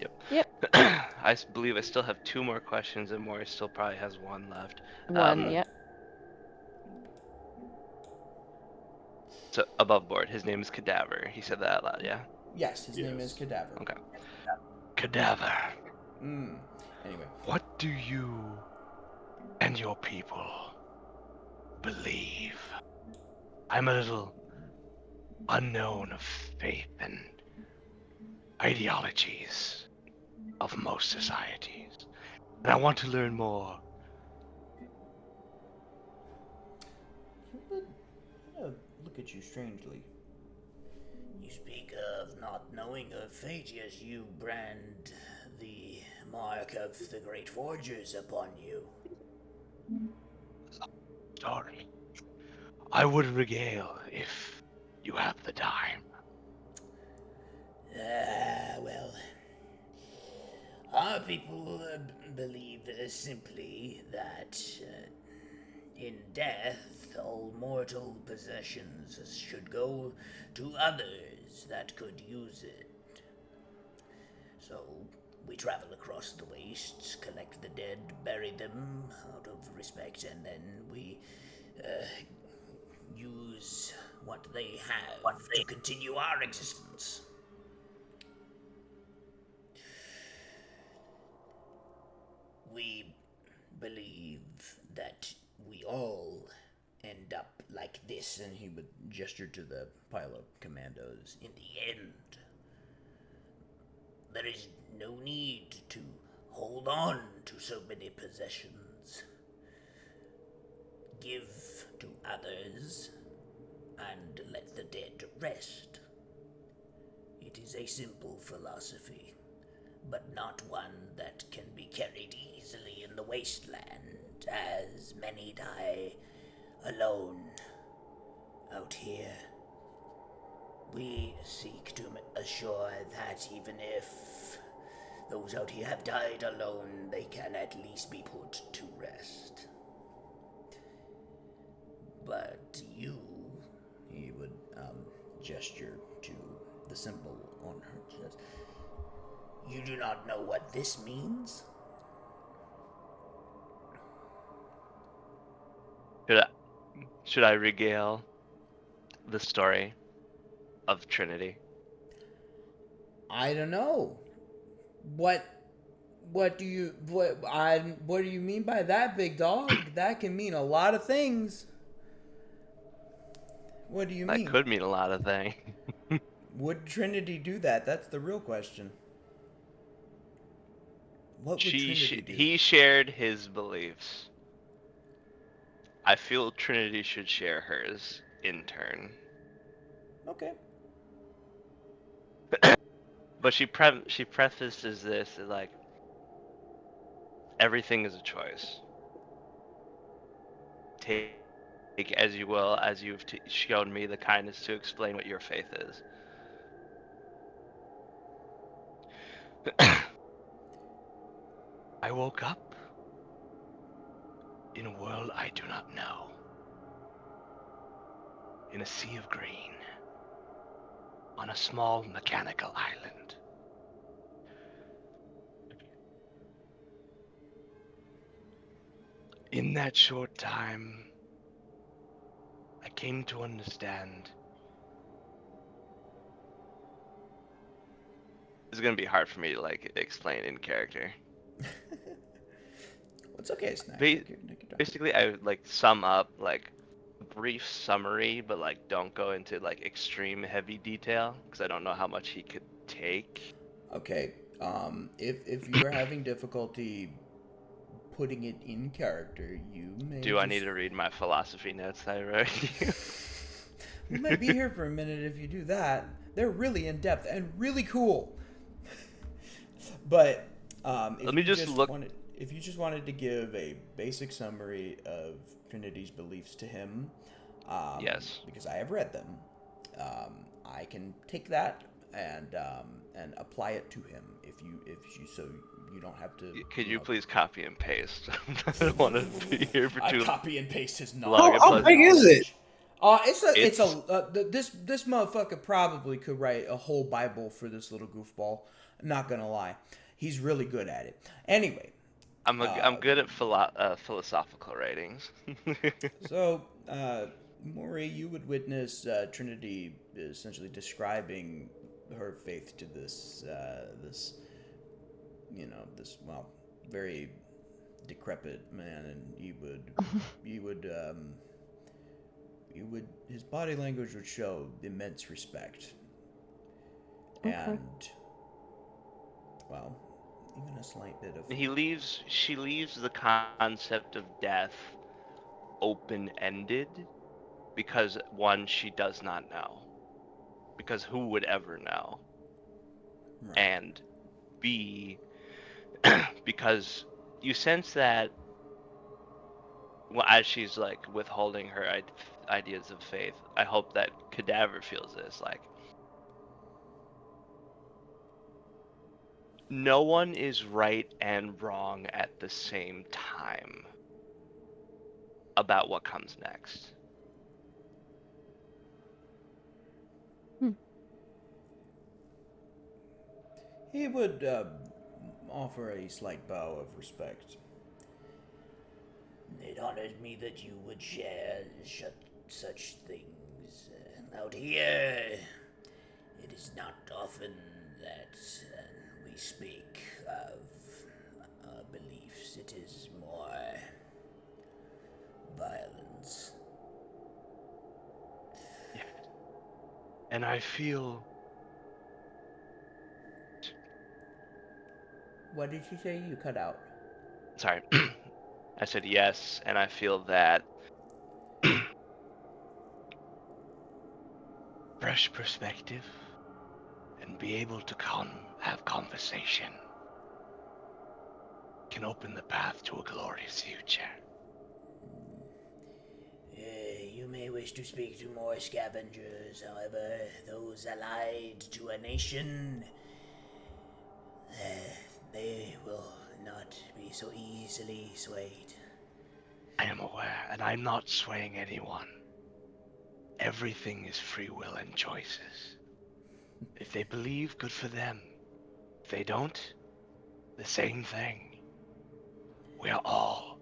Yeah. Yep. I believe I still have 2 more questions, and Maury still probably has 1 left. One. Yep. So above board, his name is Cadaver. He said that out loud, yeah? Yes, his name is Yes. Cadaver. Okay. Cadaver, Anyway. what do you and your people believe? I'm a little unknown of faith and ideologies of most societies, and I want to learn more. Look at you strangely. You speak of not knowing of fate, yet you brand the mark of the great forgers upon you. Sorry. I would regale if you have the time. Well, our people believe simply that in death, all mortal possessions should go to others that could use it. So we travel across the wastes, collect the dead, bury them out of respect, and then we use what they have to continue our existence. We believe that we all end up like this, And he would gesture to the pile of commandos. in the end. There is no need to hold on to so many possessions. Give to others and let the dead rest. It is a simple philosophy, but not one that can be carried easily in the wasteland, as many die alone out here. We seek to assure that even if those out here have died alone, they can at least be put to rest. But you, He would gesture to the symbol on her chest. you do not know what this means? Should I regale the story of Trinity? I don't know. What do you what do you mean by that, big dog? That can mean a lot of things. What do you That mean? could mean a lot of things. Would Trinity do that? That's the real question. What would Trinity do? He shared his beliefs. I feel Trinity should share hers in turn. Okay. But she prefaces this as like, everything is a choice. Take as you will, as you've shown me the kindness to explain what your faith is. I woke up in a world I do not know, in a sea of green, on a small mechanical island. In that short time, I came to understand. It's gonna be hard for me to like explain in character. It's okay, Snack. Basically, I would like sum up like a brief summary, but like don't go into like extreme heavy detail because I don't know how much he could take. Okay. If you're having difficulty putting it in character, you may. Do I need to read my philosophy notes that I wrote you? We might be here for a minute if you do that. They're really in depth and really cool. But if you just wanted to give a basic summary of Trinity's beliefs to him, yes, because I have read them, I can take that and apply it to him. If you don't have to. Could you please copy and paste? I don't want to be here for too long. Copy and paste his knowledge. How big is it? This motherfucker probably could write a whole Bible for this little goofball. I'm not gonna lie, he's really good at it. Anyway, I'm good at philosophical writings. So, Maury, you would witness Trinity essentially describing her faith to this very decrepit man, and his body language would show immense respect. Okay. And, well, even a slight bit of... She leaves the concept of death open-ended because, one, she does not know. Because who would ever know? Right. And B, because you sense that as she's like withholding her ideas of faith, I hope that Cadaver feels this, like, no one is right and wrong at the same time about what comes next. He would offer a slight bow of respect. It honors me that you would share such things. Out here, it is not often that we speak of beliefs. It is more violence. Yeah. And I feel... What did she say? You cut out. Sorry. I said yes, and I feel that fresh perspective and be able to have conversation can open the path to a glorious future. You may wish to speak to more scavengers, however, those allied to a nation, they will not be so easily swayed. I am aware, and I'm not swaying anyone. Everything is free will and choices. If they believe, good for them. If they don't, the same thing. We are all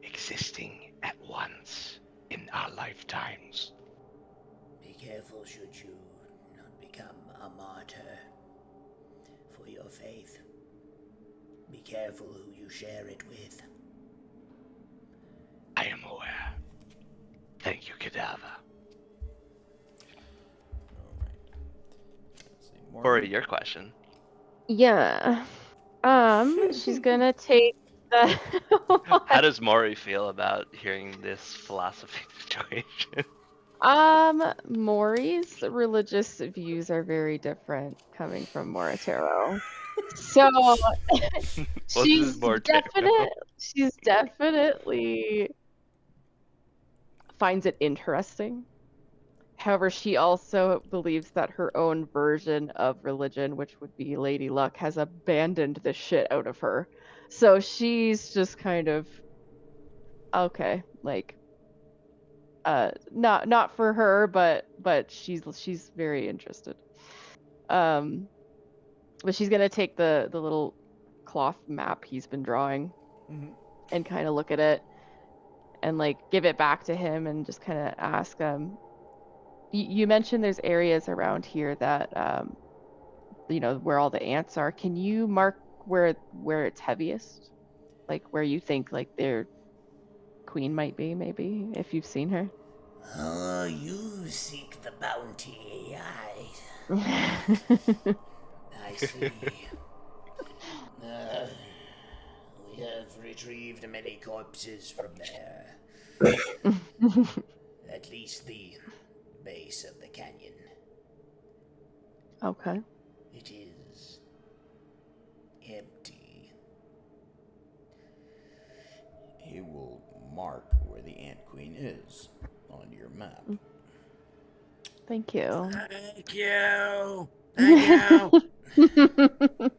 existing at once in our lifetimes. Be careful should you not become a martyr. your faith. Be careful who you share it with. I am aware. Thank you, Cadaver. Alright. Let's see. Or your question. Yeah. She's gonna take the. How does Maury feel about hearing this philosophy situation? Maury's religious views are very different coming from Moritaro. So What is Moritaro? she's definitely finds it interesting. However, she also believes that her own version of religion, which would be Lady Luck, has abandoned the shit out of her. So she's just kind of okay, like not for her, but she's very interested. But she's gonna take the little cloth map he's been drawing Mhm. and kind of look at it and like give it back to him and just kind of ask you mentioned there's areas around here that where all the ants are. Can you mark where it's heaviest, like where you think like their queen might be, maybe if you've seen her? Oh, you seek the bounty, I see. We have retrieved many corpses from there. At least the base of the canyon. Okay. It is empty. He will mark where the Ant Queen is on your map. Thank you. Thank you. Thank you.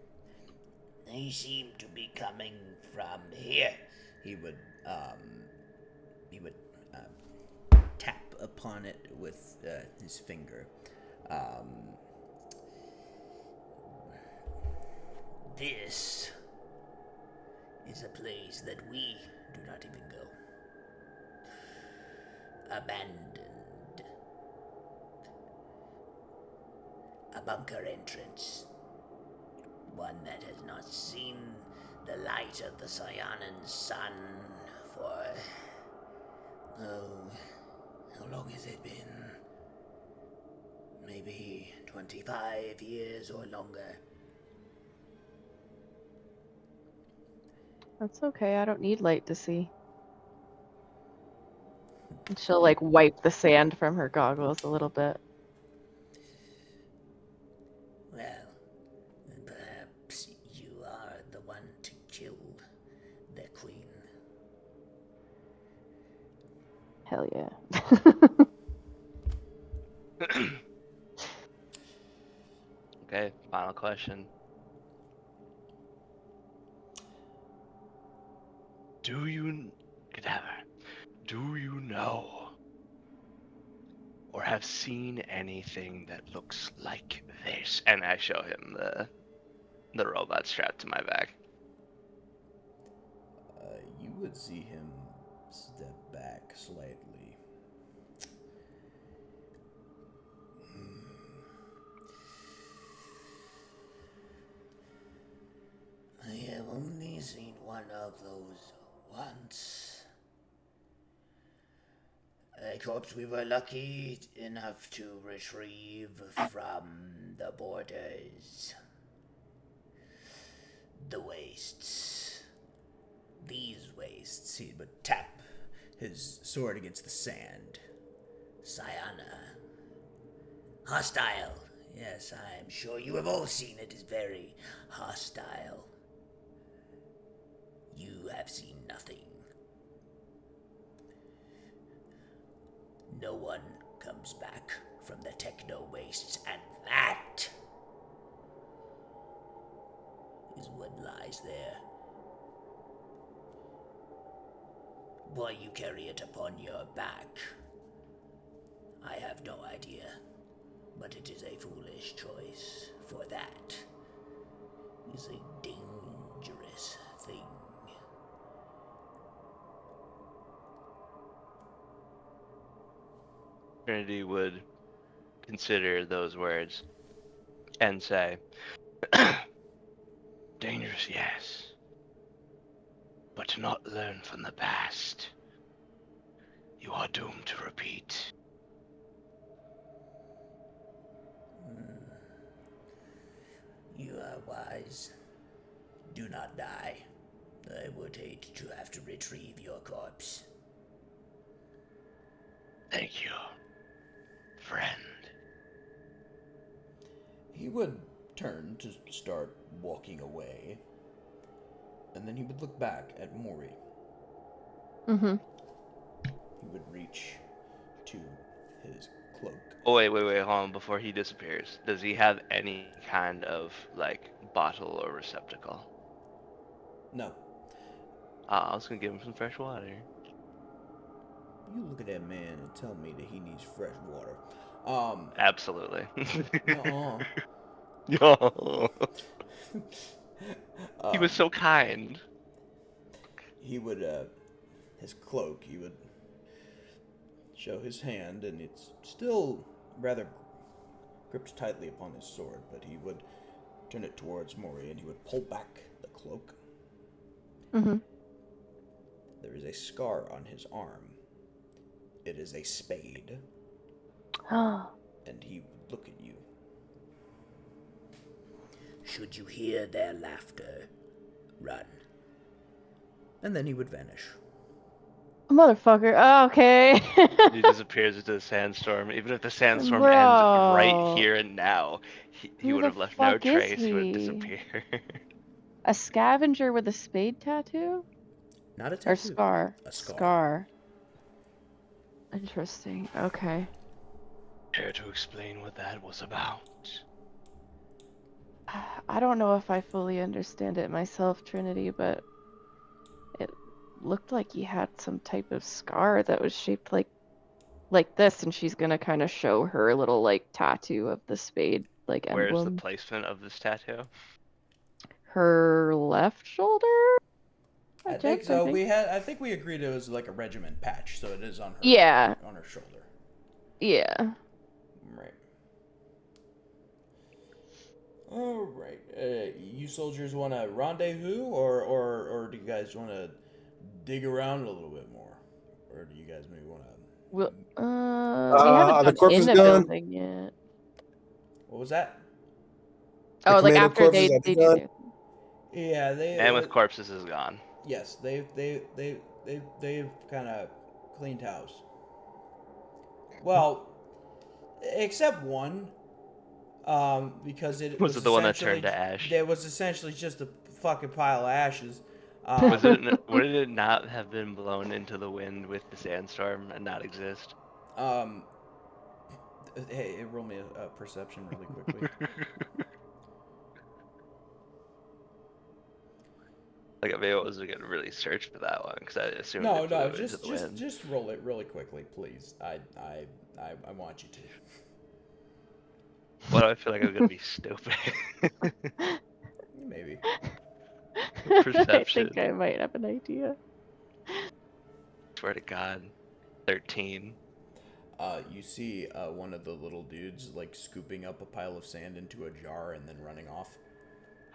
They seem to be coming from here. He would tap upon it with his finger. This is a place that we do not even go. Abandoned. A bunker entrance. One that has not seen the light of the Cyanan sun for... Oh, how long has it been? Maybe 25 years or longer. That's okay. I don't need light to see. And she'll like wipe the sand from her goggles a little bit. Well, then perhaps you are the one to kill the queen. Hell yeah. Okay, final question. Cadaver, do you know or have seen anything that looks like this? And I show him the robot strapped to my back. You would see him step back slightly. I have only seen one of those once. A corpse we were lucky enough to retrieve from the borders. The wastes. These wastes, he would tap his sword against the sand. Cyana. Hostile. Yes, I am sure you have all seen it is very hostile. You have seen nothing. No one comes back from the techno wastes, and that is what lies there. Why you carry it upon your back, I have no idea, but it is a foolish choice, for that is a dangerous thing. Trinity would consider those words and say, dangerous, yes. But to not learn from the past, you are doomed to repeat. You are wise. Do not die. I would hate to have to retrieve your corpse. Thank you, friend. He would turn to start walking away, and then he would look back at Mori. Mm-hmm. He would reach to his cloak. Oh, wait, hold on. Before he disappears, does he have any kind of, like, bottle or receptacle? No. I was gonna give him some fresh water. You look at that man and tell me that he needs fresh water. Absolutely. Nuh-uh. Yo. He was so kind. He would, his cloak, he would show his hand, and it's still rather gripped tightly upon his sword, but he would turn it towards Mori, and he would pull back the cloak. Mm-hmm. There is a scar on his arm. It is a spade. And he would look at you. Should you hear their laughter, run. And then he would vanish. Motherfucker. Oh, okay. He disappears into the sandstorm. Even if the sandstorm Bro. ends right here and now, he Who would the have left no fuck is trace. He would he? disappear. A scavenger with a spade tattoo? Not a tattoo. Or scar? A scar. Scar. Interesting. Okay. Care to explain what that was about? I don't know if I fully understand it myself, Trinity, but it looked like he had some type of scar that was shaped like this, and she's gonna kind of show her little like tattoo of the spade like Where's the emblem. placement of this tattoo? Her left shoulder? I think so. I think we agreed it was like a regiment patch, so it is on her. Yeah. On her shoulder. Yeah. Right. All right. You soldiers want to rendezvous, or do you guys want to dig around a little bit more, or do you guys maybe want to? Well, we are the haven't gone in corpses the done? building yet. What was that? Oh, like commando after corpses, they are do they done? their... Yeah, they. Man with corpses is gone. Yes, they've kind of cleaned house. Well, except one, because it Was it the one that turned to ash? It was essentially just a fucking pile of ashes. Would it not have been blown into the wind with the sandstorm and not exist? Hey, roll me a perception really quickly. Like, maybe I wasn't gonna really search for that one because I assumed No, it blew into just the wind. just roll it really quickly, please. I want you to. Why do I feel like I'm gonna be stupid? Maybe. Perception. I think I might have an idea. Swear to God, 13. You see one of the little dudes like scooping up a pile of sand into a jar and then running off.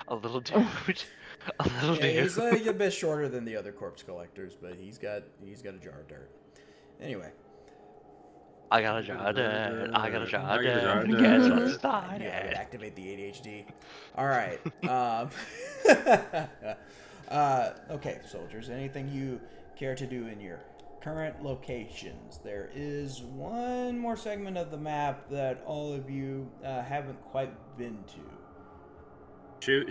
A little dude. A little dude. He's like a bit shorter than the other corpse collectors, but he's got a jar of dirt. Anyway. I got a jar of dirt. I got a jar of I got a jar of dirt. dirt. Guess what You started? activate the ADHD. All right. Okay, soldiers. Anything you care to do in your current locations? There is one more segment of the map that all of you haven't quite been to. Shu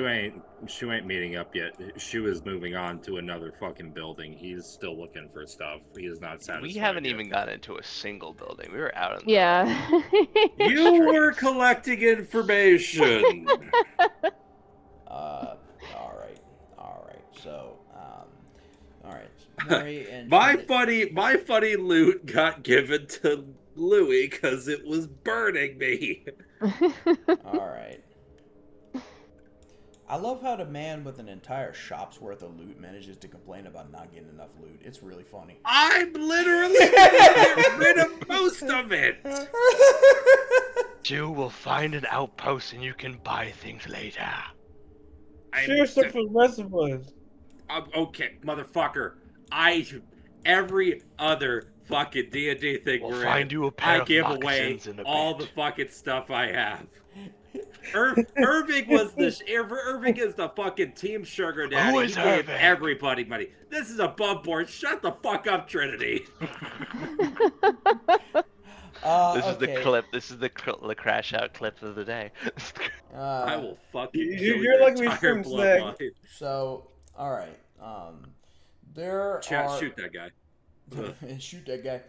ain't meeting up yet. Shu is moving on to another fucking building. He's still looking for stuff. He is not satisfied. We haven't yet. even gotten into a single building. We were out in the Yeah. You were collecting information. All right. So, all right. Mori and my funny loot got given to Louis because it was burning me. All right. I love how the man with an entire shop's worth of loot manages to complain about not getting enough loot. It's really funny. I'm literally getting rid of most of it. Stu, we'll find an outpost and you can buy things later. Share some for the rest of us. Okay, motherfucker. Every other fucking D&D thing We'll we're find in, you a pair I of give away moccasins in a all bit. the fucking stuff I have. Irving was Irving is the fucking team sugar daddy. Who is He gave Irving? everybody money. This is above board. Shut the fuck up, Trinity. This is the Okay. clip. This is the crash out clip of the day. I will fucking kill You're your like me entire from Snag. bloodline. So, all right. There Chat, are shoot that guy. shoot that guy.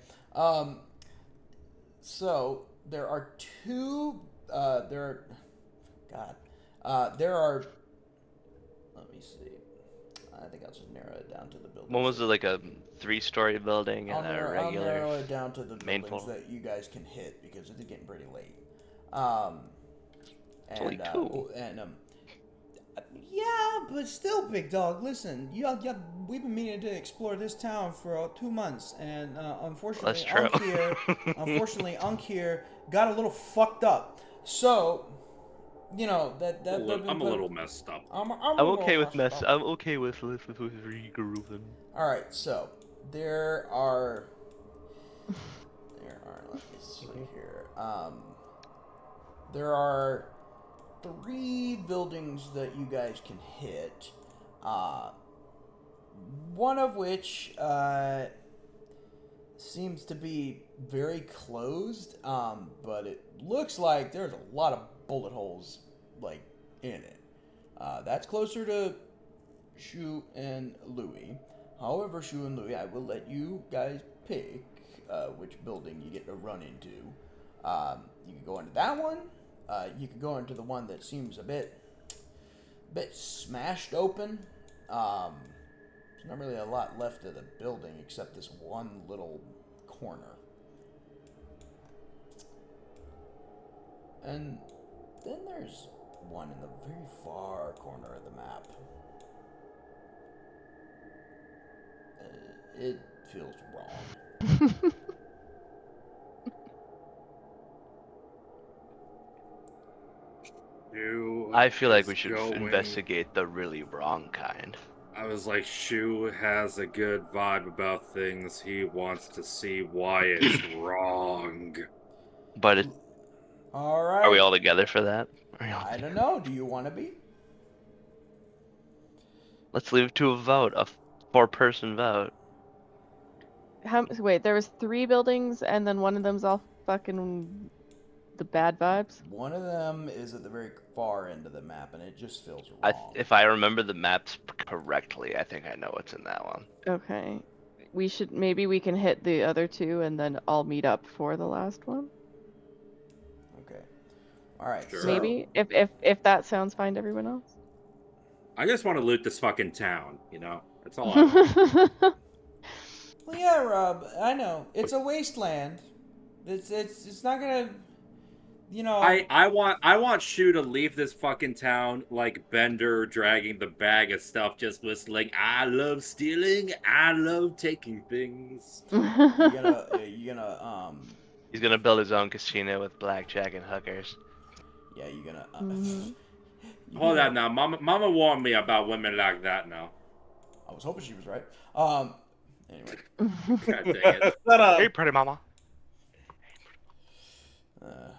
So there are two. There are. Let me see. I think I'll just narrow it down to the buildings. One was like a 3-story building and I'll a regular. narrow it down to the main buildings floor. that you guys can hit because it's getting pretty late. It's only 2. Yeah, but still, big dog. Listen, we've been meaning to explore this town for 2 months, and unfortunately, That's true. Unk here got a little fucked up. So, you know I'm a little messed up. I'm okay with mess. I'm okay with regrouping. All right, so there are. Let me see here. There are 3 buildings that you guys can hit. One of which seems to be very closed, but it looks like there's a lot of bullet holes like in it. That's closer to Shu and Louis. However, Shu and Louis, I will let you guys pick which building you get to run into. You can go into that one. You could go into the one that seems a bit smashed open. There's not really a lot left of the building except this one little corner. And then there's one in the very far corner of the map. It feels wrong. I feel like we should investigate the really wrong kind. I was like, Shu has a good vibe about things. He wants to see why it's wrong. But all right. Are we all together for that? I don't know. Do you want to be? Let's leave it to a vote, a 4-person vote. Wait, there was 3 buildings, and then one of them's all fucking the bad vibes? One of them is at the very far end of the map, and it just feels wrong. If I remember the maps correctly, I think I know what's in that one. Okay. Maybe we can hit the other 2 and then all meet up for the last one? Okay. All right. Sure. So, Maybe, if that sounds fine to everyone else. I just want to loot this fucking town, you know? That's all I want. well, yeah, Rob. I know it's a wasteland. It's not gonna, you know. I want Shu to leave this fucking town like Bender dragging the bag of stuff, just whistling. I love stealing. I love taking things. You're gonna. He's gonna build his own casino with blackjack and hookers. Yeah, you're gonna. Hold on now, Mama warned me about women like that. Now. I was hoping she was right. Anyway. God dang it. Shut up. Hey, pretty mama. There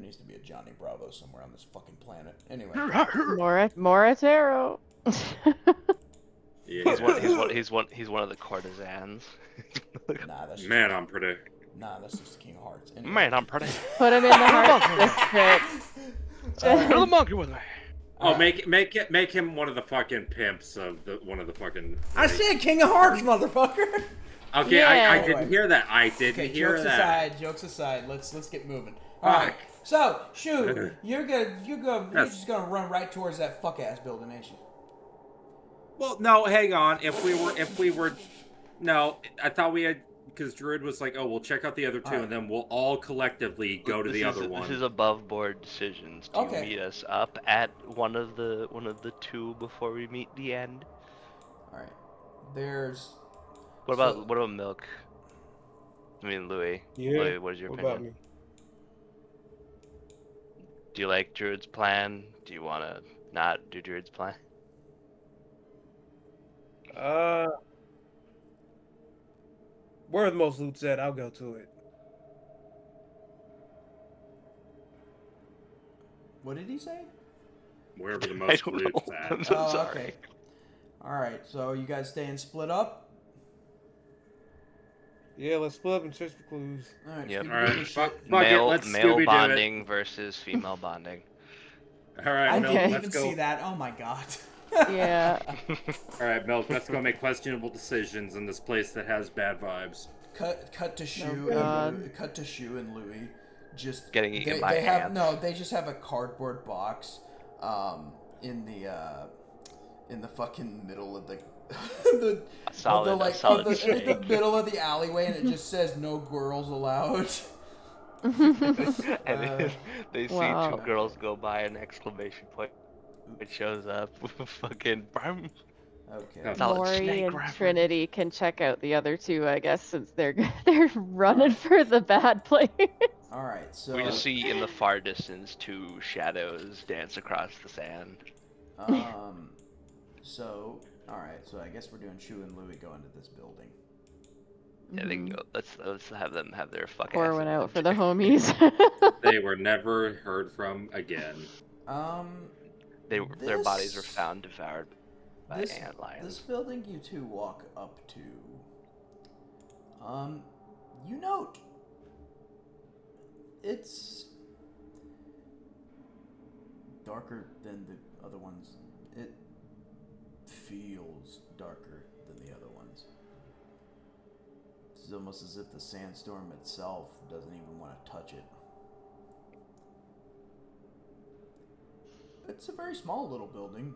needs to be a Johnny Bravo somewhere on this fucking planet. Anyway. Moratero. Yeah, he's one of the courtesans. Nah, that's man, I'm pretty. Nah, that's just the King of Hearts. Anyway. Man, I'm pretty. Put him in the heart district. Kill the monkey with me. Oh, make him one of the fucking pimps of one of the fucking. I said King of Hearts, motherfucker. Okay, Yeah. I didn't hear that. I didn't hear that. Jokes aside. Let's get moving. All right. So, Shu, you're just gonna run right towards that fuck ass building, ain't you? Well, no, hang on. If we were, no, I thought we had, because Druid was like, oh, we'll check out the other 2, and then we'll all collectively go to the other one. This is above board decisions. Do Okay. you meet us up at one of the 2 before we meet the end? All right. There's. What about Milk? I mean, Louis. Yeah. Louis, what is your What opinion? about me? Do you like Druid's plan? Do you want to not do Druid's plan? Where the most loot's at, I'll go to it. What did he say? Wherever the I most don't loot's know. at. I'm so Oh, sorry. okay. All right. So you guys staying split up? Yeah, let's split up and search for clues. All right. Yep. Scooby-Doo All right, this fuck shit. it, Male let's male Scooby-Doo bonding versus female bonding. it. All right, I Milk, didn't let's even go. see that. Oh my god. Yeah. All right, Milk, let's go make questionable decisions in this place that has bad vibes. Cut to Shu God. and Louis, cut to Shu and Louis. Just Getting eaten they, by they have ants. no. They just have a cardboard box, in the fucking middle of the the A solid, of the, like a solid of the, in the steak. middle of the alleyway, and it just says no girls allowed. And they see Wow. two girls go by, an exclamation point. It shows up. Fucking. Okay. Solid Maury snake and reference. Trinity can check out the other two, I guess, since they're running for the bad place. All right. So We just see in the far distance two shadows dance across the sand. So all right. So I guess we're doing Shu and Louis go into this building. I think let's have them have their fucking. Pour ass one out for adventure. the homies. They were never heard from again. Their bodies were found devoured by ant lions. This building you two walk up to. You note it's darker than the other ones. It feels darker than the other ones. It's almost as if the sandstorm itself doesn't even want to touch it. It's a very small little building.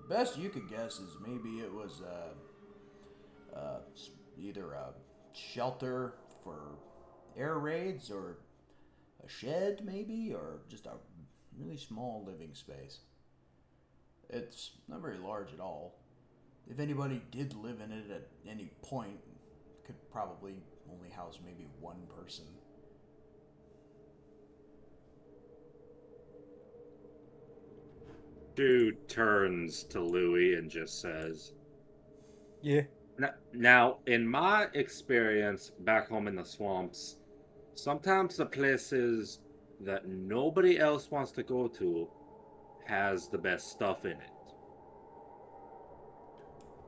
Best you could guess is maybe it was either a shelter for air raids or a shed maybe, or just a really small living space. It's not very large at all. If anybody did live in it at any point, it could probably only house maybe one person. Dude turns to Louis and just says, Yeah. Now, in my experience back home in the swamps, sometimes the places that nobody else wants to go to has the best stuff in it.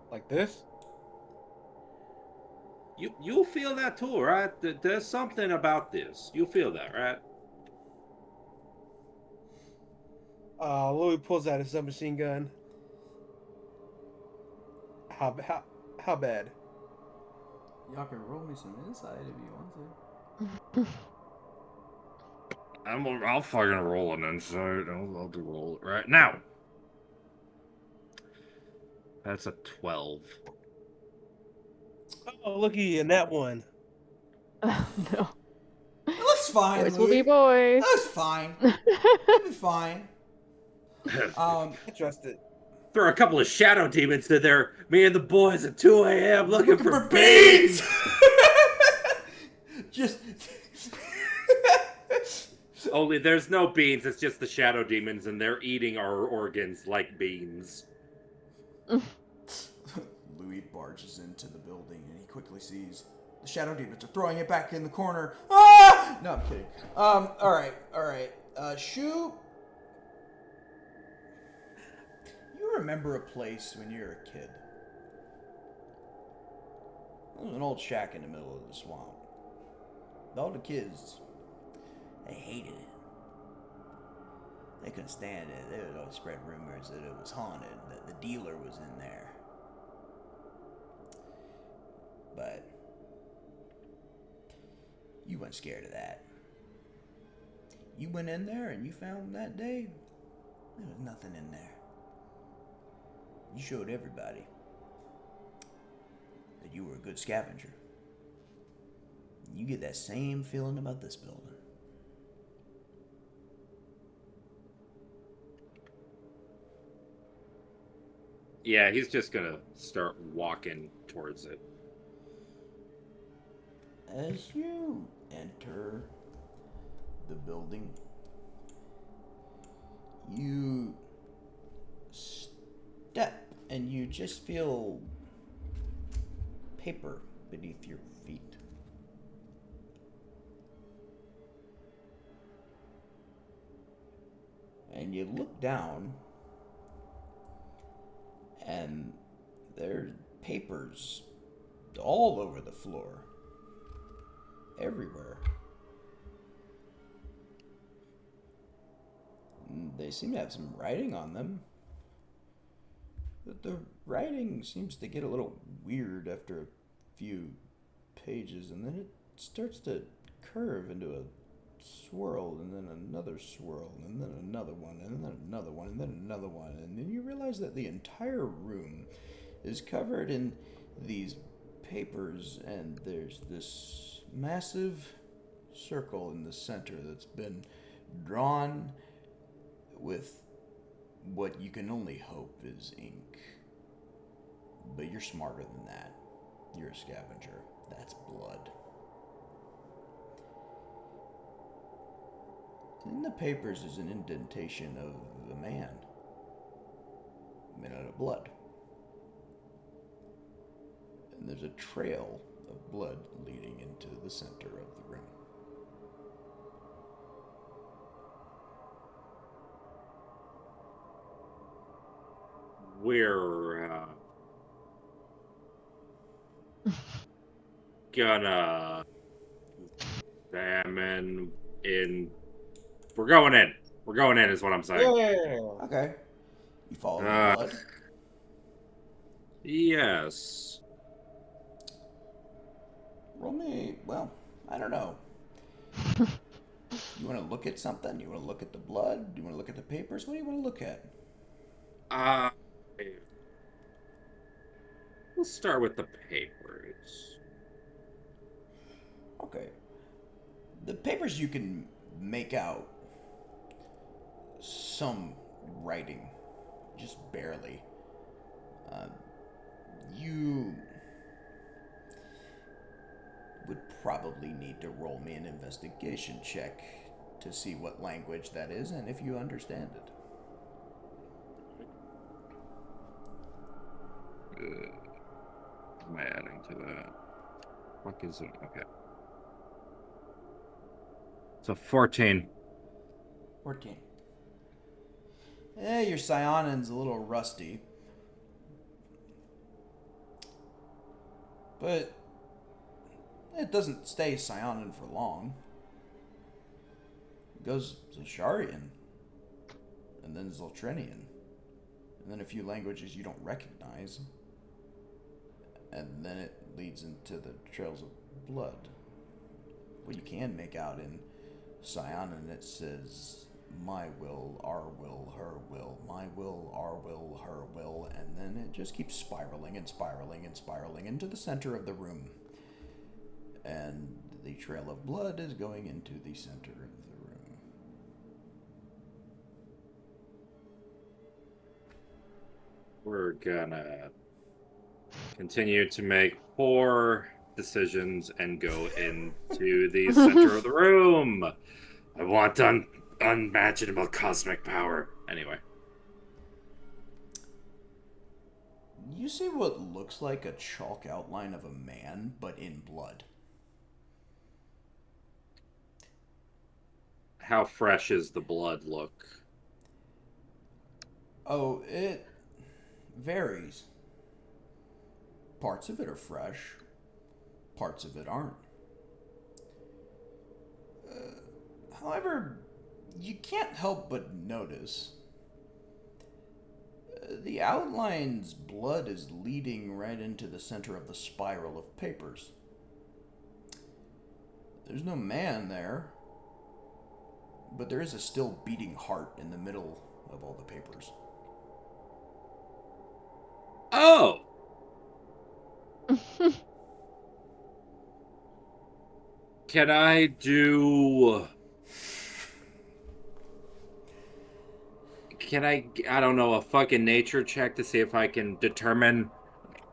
Like this? You feel that too, right? There's something about this. You feel that, right? Louis pulls out his submachine gun. How bad? Y'all can roll me some insight if you want to. I'll fucking roll an insight. I'll do roll it right now. That's a 12. Oh, looky, and that one. Oh, no. It looks fine. Boys will be Louis. boys. It looks fine. It'll be fine. I trust it. There are a couple of shadow demons in there. Me and the boys at 2 a.m. looking for beans. Just. Only there's no beans. It's just the shadow demons, and they're eating our organs like beans. Louis barges into the building, and he quickly sees the shadow demons are throwing it back in the corner. Ah! No, I'm kidding. All right. Shu. You remember a place when you were a kid? It was an old shack in the middle of the swamp. All the kids, they hated it. They couldn't stand it. They would always spread rumors that it was haunted, that the dealer was in there. But you weren't scared of that. You went in there and you found that day, there was nothing in there. You showed everybody that you were a good scavenger. You get that same feeling about this building. Yeah, he's just gonna start walking towards it. As you enter the building, You step and you just feel paper beneath your feet. And you look down, and there are papers all over the floor, everywhere. They seem to have some writing on them. But the writing seems to get a little weird after a few pages, and then it starts to curve into a swirl, and then another swirl, and then another one, and then another one, and then another one. And then you realize that the entire room is covered in these papers, and there's this massive circle in the center that's been drawn with what you can only hope is ink. But you're smarter than that. You're a scavenger. That's blood. In the papers is an indentation of a man made out of blood. And there's a trail of blood leading into the center of the room. We're gonna examine in. We're going in. We're going in, is what I'm saying. Yeah. Okay. You follow the blood? Yes. Roll me, well, I don't know. You want to look at something? You want to look at the blood? Do you want to look at the papers? What do you want to look at? We'll start with the papers. Okay. The papers you can make out some writing, just barely. You would probably need to roll me an investigation check to see what language that is and if you understand it. Am I adding to that? What is it? Okay. So 14. 14. Your psionin's a little rusty. But it doesn't stay psionin for long. It goes to Sharian, and then Zoltrenian, and then a few languages you don't recognize, and then it leads into the trails of blood. What you can make out in psionin, it says my will, our will, her will, my will, our will, her will, and then it just keeps spiraling and spiraling and spiraling into the center of the room. And the trail of blood is going into the center of the room. We're gonna continue to make poor decisions and go into the center of the room. I want unimaginable cosmic power. Anyway. You see what looks like a chalk outline of a man, but in blood. How fresh is the blood look? Oh, it varies. Parts of it are fresh, parts of it aren't. However, you can't help but notice the outline's blood is leading right into the center of the spiral of papers. There's no man there, but there is a still beating heart in the middle of all the papers. Oh! Can I do... I don't know, a fucking nature check to see if I can determine,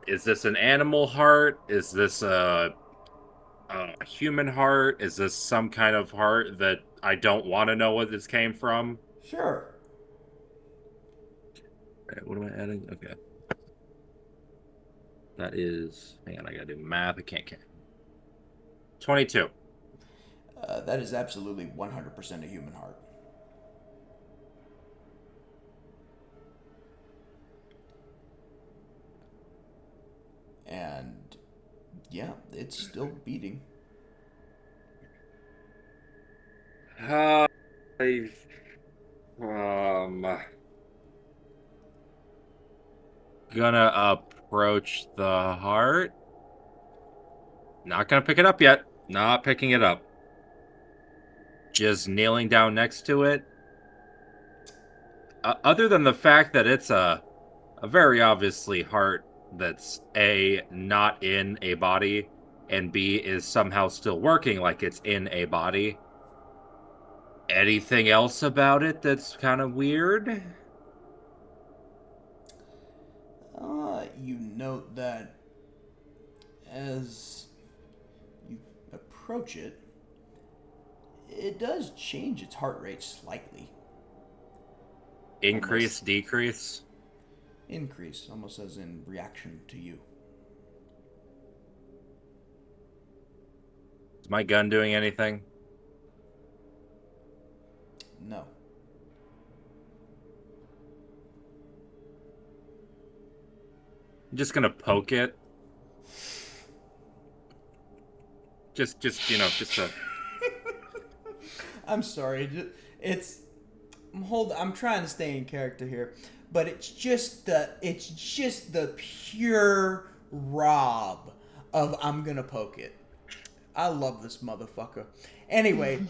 is this an animal heart? Is this a human heart? Is this some kind of heart that I don't want to know what this came from? Sure. Alright, what am I adding? Okay. That is... Hang on, I gotta do math. I can't. 22. That is absolutely 100% a human heart. And yeah, it's still beating. I've... Gonna approach the heart. Not gonna pick it up yet. Not picking it up. Just kneeling down next to it. Other than the fact that it's a very obviously heart that's A, not in a body, and B, is somehow still working like it's in a body. Anything else about it that's kind of weird? You note that as you approach it, it does change its heart rate slightly. Increase, decrease? Increase, almost as in reaction to you. Is my gun doing anything? No. I'm just gonna poke it. Just a... I'm sorry. I'm trying to stay in character here, but it's just the pure Rob of I'm gonna poke it. I love this motherfucker. Anyway.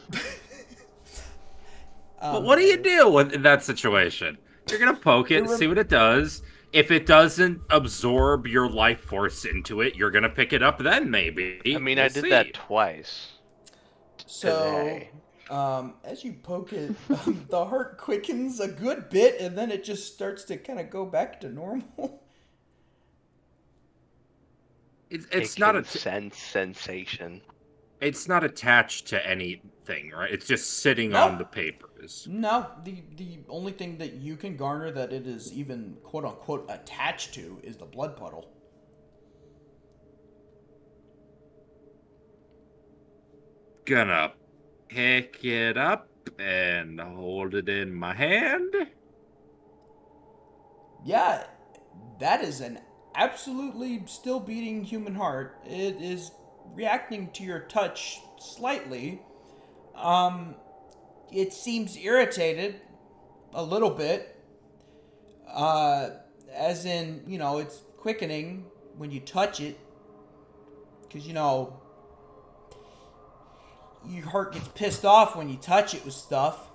But what do you do in that situation? You're gonna poke it, see what it does. If it doesn't absorb your life force into it, you're gonna pick it up then, maybe. I mean, I did that twice. So, today. As you poke it, the heart quickens a good bit, and then it just starts to kind of go back to normal. It's not a sensation. It's not attached to anything, right? It's just sitting on the papers. No, the only thing that you can garner that it is even quote unquote attached to is the blood puddle. Gonna pick it up and hold it in my hand. Yeah, that is an absolutely still beating human heart. It is reacting to your touch slightly. It seems irritated a little bit. As in, it's quickening when you touch it. Because, your heart gets pissed off when you touch it with stuff.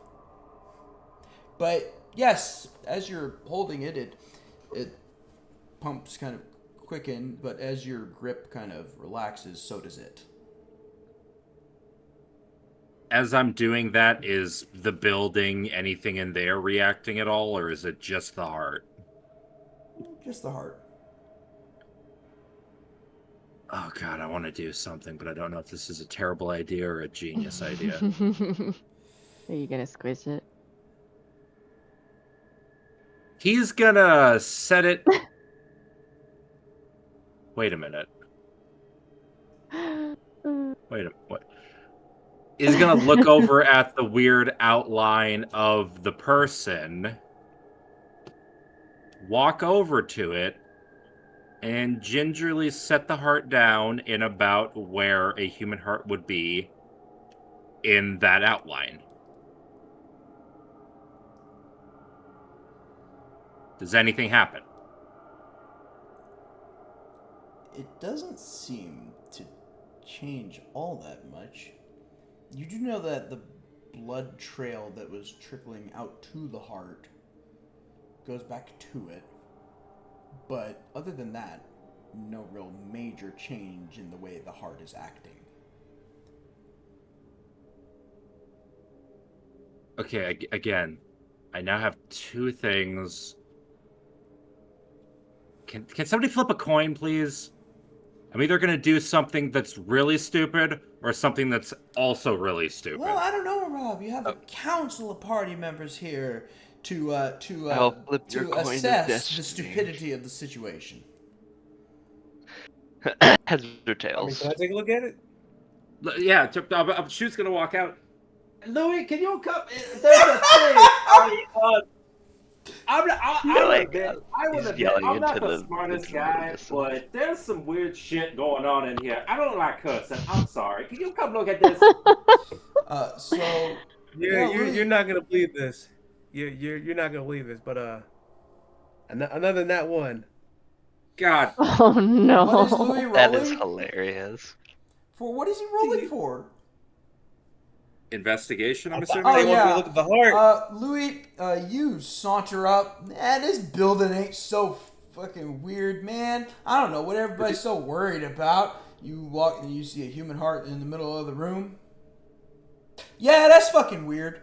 But, yes, as you're holding it, it pumps kind of quicken, but as your grip kind of relaxes, so does it. As I'm doing that, is the building, anything in there reacting at all, or is it just the heart? Just the heart. Oh god, I want to do something, but I don't know if this is a terrible idea or a genius idea. Are you gonna squish it? He's gonna set it... Wait a minute. What? He's gonna look over at the weird outline of the person, walk over to it, and gingerly set the heart down in about where a human heart would be in that outline. Does anything happen? It doesn't seem to change all that much. You do know that the blood trail that was trickling out to the heart goes back to it. But other than that, no real major change in the way the heart is acting. Okay, again, I now have two things. Can somebody flip a coin, please? I'm either going to do something that's really stupid or something that's also really stupid. Well, I don't know, Rob. You have a council of party members here. I'll flip your to coin of assess destiny. the stupidity of the situation. Heads or I mean, tails? can I take a look at it? Yeah, Shoot's gonna walk out. Louis, can you come? There's a thing. I would He's admit, yelling I'm not into the the smartest middle guy, distance. but there's some weird shit going on in here. I don't like cussing. I'm sorry. Can you come look at this? So You're yeah, Louis, you're not gonna believe this. You're not gonna believe this, but another nat one. God, Oh no. what is Louis That is rolling hilarious. for? What is he rolling for? investigation. I'm I assuming. thought Oh you wanted me to look at the heart. Louis, you saunter up. Man, this building ain't so fucking weird, man. I don't know what everybody's so worried about. You walk and you see a human heart in the middle of the room. Yeah, that's fucking weird.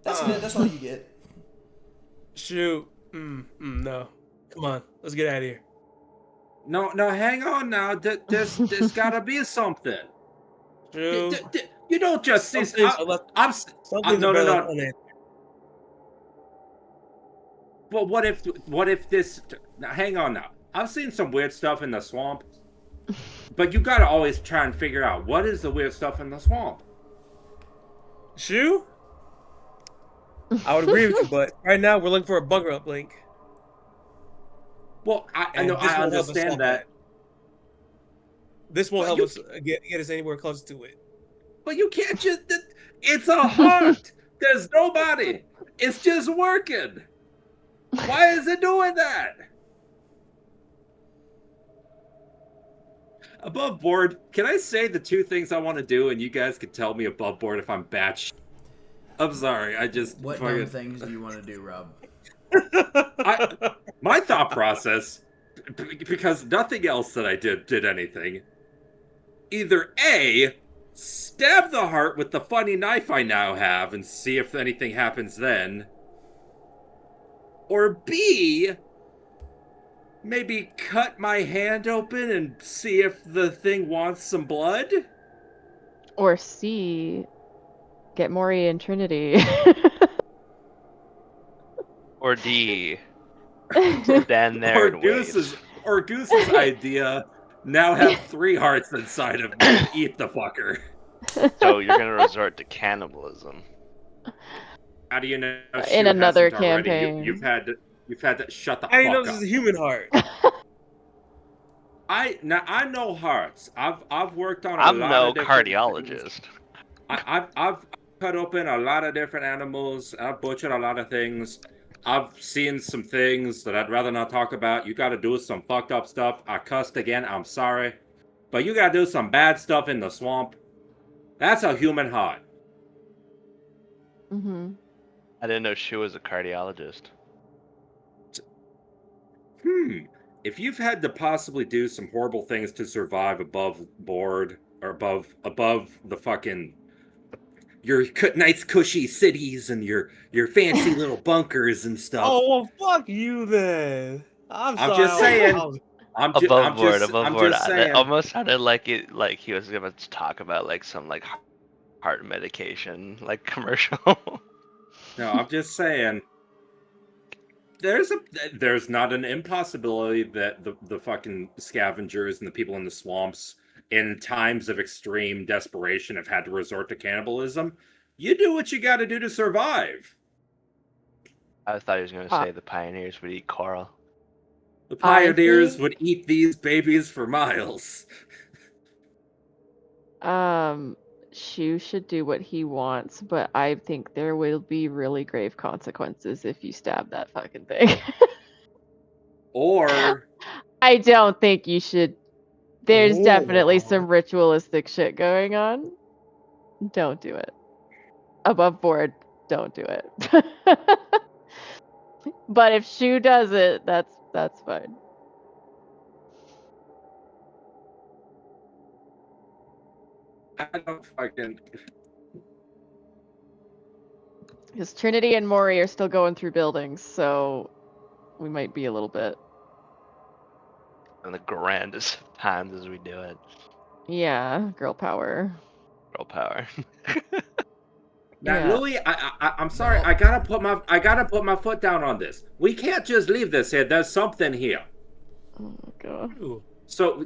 That's it. That's all you get. Shoot. No. Come on, let's get out of here. No, hang on now. There's gotta be something. Shoot. You don't just see. Some things are left No. unanswered. But what if this? Now, hang on now. I've seen some weird stuff in the swamp, but you gotta always try and figure out what is the weird stuff in the swamp. Shoe? I would agree with you, but right now we're looking for a bunker uplink. Well, I know, this I won't help us understand solve that. This won't But help us get us anywhere close to it. But you can't just. It's a heart. There's nobody. It's just working. Why is it doing that? Above board, can I say the two things I want to do, and you guys can tell me above board if I'm batch? I'm sorry, I just. What dumb things do you want to do, Rob? My thought process, because nothing else that I did anything. Either A, stab the heart with the funny knife I now have and see if anything happens then. Or B, maybe cut my hand open and see if the thing wants some blood? Or C, get Maury and Trinity. Or D, stand there and wait. Or Goose's idea, now have 3 hearts inside of me and eat the fucker. So you're gonna resort to cannibalism. How do you know In Shu another hasn't already? campaign. You've had to shut the How do you fuck know up. this is a human heart? I know hearts. I've worked on a I'm lot no of different things. cardiologist. I've cut open a lot of different animals. I've butchered a lot of things. I've seen some things that I'd rather not talk about. You got to do some fucked up stuff. I cussed again. I'm sorry, but you got to do some bad stuff in the swamp. That's a human heart. Mm-hmm. I didn't know she was a cardiologist. If you've had to possibly do some horrible things to survive above board or above the fucking your nice cushy cities and your fancy little bunkers and stuff. Oh, well, fuck you then. I'm sorry. just saying. Above board. Just saying. That almost sounded like he was gonna talk about like some like heart medication like commercial. No, I'm just saying. There's not an impossibility that the fucking scavengers and the people in the swamps in times of extreme desperation have had to resort to cannibalism. You do what you got to do to survive. I thought he was gonna say the pioneers would eat coral. The pioneers would eat these babies for miles. Shu should do what he wants, but I think there will be really grave consequences if you stab that fucking thing. Or I don't think you should. There's definitely some ritualistic shit going on. Don't do it. Above board, don't do it. But if Shu does it, that's fine. I don't fucking. Because Trinity and Maury are still going through buildings, so we might be a little bit. And the grandest times as we do it. Yeah, girl power. Girl power. Now, Yeah. Louis, I'm sorry. No. I gotta put my foot down on this. We can't just leave this here. There's something here. Oh my god. Ooh. So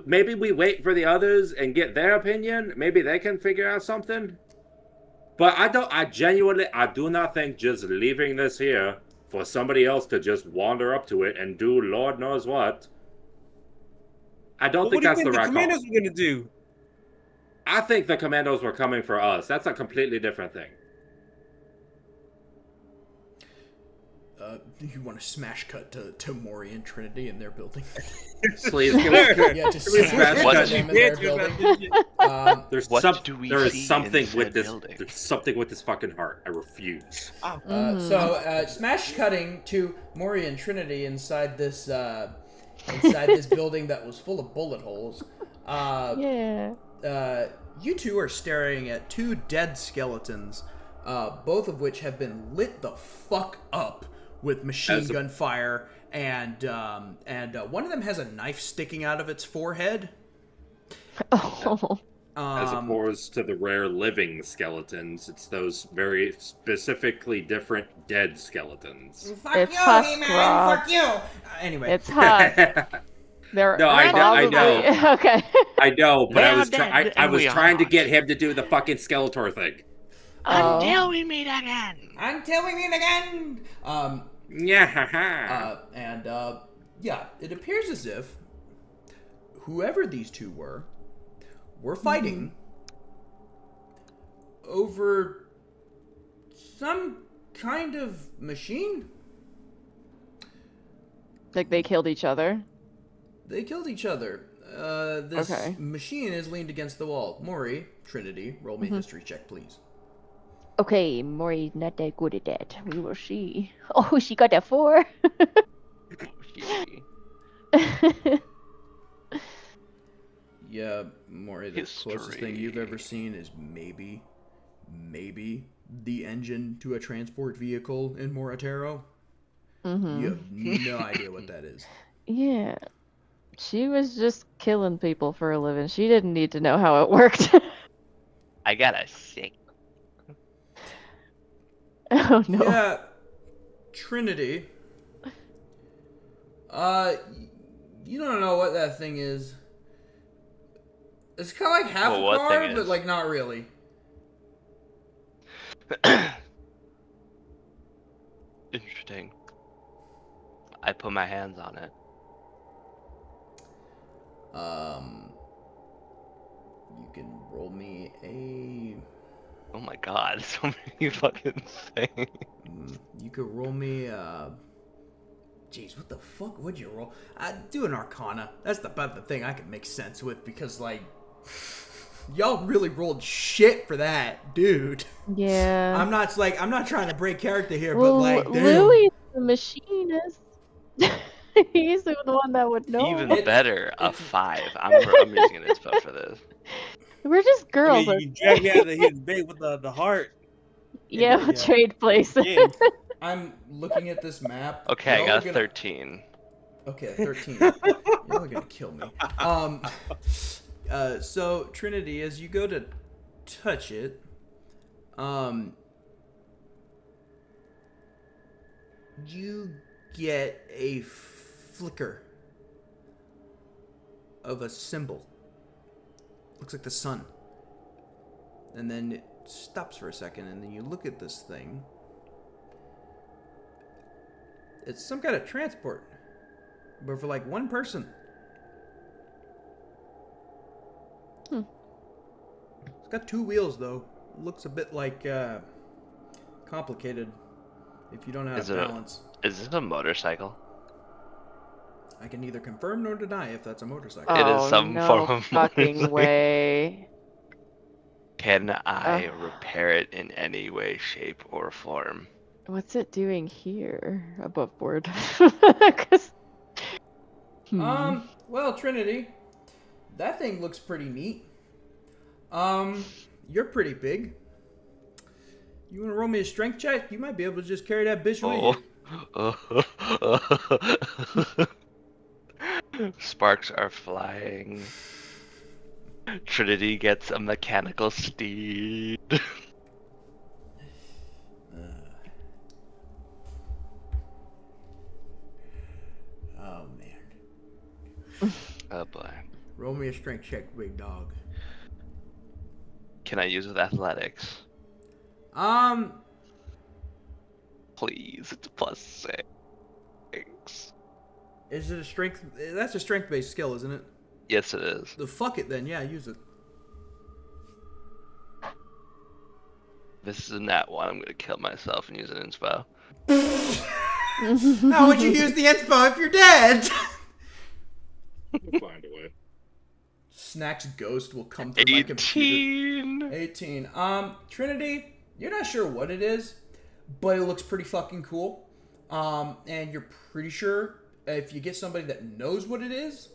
maybe we wait for the others and get their opinion. Maybe they can figure out something. But I genuinely do not think just leaving this here for somebody else to just wander up to it and do Lord knows what. I don't Well, think what do you that's think the the right call. commandos are gonna do? I think the commandos were coming for us. That's a completely different thing. You want to smash cut to Maury and Trinity in their building? Please, Yeah, just Can we smash smash cut cut? them in their building. There's What do we there is see something in with said this. building? There's something with this fucking heart. I refuse. Smash cutting to Maury and Trinity inside this building that was full of bullet holes. Yeah. You two are staring at two dead skeletons, both of which have been lit the fuck up with machine gun fire, and one of them has a knife sticking out of its forehead. Oh. As opposed to the rare living skeletons, it's those very specifically different dead skeletons. Fuck It's you, Husk, He-Man! Rob. Fuck you! Anyway. It's Husk. They're No, I probably... know. Okay. I know, but I They're was dead, I and was we trying to aren't. get him to do the fucking Skeletor thing. Until we meet again. Until we meet again! Yeah. Yeah, it appears as if whoever these two were fighting over some kind of machine. Like they killed each other. They killed each other. This Okay. machine is leaned against the wall. Maury, Trinity, roll me a history check, please. Okay, Maury's not that good at that. We will see. Oh, she got that 4. Yeah, Maury, the closest thing you've ever History. seen is maybe the engine to a transport vehicle in Moritaro. Mm-hmm. You have no idea what that is. Yeah. She was just killing people for a living. She didn't need to know how it worked. I gotta say. Oh no. Yeah, Trinity. You don't know what that thing is. It's kind of like half Well, a what car, thing but is? like not really. Interesting. I put my hands on it. You can roll me a. Oh my god, so many fucking things. You could roll me. Jeez, what the fuck would you roll? I'd do an Arcana. That's about the thing I can make sense with because like. Y'all really rolled shit for that, dude. Yeah. I'm not trying to break character here, Well, but like, damn. Louis the machinist. He's the one that would know. Even better, a 5. I'm using an inspo for this. We're just I girls. mean, you drag me out of his bed with the heart. Yeah, Yeah. trade places. Yeah. I'm looking at this map. Okay, I Y'all got are a gonna- 13. Okay, 13. Y'all are gonna kill me. So Trinity, as you go to touch it, you get a flicker of a symbol. Looks like the sun. And then it stops for a second, and then you look at this thing. It's some kind of transport, but for like one person. It's got 2 wheels though. Looks a bit like complicated if you don't have balance. Is this a motorcycle? I can neither confirm nor deny if that's a motorcycle. It is Oh, some no form of fucking motorcycle. way. Can I repair it in any way, shape, or form? What's it doing here above board? 'Cause- Well, Trinity, that thing looks pretty neat. You're pretty big. You want to roll me a strength check? You might be able to just carry that bitch with you. Sparks are flying. Trinity gets a mechanical steed. Oh boy. Roll me a strength check, big dog. Can I use with athletics? Um, Please, it's a +6. is it a strength? That's a strength-based skill, isn't it? Yes, it is. The fuck it then. Yeah, use it. This is a nat 1. I'm gonna kill myself and use an inspo. How would you use the inspo if you're dead? We'll find a way. Snack's ghost will come through my computer. 18. Trinity, you're not sure what it is, but it looks pretty fucking cool. And you're pretty sure if you get somebody that knows what it is,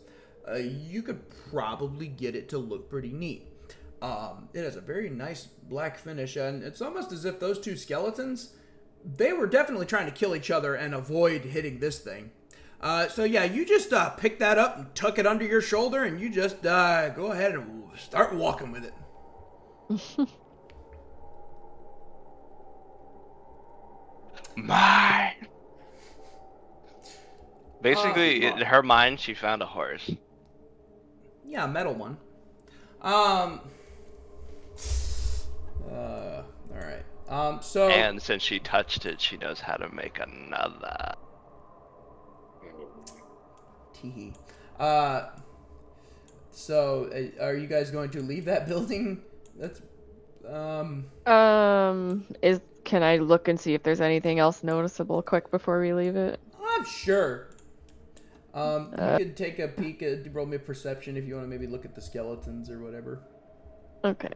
you could probably get it to look pretty neat. It has a very nice black finish, and it's almost as if those two skeletons, they were definitely trying to kill each other and avoid hitting this thing. So yeah, you just pick that up and tuck it under your shoulder, and you just go ahead and start walking with it. Mine. Basically, in her mind, she found a horse. Yeah, a metal one. Alright. So... And since she touched it, she knows how to make another. Teehee. So, are you guys going to leave that building? That's... Can I look and see if there's anything else noticeable quick before we leave it? I'm sure. You could take a peek at, roll me a perception if you want to maybe look at the skeletons or whatever. Okay.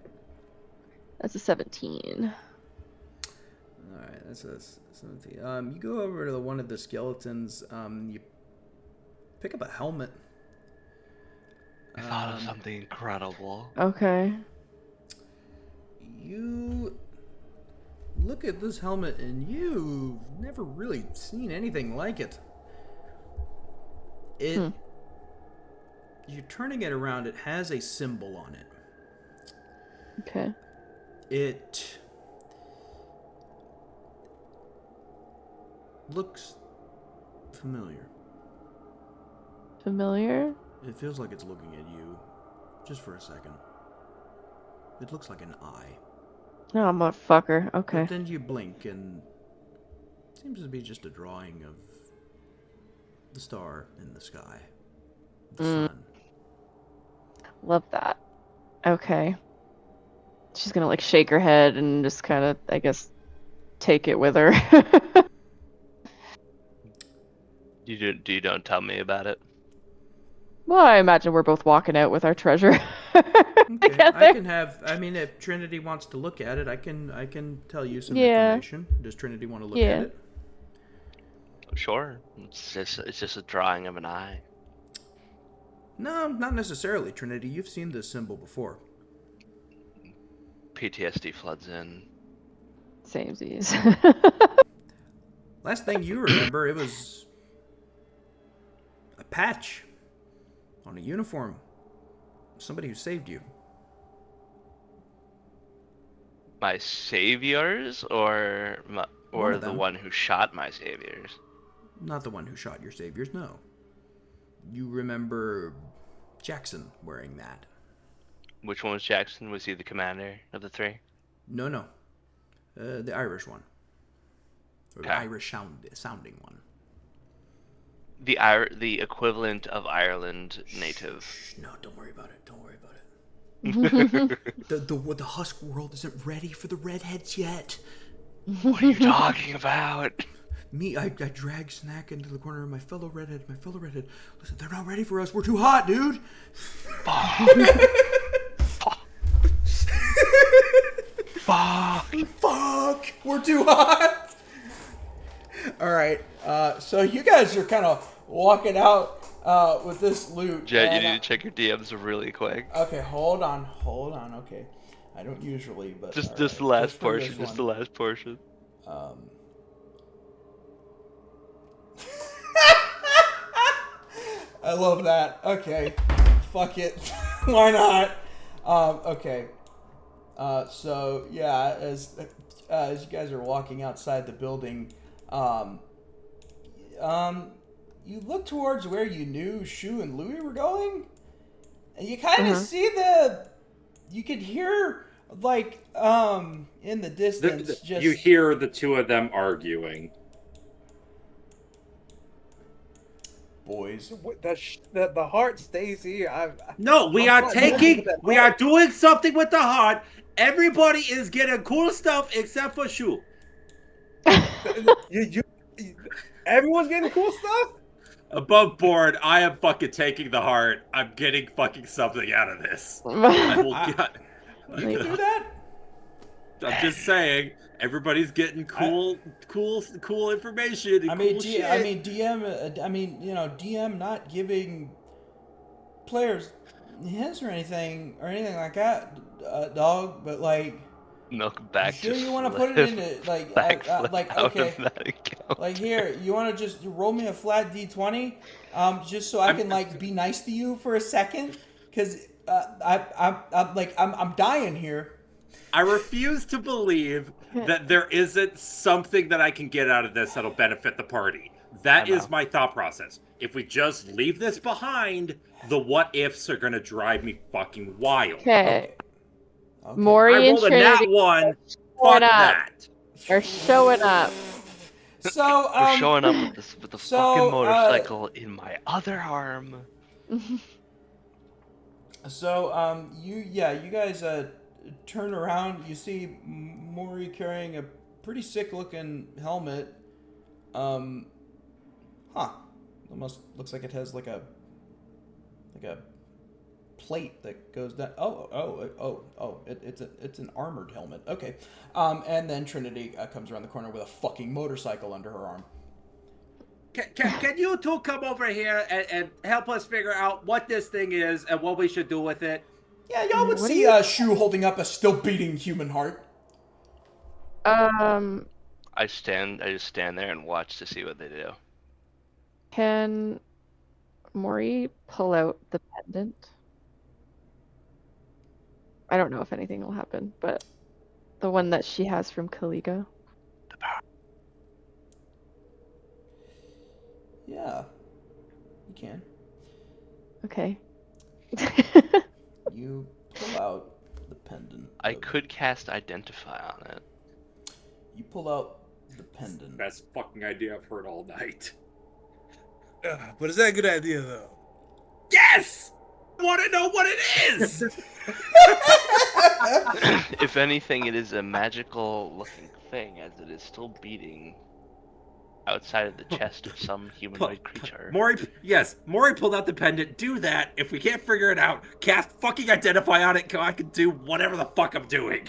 That's a 17. Alright, that's a 17. You go over to one of the skeletons, you pick up a helmet. I thought of something incredible. Okay. You look at this helmet and you've never really seen anything like it. You're turning it around, it has a symbol on it. Okay. It looks familiar. Familiar? It feels like it's looking at you, just for a second. It looks like an eye. Oh, motherfucker. Okay. But then you blink and it seems to be just a drawing of the star in the sky. The sun. Love that. Okay. She's gonna like shake her head and just kind of, I guess, take it with her. You don't tell me about it. Well, I imagine we're both walking out with our treasure. Okay, I can have. I mean, if Trinity wants to look at it, I can tell you some information. Does Trinity want to look at it? Sure. It's just a drawing of an eye. No, not necessarily, Trinity. You've seen this symbol before. PTSD floods in. Samesies. Last thing you remember, it was a patch on a uniform. Somebody who saved you. My saviors, or the one who shot my saviors? Not the one who shot your saviors, no. You remember Jackson wearing that. Which one was Jackson? Was he the commander of the three? No. The Irish one. Or the Irish sounding one. The equivalent of Ireland native. Shh, no, don't worry about it. Don't worry about it. the Husk world isn't ready for the redheads yet. What are you talking about? I drag Snack into the corner of my fellow redhead. Listen, they're not ready for us. We're too hot, dude. Fuck. We're too hot. All right. So you guys are kind of walking out with this loot. Jet, you need to check your DMs really quick. Okay, hold on. Okay. I don't usually, but just the last portion. Just the last portion. I love that. Okay. Fuck it. Why not? Okay. So yeah, as you guys are walking outside the building, you look towards where you knew Shu and Louie were going, and you kind of see you could hear like in the distance just you hear the two of them arguing. boys. That the heart stays here. No, we are doing something with the heart. Everybody is getting cool stuff except for Shu. Everyone's getting cool stuff? Above board, I am fucking taking the heart. I'm getting fucking something out of this. You can do that. I'm just saying, everybody's getting cool information. And DM not giving players hints or anything like that, dog. But like, Milk back. sure you want to put it into like, okay, like here, you want to just roll me a flat d20, just so I can like be nice to you for a second, because I'm dying here. I refuse to believe that there isn't something that I can get out of this that'll benefit the party. That is my thought process. If we just leave this behind, the what ifs are gonna drive me fucking wild. Okay. Maury and Trinity one. Fuck that. Are showing up. So we're showing up with the fucking motorcycle in my other arm. So you guys turn around. You see Maury carrying a pretty sick looking helmet. Almost looks like it has like a plate that goes down. It's an armored helmet. Okay. And then Trinity comes around the corner with a fucking motorcycle under her arm. Can you two come over here and help us figure out what this thing is and what we should do with it? Yeah, y'all would see Shu holding up a still beating human heart. I just stand there and watch to see what they do. Can Maury pull out the pendant? I don't know if anything will happen, but the one that she has from Kaliga. Yeah, you can. Okay. You pull out the pendant. I could cast Identify on it. You pull out the pendant. Best fucking idea I've heard all night. But is that a good idea, though? Yes! I want to know what it is! If anything, it is a magical looking thing, as it is still beating outside of the chest of some humanoid creature. Maury pulled out the pendant. Do that. If we can't figure it out, cast fucking Identify on it. I can do whatever the fuck I'm doing.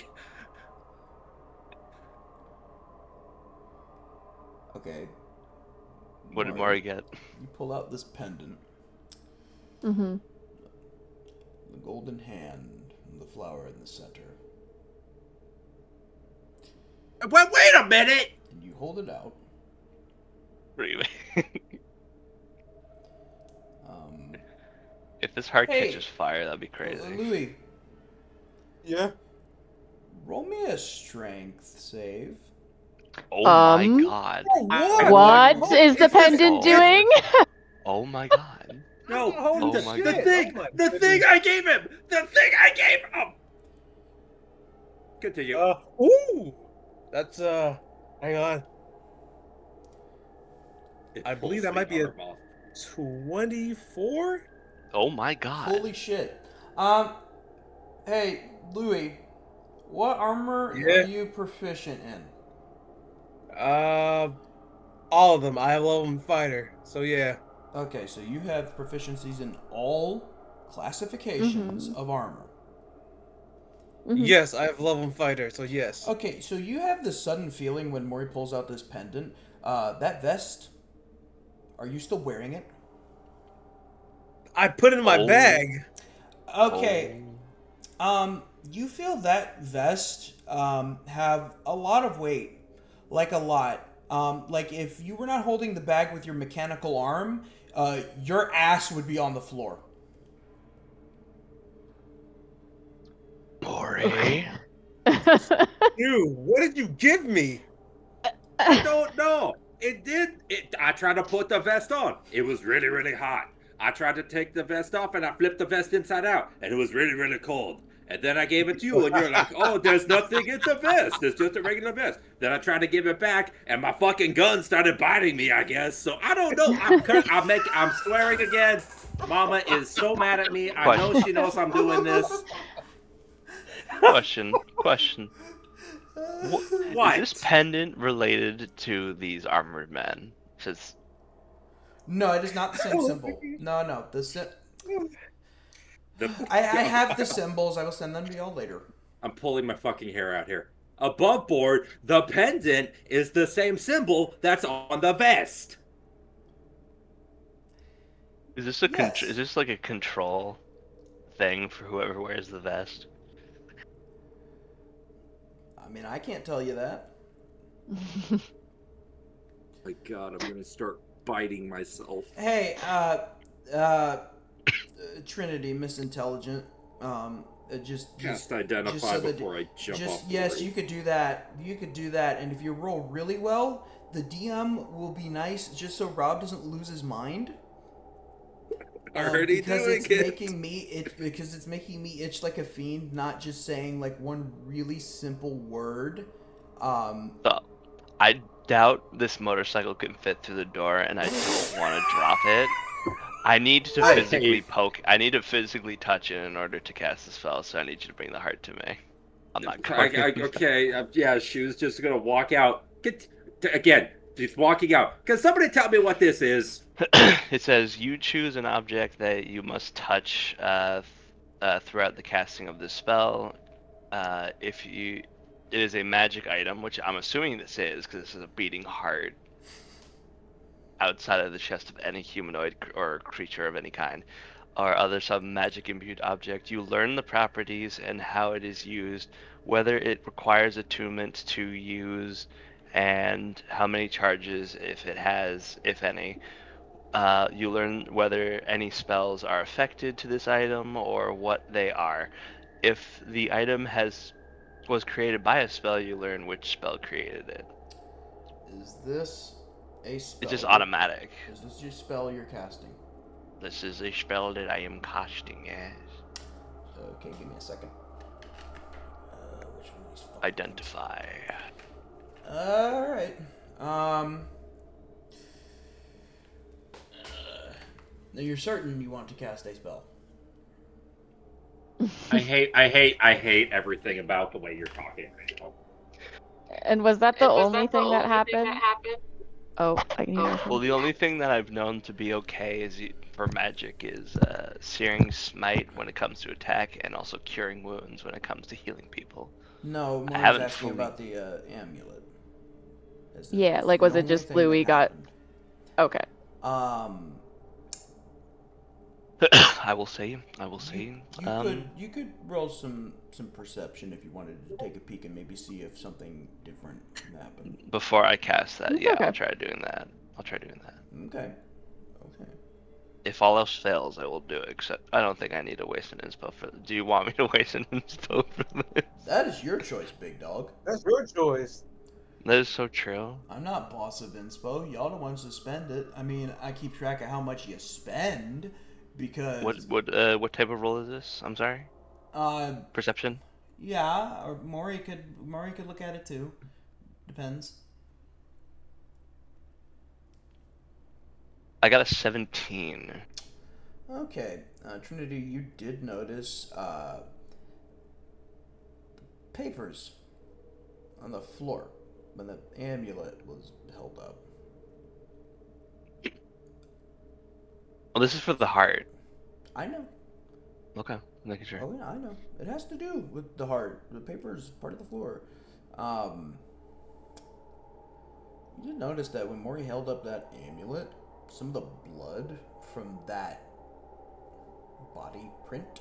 Okay. What did Maury get? You pull out this pendant. Mm-hmm. The golden hand and the flower in the center. Wait a minute! And you hold it out. Really? If this heart catches fire, that'd be crazy. Louis. Yeah? Roll me a strength save. Oh my god. What is the pendant doing? Oh my god. No, The thing I gave him! The thing I gave him! Continue. Ooh! That's, hang on. I believe that might be a 24? Oh my god. Holy shit. Hey, Louis, what armor are you proficient in? All of them. I have level 1 fighter, so yeah. Okay, so you have proficiencies in all classifications of armor. Mm-hmm. Yes, I have level 1 fighter, so yes. Okay, so you have this sudden feeling when Maury pulls out this pendant. That vest, are you still wearing it? I put it in my bag. Okay. You feel that vest have a lot of weight. Like a lot. Like if you were not holding the bag with your mechanical arm, your ass would be on the floor. Maury. Dude, what did you give me? I don't know. It did. I tried to put the vest on. It was really, really hot. I tried to take the vest off and I flipped the vest inside out, and it was really, really cold. And then I gave it to you, and you're like, "Oh, there's nothing in the vest. It's just a regular vest." Then I tried to give it back, and my fucking gun started biting me. I guess so. I don't know. I'm swearing again. Mama is so mad at me. I know she knows I'm doing this. Question. What? Is this pendant related to these armored men? Says No, it is not the same symbol. No. I have the symbols. I will send them to y'all later. I'm pulling my fucking hair out here. Above board, the pendant is the same symbol that's on the vest. Is this is this like a control thing for whoever wears the vest? I mean, I can't tell you that. My God, I'm gonna start biting myself. Hey, Trinity, Misintelligent. Just identify just so before I jump off. Yes, you could do that. And if you roll really well, the DM will be nice, just so Rob doesn't lose his mind. Already because doing it's it. because it's making me itch like a fiend, not just saying like one really simple word. So, I doubt this motorcycle can fit through the door, and I don't want to drop it. I need to physically I need to physically touch it in order to cast the spell. So I need you to bring the heart to me. I'm not going. Okay. Yeah, she was just gonna walk out. Again, she's walking out. Can somebody tell me what this is? It says you choose an object that you must touch throughout the casting of this spell. It is a magic item, which I'm assuming this is because this is a beating heart outside of the chest of any humanoid or creature of any kind, or other some magic imbued object. You learn the properties and how it is used, whether it requires attunement to use, and how many charges if it has, if any. You learn whether any spells are affected to this item or what they are. If the item was created by a spell, you learn which spell created it. Is this a spell? It's just automatic. Is this your spell you're casting? This is a spell that I am casting, yes. Okay, give me a second. Which one of these Identify. Alright. Now you're certain you want to cast a spell? I hate everything about the way you're talking right now. And was that the only thing that happened? Oh, I can hear. Well, the only thing that I've known to be okay for magic is Searing Smite when it comes to attack, and also Curing Wounds when it comes to healing people. No, Mori's asking about the amulet. Yeah, like was it just Bluey got... Okay. I will say. You could roll some perception if you wanted to take a peek and maybe see if something different happened. Before I cast that, yeah, okay. I'll try doing that. Okay. If all else fails, I will do it. Except I don't think I need to waste an inspo for. Do you want me to waste an inspo for this? That is your choice, big dog. That's your choice. That is so true. I'm not boss of inspo. Y'all the ones that spend it. I mean, I keep track of how much you spend because. What type of roll is this? I'm sorry. Perception. Yeah, or Mori could look at it too. Depends. I got a 17. Okay, Trinity, you did notice papers on the floor when the amulet was held up. Well, this is for the heart. I know. Okay, making sure. Oh yeah, I know. It has to do with the heart. The paper is part of the floor. You did notice that when Mori held up that amulet, some of the blood from that body print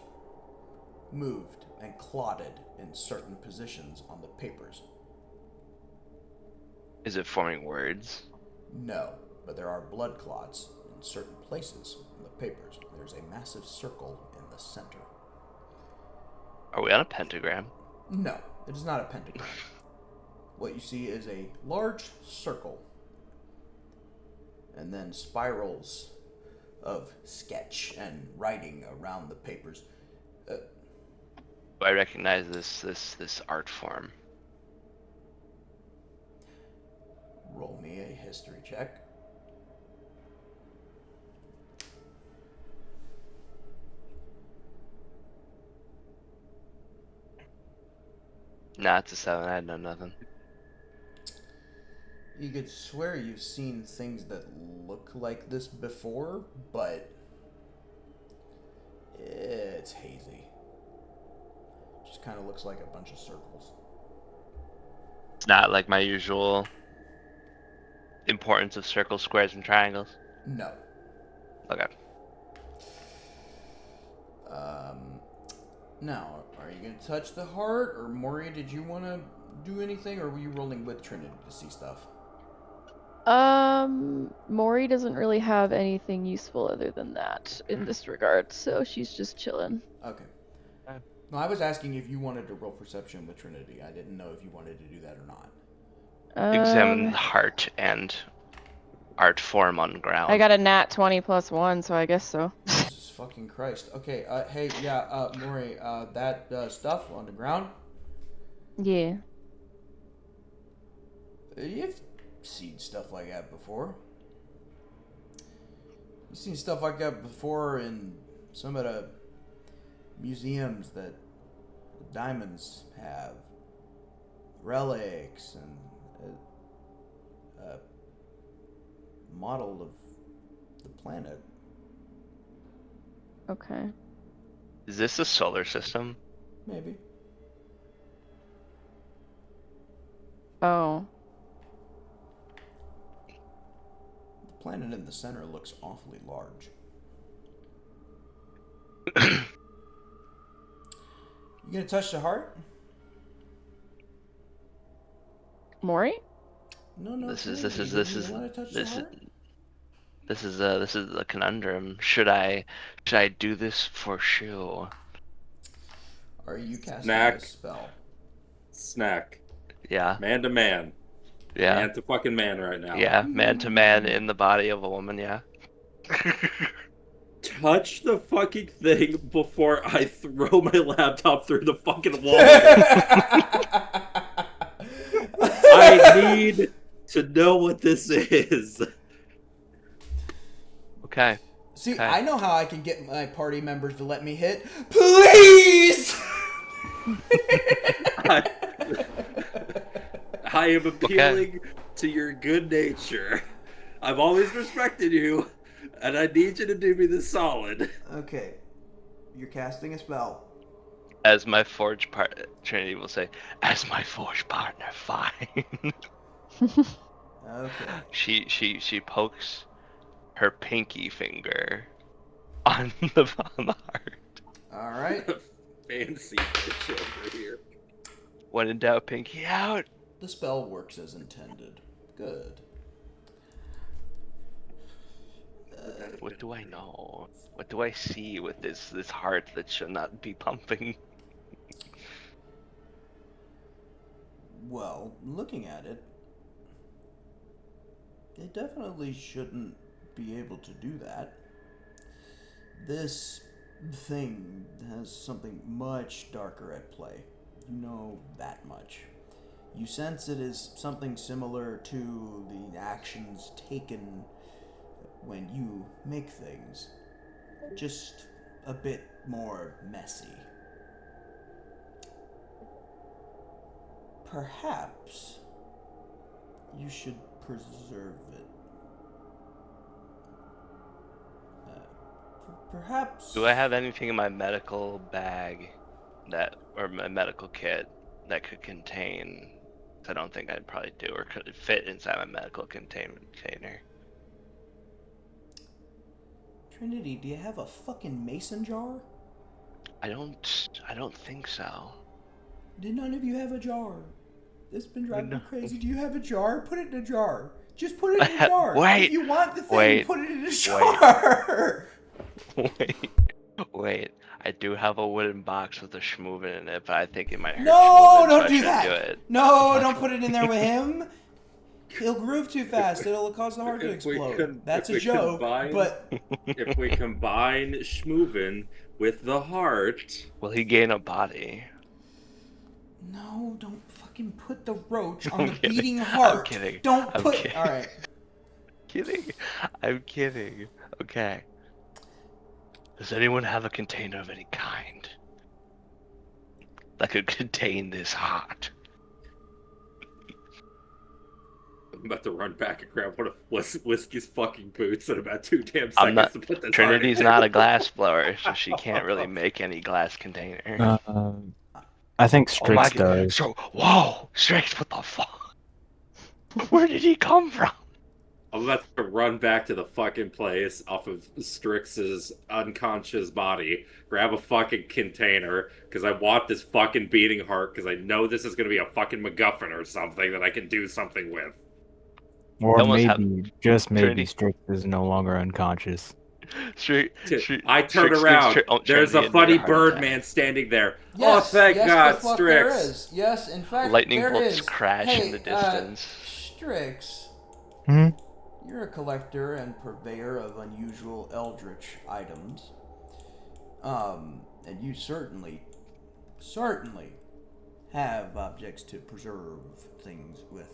moved and clotted in certain positions on the papers. Is it forming words? No, but there are blood clots in certain places on the papers. There's a massive circle in the center. Are we on a pentagram? No, it is not a pentagram. What you see is a large circle and then spirals of sketch and writing around the papers. I recognize this art form. Roll me a history check. Nah, it's a 7. I know nothing. You could swear you've seen things that look like this before, but it's hazy. Just kind of looks like a bunch of circles. It's not like my usual importance of circles, squares, and triangles. No. Okay. Now, are you going to touch the heart, or Maury, did you want to do anything, or were you rolling with Trinity to see stuff? Maury doesn't really have anything useful other than that in this regard, so she's just chilling. Okay. No, I was asking if you wanted to roll perception with Trinity. I didn't know if you wanted to do that or not. Examine the heart and art form on ground. I got a nat 20 plus 1, so I guess so. Jesus fucking Christ. Okay, hey, yeah, Maury, that stuff on the ground? Yeah. You've seen stuff like that before. You've seen stuff like that before in some of the museums that the diamonds have. Relics and a model of the planet. Okay. Is this a solar system? Maybe. Oh. The planet in the center looks awfully large. You gonna touch the heart? Maury? No. This is a conundrum. Should I do this for Shu? Are you casting Snack. a spell? Snack. Yeah. Man to man. Yeah. Man to fucking man right now. Yeah. Man to man in the body of a woman. Yeah. Touch the fucking thing before I throw my laptop through the fucking wall. I need to know what this is. Okay. See, Okay. I know how I can get my party members to let me hit. Please! I am appealing to your good nature. I've always respected you, and I need you to do me the solid. Okay. You're casting a spell. As my forge partner, Trinity will say, as my forge partner, fine. Okay. She pokes her pinky finger on the heart. Alright. Fancy bitch over here. When in doubt, pinky out. The spell works as intended. Good. What do I know? What do I see with this heart that should not be pumping? Well, looking at it, it definitely shouldn't be able to do that. This thing has something much darker at play. You know that much. You sense it is something similar to the actions taken when you make things. Just a bit more messy. Perhaps you should preserve it. Perhaps. Do I have anything in my medical bag or my medical kit that could contain? I don't think I'd probably do, or could it fit inside my medical container? Trinity, do you have a fucking mason jar? I don't think so. Did none of you have a jar? This has been driving me crazy. Do you have a jar? Put it in a jar. Just put it in a jar. Wait. If you want the thing, put it in a jar. Wait. I do have a wooden box with a schmoovin in it, but I think it might hurt. No, Schmoovin, don't so do I shouldn't that. do it. No, don't put it in there with him. He'll groove too fast. It'll cause the heart to If we explode. con- That's if a we joke, combine- but If we combine Schmoovin with the heart, Will he gain a body? no, don't fucking put the roach on I'm the kidding. beating I'm heart. kidding. Don't I'm put. kidding. All right. Kidding. I'm kidding. Okay. Does anyone have a container of any kind that could contain this heart? I'm about to run back and grab one of Whiskey's fucking boots in about 2 damn seconds I'm not. to put this Trinity's heart not a into. glass blower, so she can't really make any glass container. I think Oh my Strix god. does. So, whoa! Strix, what the fuck? Where did he come from? I'm about to run back to the fucking place off of Strix's unconscious body, grab a fucking container, because I want this fucking beating heart, because I know this is going to be a fucking MacGuffin or something that I can do something with. Or Almost have- maybe, just maybe, Trinity. Strix is no longer unconscious. I turn around. There's a funny Birdman standing there. Yes, oh, thank yes, God, the fuck there Strix. is. Yes, in fact, Lightning there bolts is. crash Hey, in the distance. Strix, Hmm? you're a collector and purveyor of unusual eldritch items. And you certainly have objects to preserve things with.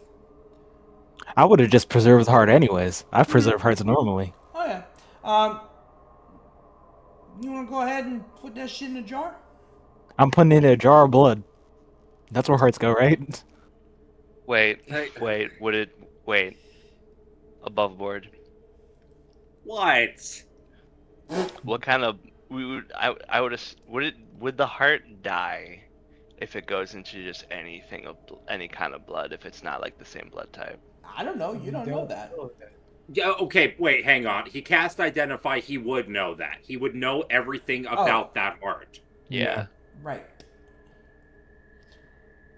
I would have just preserved the heart anyways. I preserve hearts normally. Oh yeah. You want to go ahead and put that shit in a jar? I'm putting it in a jar of blood. That's where hearts go, right? Wait, Hey. wait. Above board. What? What kind of I would the heart die if it goes into just anything of any kind of blood if it's not like the same blood type? I don't know. You don't know that. Yeah, okay, wait, hang on. He cast Identify, he would know that. He would know everything about that heart. Yeah. Right.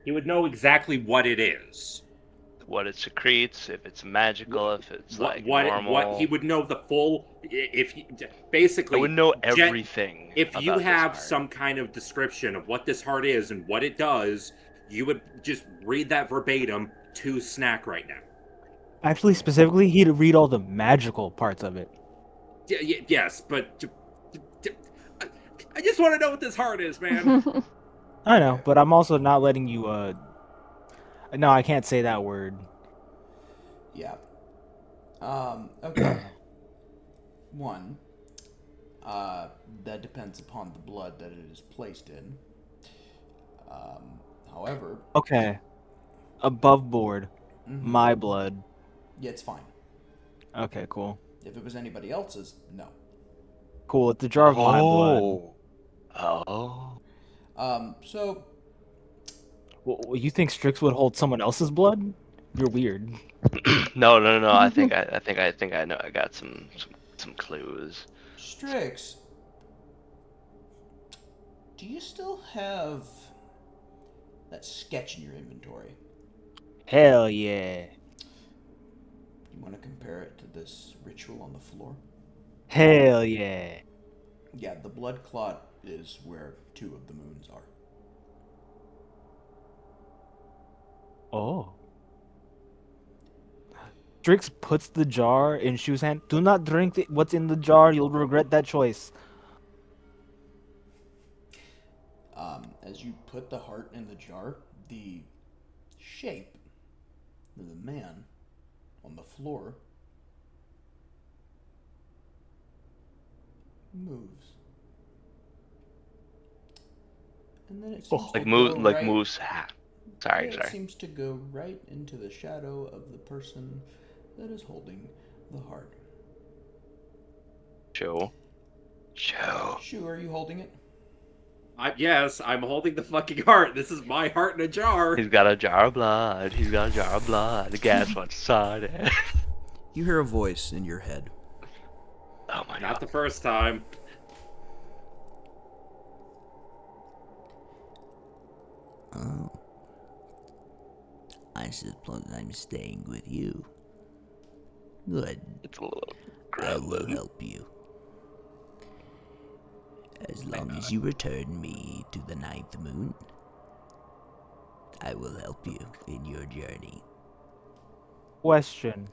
He would know exactly what it is. What it secretes, if it's magical, if it's What normal. he would know the full if he, basically I would know everything. If you about this have heart. some kind of description of what this heart is and what it does, you would just read that verbatim to Snack right now. Actually, specifically, he'd read all the magical parts of it. Yes, but I just want to know what this heart is, man. I know, but I'm also not letting you, No, I can't say that word. Yeah. Okay. One. That depends upon the blood that it is placed in. However. Okay. Above board. Mm-hmm. My blood. Yeah, it's fine. Okay, cool. If it was anybody else's, no. Cool, it's a jar of my blood. Oh. So. Well, you think Strix would hold someone else's blood? You're weird. No. I think I know. I got some clues. Strix, do you still have that sketch in your inventory? Hell yeah. You want to compare it to this ritual on the floor? Hell yeah. Yeah, the blood clot is where 2 of the moons are. Oh. Strix puts the jar in Shu's hand. Do not drink what's in the jar. You'll regret that choice. As you put the heart in the jar, the shape of the man on the floor moves. And then it seems to go moves hat. Sorry. It seems to go right into the shadow of the person that is holding the heart. Shu, are you holding it? Yes, I'm holding the fucking heart. This is my heart in a jar. He's got a jar of blood. Guess what's inside it? You hear a voice in your head. Oh my god. Not the first time. Oh. I suppose I'm staying with you. Good. It's a little I will help you. As long as you return me to the 9th moon, I will help you in your journey. Question.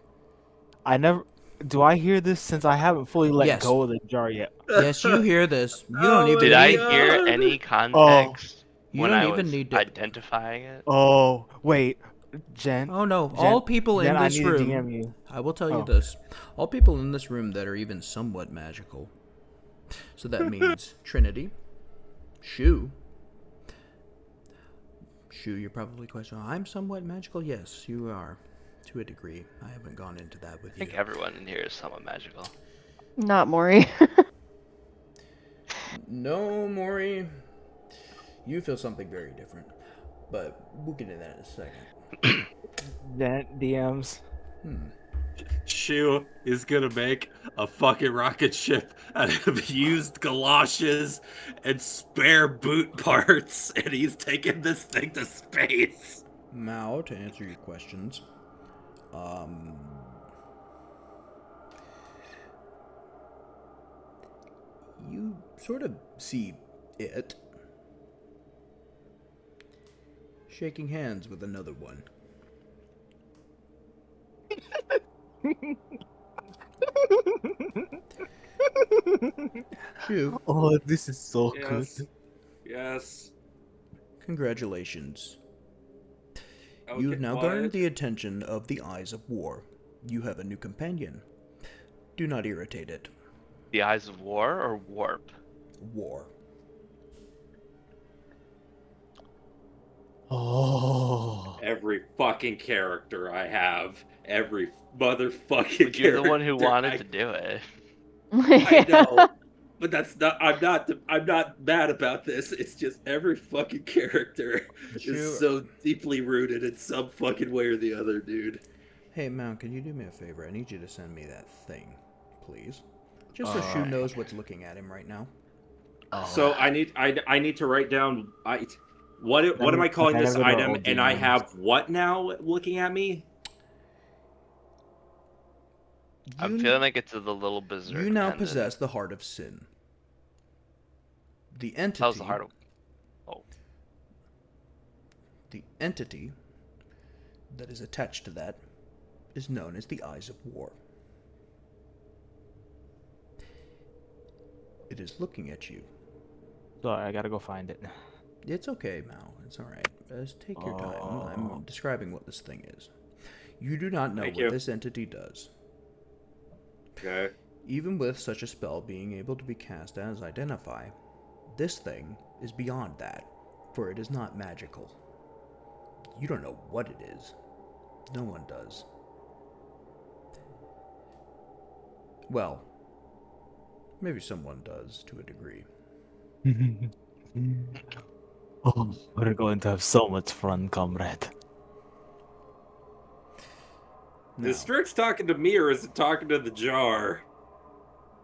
I never. Do I hear this since I haven't fully let Yes. go of the jar yet? Yes, you hear this. You don't Oh even Did my I need. hear God. any context You when don't I even was need to. identifying it? Oh, wait. Jen. Oh no! Jen, All people Jen, in I this need to room. DM you. I will tell you Oh. this: all people in this room that are even somewhat magical. So that means Trinity, Shu. Shu, you're probably questioning. I'm somewhat magical. Yes, you are, to a degree. I haven't gone into that with I you. think everyone in here is somewhat magical. Not Maury. No, Maury. You feel something very different, but we'll get into that in a second. Jen, DMs. Shu is gonna make a fucking rocket ship out of used galoshes and spare boot parts, and he's taking this thing to space. Mao, to answer your questions, you sort of see it shaking hands with another one. Shu, Oh, this is so good. Yes. Yes. congratulations. Okay, You've now what? garnered the attention of the Eyes of War. You have a new companion. Do not irritate it. The Eyes of War or Warp? War. Oh. Every fucking character I have. Every motherfucking But you're the one who character wanted I to do it. I know, but that's not. I'm not mad about this. It's just every fucking character Sure. is so deeply rooted in some fucking way or the other, dude. Hey, Mount, can you do me a favor? I need you to send me that thing, please. Just so Shu knows what's looking at him right now. So I need to write down. What am I calling I this gotta go to item? old And I DMs. have what now looking at me? I'm feeling like it's the little berserk. You now pendant. possess the Heart of Sin. The entity. How's the heart of... Oh. The entity that is attached to that is known as the Eyes of War. It is looking at you. Sorry, I gotta go find it. It's okay, Mao. It's alright. Just take your time. I'm describing what this thing is. You do not know Thank what you. this entity does. Okay. Even with such a spell being able to be cast as Identify, this thing is beyond that, for it is not magical. You don't know what it is. No one does. Well, maybe someone does to a degree. Oh, we're going to have so much fun, comrade. Now, Is Strix talking to me or is it talking to the jar?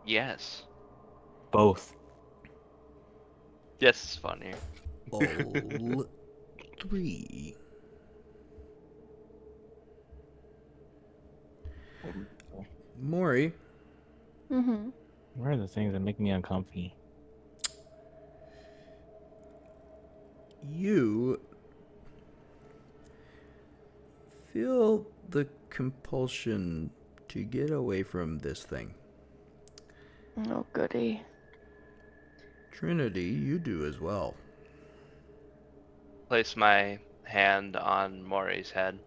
Yes. Both. Yes, it's funny. all three. Maury, Mm-hmm. Where are the things that make me uncomfy? you feel the compulsion to get away from this thing. Oh, goody. Trinity, you do as well. Place my hand on Maury's head,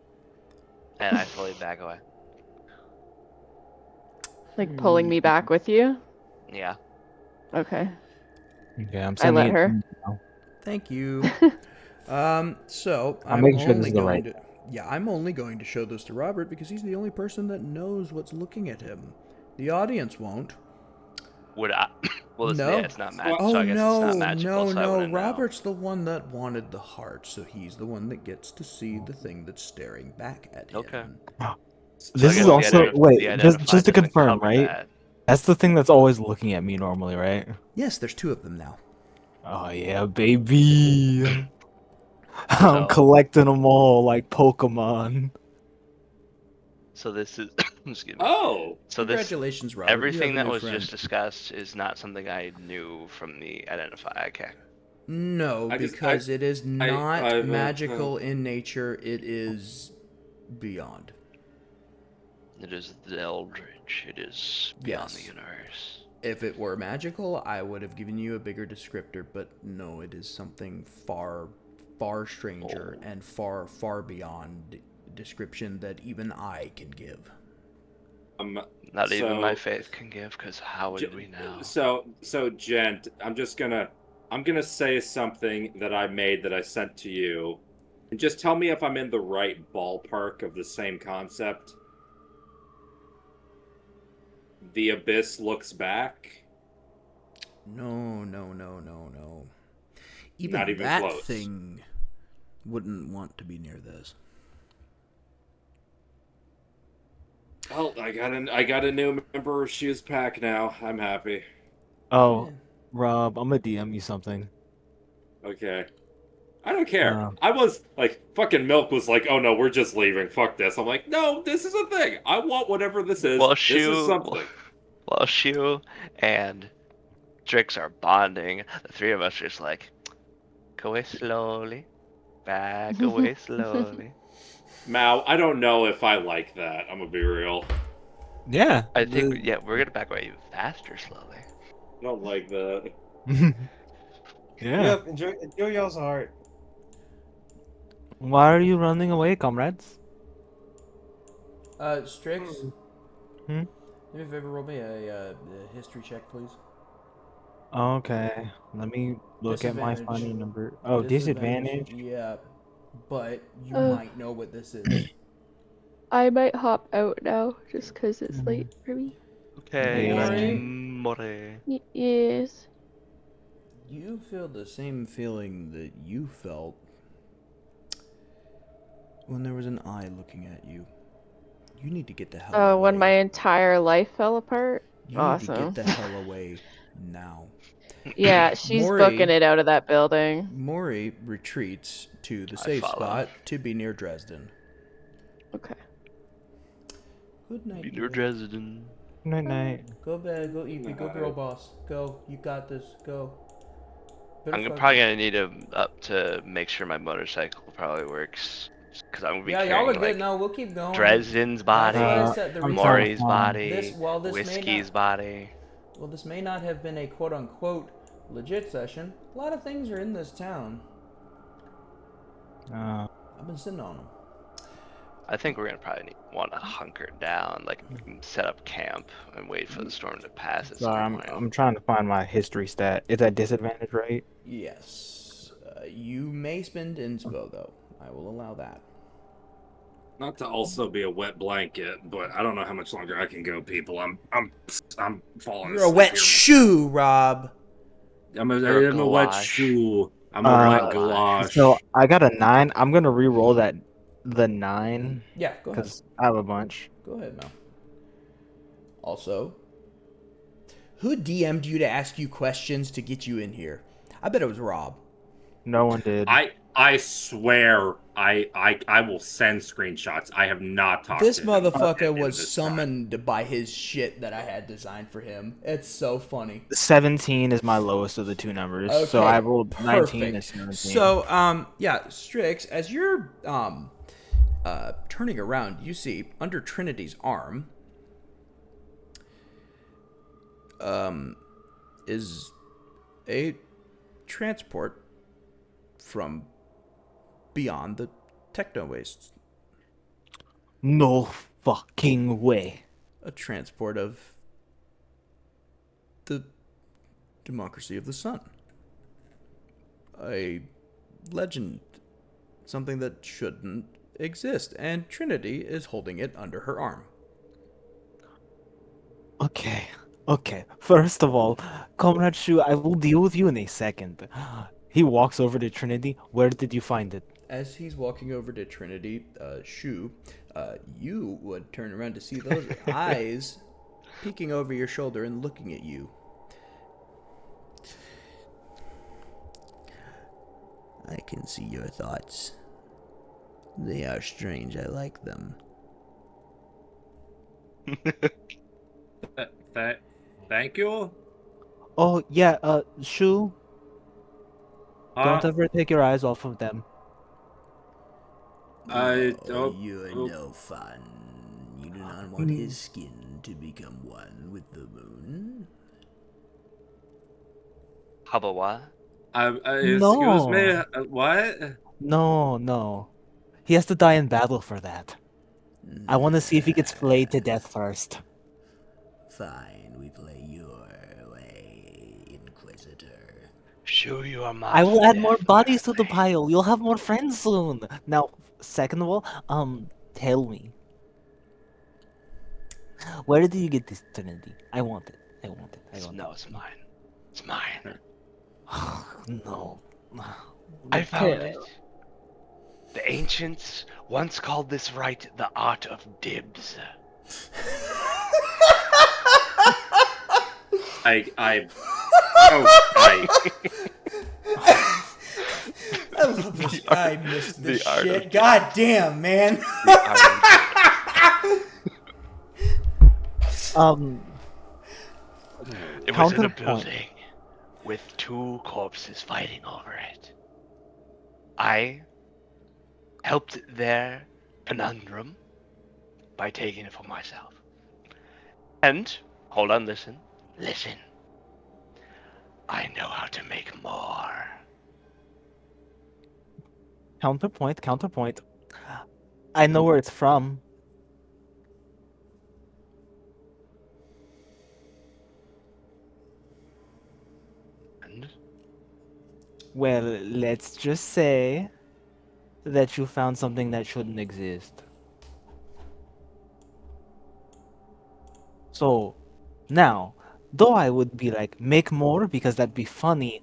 and I fully back away. Like pulling me back with you? Yeah. Okay. Okay, I'm I sending let it her. to you now. Thank you. So I'm I'm making sure this only is the going right- to. Yeah, I'm only going to show this to Robert because he's the only person that knows what's looking at him. The audience won't. Would I? Well, it's, No. yeah, it's not magic. Oh so I guess no, it's not magical. no, so I no! wouldn't know. Robert's the one that wanted the heart, so he's the one that gets to see the thing that's staring back at him. Okay. This I is guess also the wait, identify just to doesn't confirm, cover right? that. That's the thing that's always looking at me normally, right? Yes, there's two of them now. Oh yeah, baby. I'm So- collecting them all like Pokemon. So this is. Excuse me. Oh! So this. Congratulations, Robert. You Everything have a that new was friend. just discussed is not something I knew from the identify. Okay. No, because it is not magical in nature. It is beyond. It is the Eldritch. It is beyond the Yes. universe. If it were magical, I would have given you a bigger descriptor, but no, it is something far, far stranger and far, far beyond description that even I can give. Not even my So, faith can give, because how would we know? so, gent, I'm gonna say something that I made that I sent to you, and just tell me if I'm in the right ballpark of the same concept. The abyss looks back. No, no, no, no, no. Not Even even that close. thing wouldn't want to be near this. Oh, I got a new member of Shoes Pack now. I'm happy. Oh, Rob, I'm gonna DM you something. Okay. I don't care. Uh, I was like, fucking Milk was like, oh no, we're just leaving. Fuck this. I'm like, no, this is a thing. I want whatever this is. Well, This is something. While Shu and Strix are bonding, the three of us are just like, go away slowly, back away slowly. Mao, I don't know if I like that. I'm gonna be real. yeah. I think, yeah, we're gonna back away even faster slowly. I don't like that. Yeah. Yep, enjoy y'all's heart. Why are you running away, comrades? Strix, Hmm? do me a favor, roll me a history check, please. Okay. Let me look at my Disadvantage. funny number. Oh, disadvantage. Yeah, but you Uh. might know what this is. I might hop out now just because it's late for me. Okay, Mori? More. Yes. You feel the same feeling that you felt when there was an eye looking at you. You need to get the hell away. When my entire life fell apart? You Awesome. need to get the hell away now. Yeah, she's booking it out of that building. Mori retreats to the safe spot to be near Dresden. Okay. Good night. Be near Dresden. Night night. Go bed. Go eat. Go girl boss. Go. You got this. Go. Probably gonna need him up to make sure my motorcycle probably works. Because I'm gonna be Yeah, y'all carrying are good. like No, we'll keep going. Dresden's body, That's why I said the reason- Maury's I'm body, this may Whiskey's not, body. Well, this may not have been a quote-unquote legit session. A lot of things are in this town. I've been sitting on them. I think we're gonna probably want to hunker down, like set up camp and wait for the storm to pass at Sorry, some point. I'm trying to find my history stat. It's at disadvantage, right? Yes. You may spend inspo though. I will allow that. Not to also be a wet blanket, but I don't know how much longer I can go, people. I'm falling. You're a wet shoe, Rob. I'm a wet shoe. I'm a wet galosh. So I got a 9. I'm gonna re-roll the 9. Yeah, go ahead. Because I have a bunch. Go ahead, Mel. Also, who DM'd you to ask you questions to get you in here? I bet it was Rob. No one did. I swear I will send screenshots. I have not talked This to him motherfucker in was this summoned by his shit that I had designed for him. It's so funny. 17 is my lowest of the two numbers. So Okay, I rolled 19 perfect. and 17. So, yeah, Strix, as you're turning around, you see under Trinity's arm is a transport from beyond the techno wastes. No fucking way. A transport of the democracy of the sun. A legend. Something that shouldn't exist. And Trinity is holding it under her arm. Okay. First of all, Comrade Shu, I will deal with you in a second. He walks over to Trinity. Where did you find it? As he's walking over to Trinity, Shu, you would turn around to see those eyes peeking over your shoulder and looking at you. I can see your thoughts. They are strange. I like them. Thank you. Oh, yeah, Shu. Don't ever take your eyes off of them. You're no fun. You do not want his skin to become one with the moon? Hubba what? Excuse me. No, What? no. He has to die in battle for that. I want to see if he gets flayed to death first. Fine, we play your way, Inquisitor. Show you are I marked will for add more death, bodies to the apparently. pile. You'll have more friends soon. Now, second of all, tell me, where did you get this Trinity? I want it. I want it. No, it's mine. It's mine. No. I found Okay. it. The ancients once called this rite the art of dibs. I oh I I love this. I missed this the art of shit. God damn, man. The art of Um, It was in a Counterpoint. building with two corpses fighting over it. I helped their conundrum by taking it for myself. And, hold on, listen. I know how to make more. Counterpoint. I know where it's from. And Well, let's just say that you found something that shouldn't exist. So, now, though I would be like, make more because that'd be funny.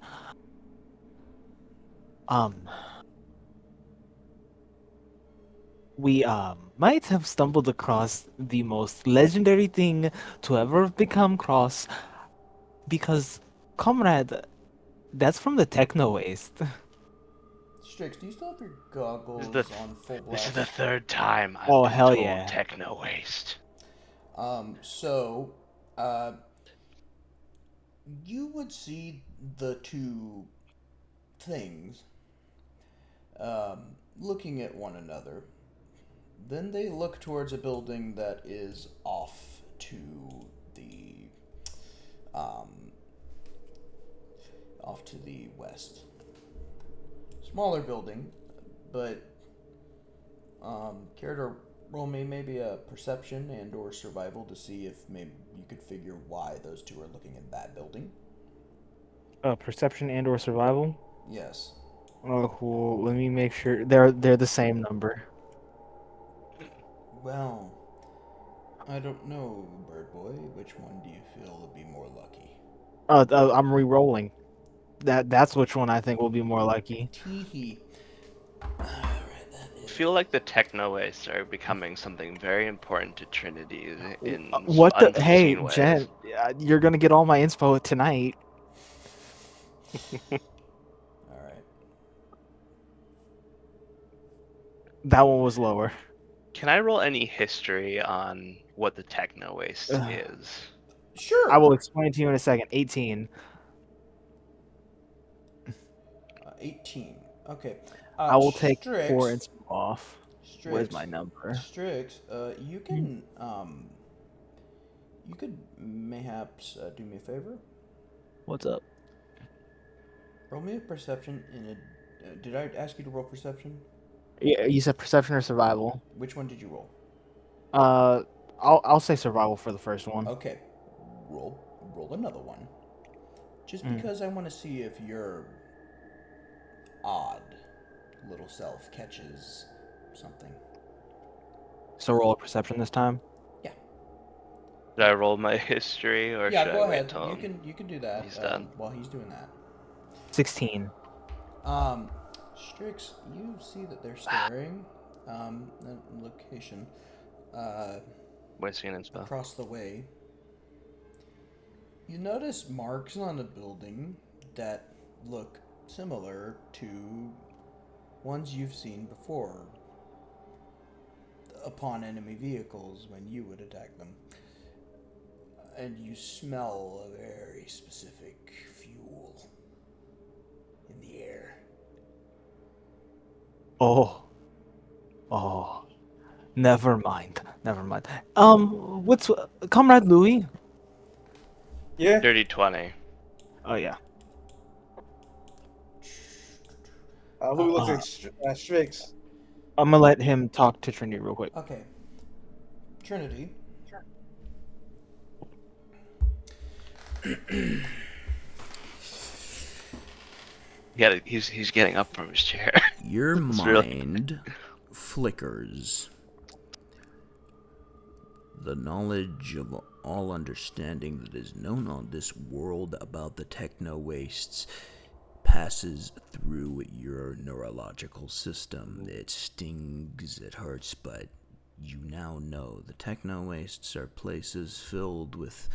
We might have stumbled across the most legendary thing to ever become cross because, comrade, that's from the techno waste. Strix, do you still have your this goggles is the, on full this is blast? the third time I've Oh, been hell told yeah. techno waste. So, you would see the two things looking at one another. Then they look towards a building that is off to the west. Smaller building, but care to roll me maybe a perception and or survival to see if maybe you could figure why those two are looking at that building. Perception and or survival? Yes. Oh, cool. Let me make sure they're the same number. Well, I don't know, Bird Boy. Which one do you feel would be more lucky? I'm re-rolling. That's which one I think will be more lucky. Teehee. I feel like the techno waste are becoming something very important to Trinity in What the? Hey, unforeseen ways. Jen, you're gonna get all my inspo tonight. Alright. That one was lower. Can I roll any history on what the techno waste Ugh. is? Sure. I will explain to you in a second. 18. 18. Okay. I will take Strix, 4 inspo off. Where's Strix, my number? Strix, you can, you could mayhaps do me a favor. What's up? Roll me a perception in a. Did I ask you to roll perception? Yeah, you said perception or survival? Which one did you roll? I'll say survival for the first one. Okay. Roll another one. Just because I want to see if your odd little self catches something. So roll a perception this time. Yeah. Did I roll my history, or Yeah, should go I wait ahead. till You can do that he's done? while he's doing that. 16. Strix, you see that they're staring at location Wasting an inspo. across the way. You notice marks on a building that look similar to ones you've seen before upon enemy vehicles when you would attack them. And you smell a very specific fuel in the air. Oh. Never mind. Never mind. What's Comrade Louis? Yeah. Dirty 20. Oh yeah. Who looks Uh, like Strix? I'm gonna let him talk to Trinity real quick. Okay. Trinity. He's getting up from his chair. Your It's really- mind flickers. The knowledge of all understanding that is known on this world about the techno wastes passes through your neurological system. It stings, it hurts, but you now know the techno wastes are places filled with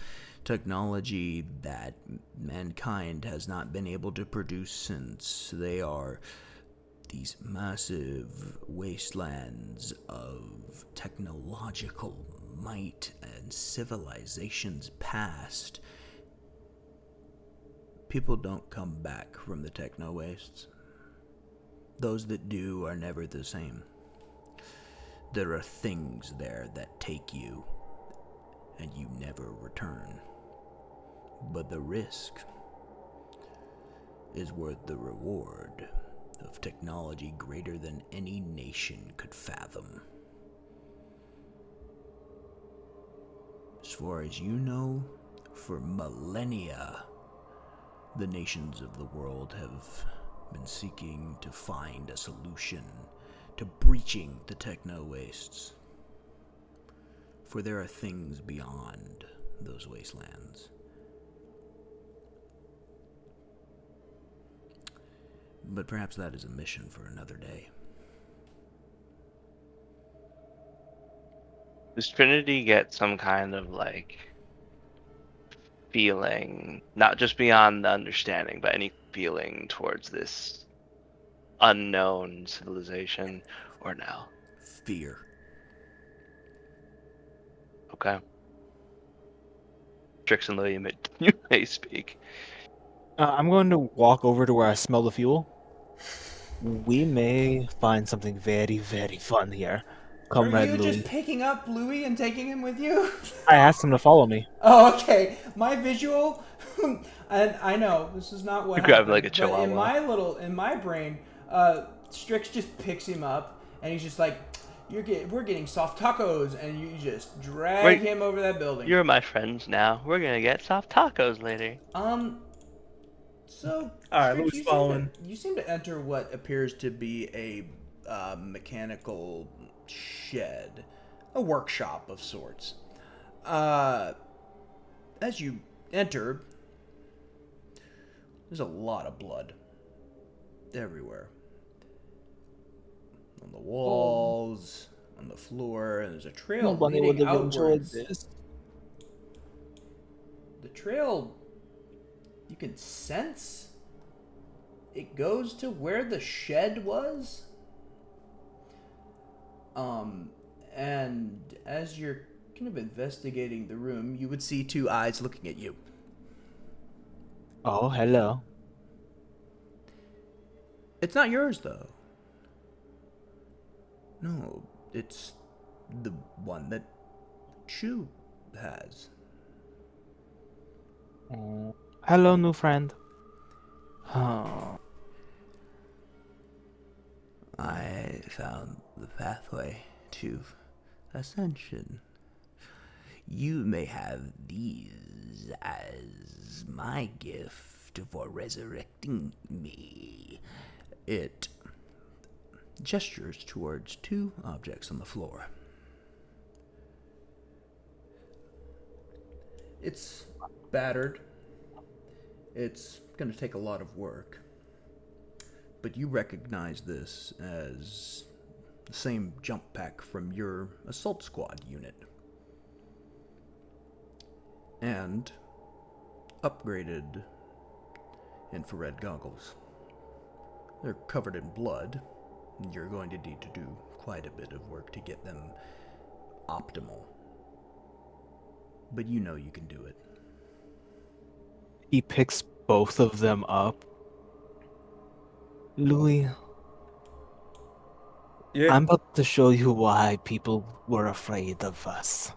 technology that mankind has not been able to produce since. They are these massive wastelands of technological might and civilizations past. People don't come back from the techno wastes. Those that do are never the same. There are things there that take you, and you never return. But the risk is worth the reward of technology greater than any nation could fathom. As far as you know, for millennia, the nations of the world have been seeking to find a solution to breaching the techno wastes. For there are things beyond those wastelands. But perhaps that is a mission for another day. Does Trinity get some kind of like feeling, not just beyond the understanding, but any feeling towards this unknown civilization, or no? Fear. Okay. Trix and Louis, you may speak. I'm going to walk over to where I smell the fuel. We may find something very, very fun here, Are Comrade you just Louis. picking up Louis and taking him with you? I asked him to follow me. Oh, okay. My visual, and I know this is not what You grab happened, like a but chihuahua. in my brain, Strix just picks him up, and he's just like, we're getting soft tacos," and you just drag him over that building. You're my friends now. We're gonna get soft tacos later. So, All right, Strix, Louis following. you seem to enter what appears to be a mechanical shed, a workshop of sorts. As you enter, there's a lot of blood everywhere. On the walls, on the floor, and there's a trail Nobody would leading have enjoyed outwards. this. The trail, you can sense it goes to where the shed was. And as you're kind of investigating the room, you would see two eyes looking at you. Oh, hello. It's not yours, though. No, it's the one that Shu has. Hello, new friend. Oh. I found the pathway to ascension. You may have these as my gift for resurrecting me. It gestures towards two objects on the floor. It's battered. It's going to take a lot of work. But you recognize this as the same jump pack from your assault squad unit. And upgraded infrared goggles. They're covered in blood. And you're going to need to do quite a bit of work to get them optimal. But you know you can do it. He picks both of them up. Louis, Yeah. I'm about to show you why people were afraid of us.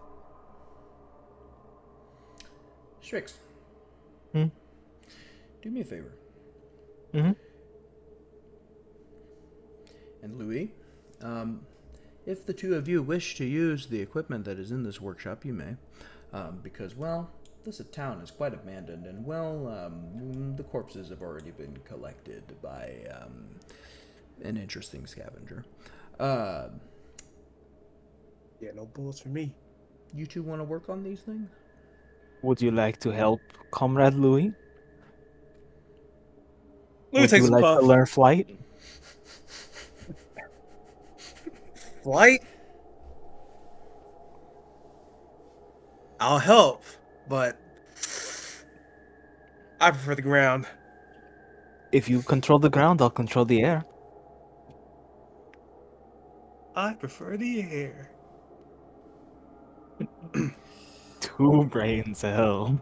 Strix, Hmm? do me a favor. Mm-hmm. And Louis, if the two of you wish to use the equipment that is in this workshop, you may. Because, well, this town is quite abandoned, and, well, the corpses have already been collected by an interesting scavenger. Yeah, no bullets for me. You two want to work on these things? Would you like to help, Comrade Louis? Let me Would take you some like to puff. learn flight? Flight? I'll help, but I prefer the ground. If you control the ground, I'll control the air. I prefer the air. 2 brain cells.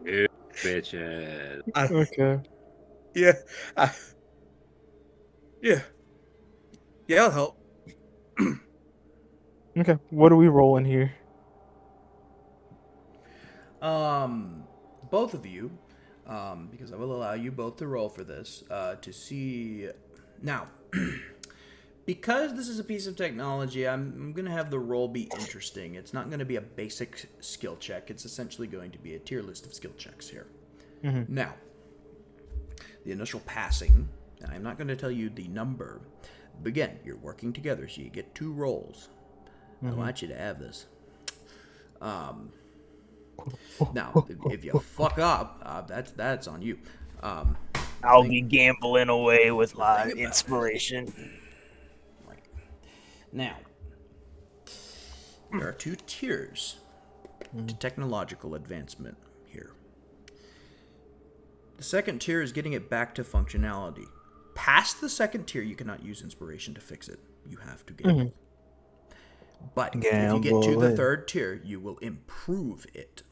Ew, bitches. Okay. Yeah, I, yeah, yeah. I'll help. Okay. What are we rolling here? Both of you, because I will allow you both to roll for this, to see. Now, because this is a piece of technology, I'm going to have the roll be interesting. It's not going to be a basic skill check, it's essentially going to be a tier list of skill checks here. Mm-hmm. Now, the initial passing, and I'm not going to tell you the number, but again, you're working together, so you get 2 rolls. I want you to have this. Now, if you fuck up, that's on you. I'll be gambling away with my thing about inspiration. Right. Now, there are 2 tiers to technological advancement here. The second tier is getting it back to functionality. Past the second tier, you cannot use inspiration to fix it. You have to gamble. But if you get to the third tier, you will improve it.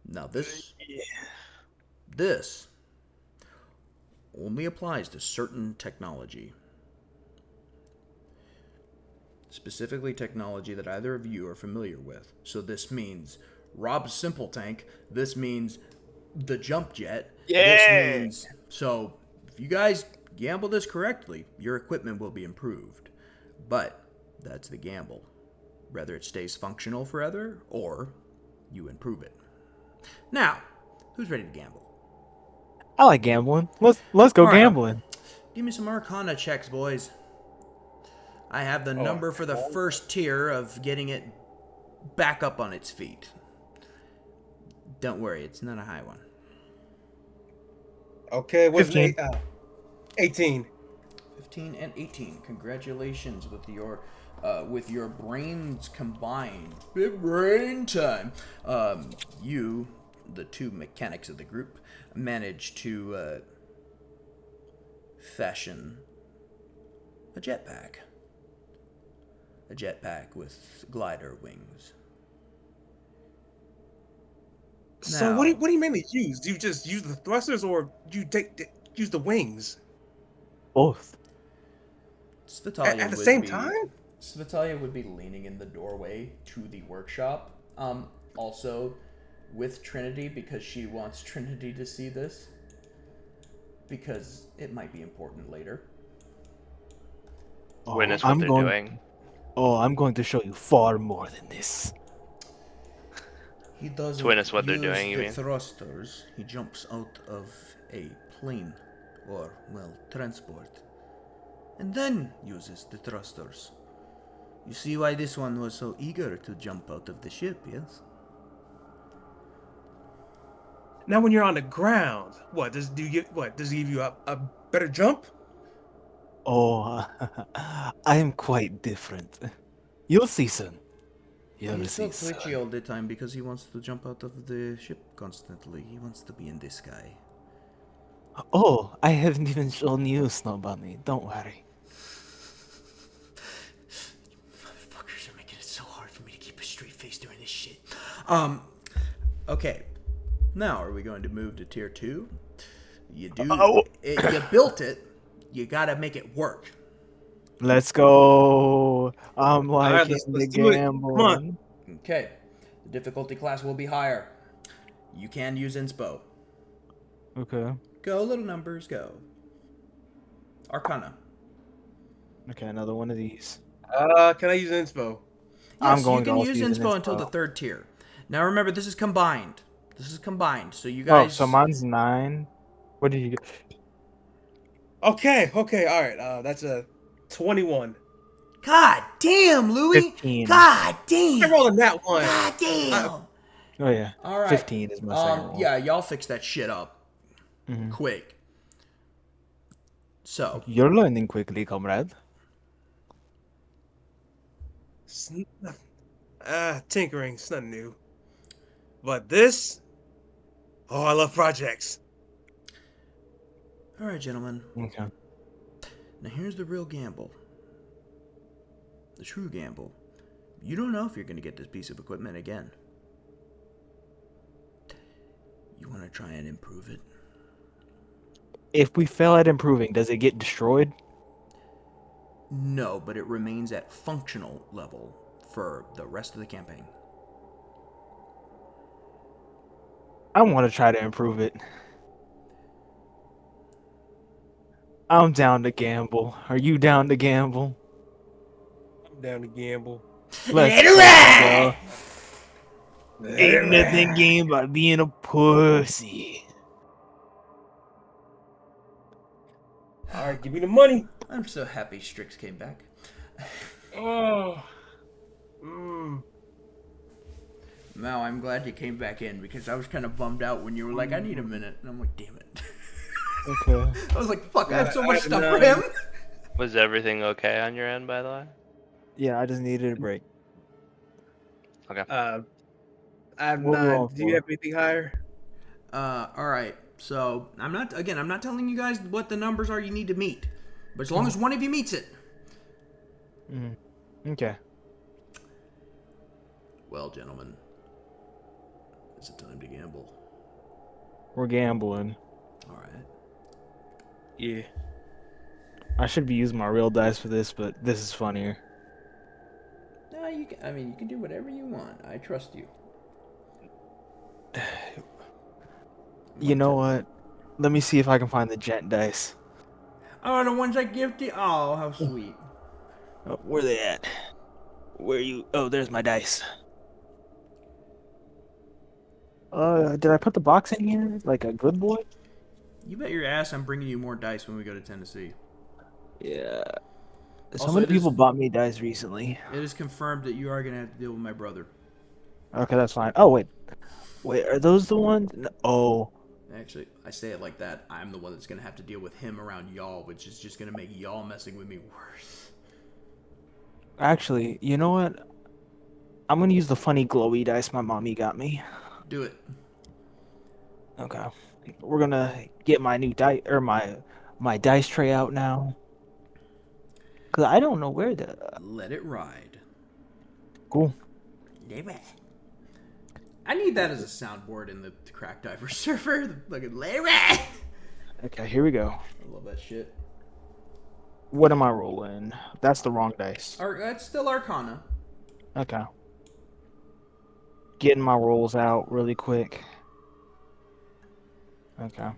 Now this only applies to certain technology. Specifically technology that either of you are familiar with. So this means Rob's Simple Tank. This means the jump jet. Yeah. This means... So if you guys gamble this correctly, your equipment will be improved. But that's the gamble. Whether it stays functional forever or you improve it. Now, who's ready to gamble? I like gambling. Let's go All right. gambling. Give me some Arcana checks, boys. I have the number for the first tier of getting it back up on its feet. Don't worry, it's not a high one. Okay, what's 15. 18. 15 and 18. Congratulations with your brains combined. Big brain time. You, the 2 mechanics of the group, managed to fashion a jetpack. A jetpack with glider wings. So Now- what do you mainly use? Do you just use the thrusters, or do you use the wings Both. Svetalia at the would same be- time? Svetalia would be leaning in the doorway to the workshop. Also, with Trinity, because she wants Trinity to see this. Because it might be important later. Witness what they're doing. Oh, I'm going to show you far more than this. He doesn't Witness what they're use doing, you the mean? thrusters. He jumps out of a plane, or, well, transport. And then uses the thrusters. You see why this one was so eager to jump out of the ship, yes? Now, when you're on the ground, does he give you a better jump? Oh, I am quite different. You'll see soon. You'll He's so see twitchy soon. all the time because he wants to jump out of the ship constantly. He wants to be in the sky. Oh, I haven't even shown you, Snow Bunny. Don't worry. Motherfuckers are making it so hard for me to keep a straight face during this shit. Okay. Now, are we going to move to tier 2? You do. Oh. You built it. You gotta make it work. Let's go. I'm right, liking let's the do it. Come on. gambling. Okay. The difficulty class will be higher. You can use inspo. Okay. Go, little numbers, go. Arcana. Okay, another one of these. Can I use inspo? I'm Yes, going you to can also use use an inspo until the inspo. 3rd tier. Now remember, this is combined. So you Oh, guys. so mine's 9. What did you get? Okay, all right. That's a 21. God damn, Louis. 15. God I damn. rolled that one. God damn. Oh yeah. All right. 15 is my second roll. Yeah, y'all fix that shit up Mhm. quick. So You're learning quickly, comrade. Tinkering, it's not new. But this, I love projects. all right, gentlemen. Okay. Now here's the real gamble. The true gamble. You don't know if you're going to get this piece of equipment again. You want to try and improve it? If we fail at improving, does it get destroyed? No, but it remains at functional level for the rest of the campaign. I want to try to improve it. I'm down to gamble. Are you down to gamble? I'm down to gamble. Let's go. Ain't nothing game but being a pussy. All right, give me the money. I'm so happy Strix came back. Oh. Mal, I'm glad you came back in because I was kind of bummed out when you were like, I need a minute. And I'm like, damn it. Okay. I was like, fuck, I have so much I stuff know. for him. Was everything okay on your end, by the way? Yeah, I just needed a break. I'm What we're all not. Do you for. have anything higher? All right. So I'm not telling you guys what the numbers are you need to meet, but as long as one of you meets it. Okay. Well, gentlemen, is it time to gamble? We're gambling. All right. Yeah. I should be using my real dice for this, but this is funnier. No, you can do whatever you want. I trust you. You know what? Let me see if I can find the gent dice. Oh, the ones I give to you. Oh, how sweet. Oh, where they at? Where you? Oh, there's my dice. Did I put the box in here like a good boy? You bet your ass I'm bringing you more dice when we go to Tennessee. Yeah. So Also, many it is- people bought me dice recently. It is confirmed that you are going to have to deal with my brother. Okay, that's fine. Oh, wait. Wait, are those the ones? Oh. Actually, I say it like that. I'm the one that's going to have to deal with him around y'all, which is just going to make y'all messing with me worse. Actually, you know what? I'm gonna use the funny glowy dice my mommy got me. Do it. Okay. We're gonna get my new dice or my dice tray out now. Cause I don't know where the Let it ride. cool. I need that as a soundboard in the Crack Diver server. The fucking let it ride. Okay, here we go. I love that shit. What am I rolling? That's the wrong dice. That's still Arcana. Okay. Getting my rolls out really quick. Okay.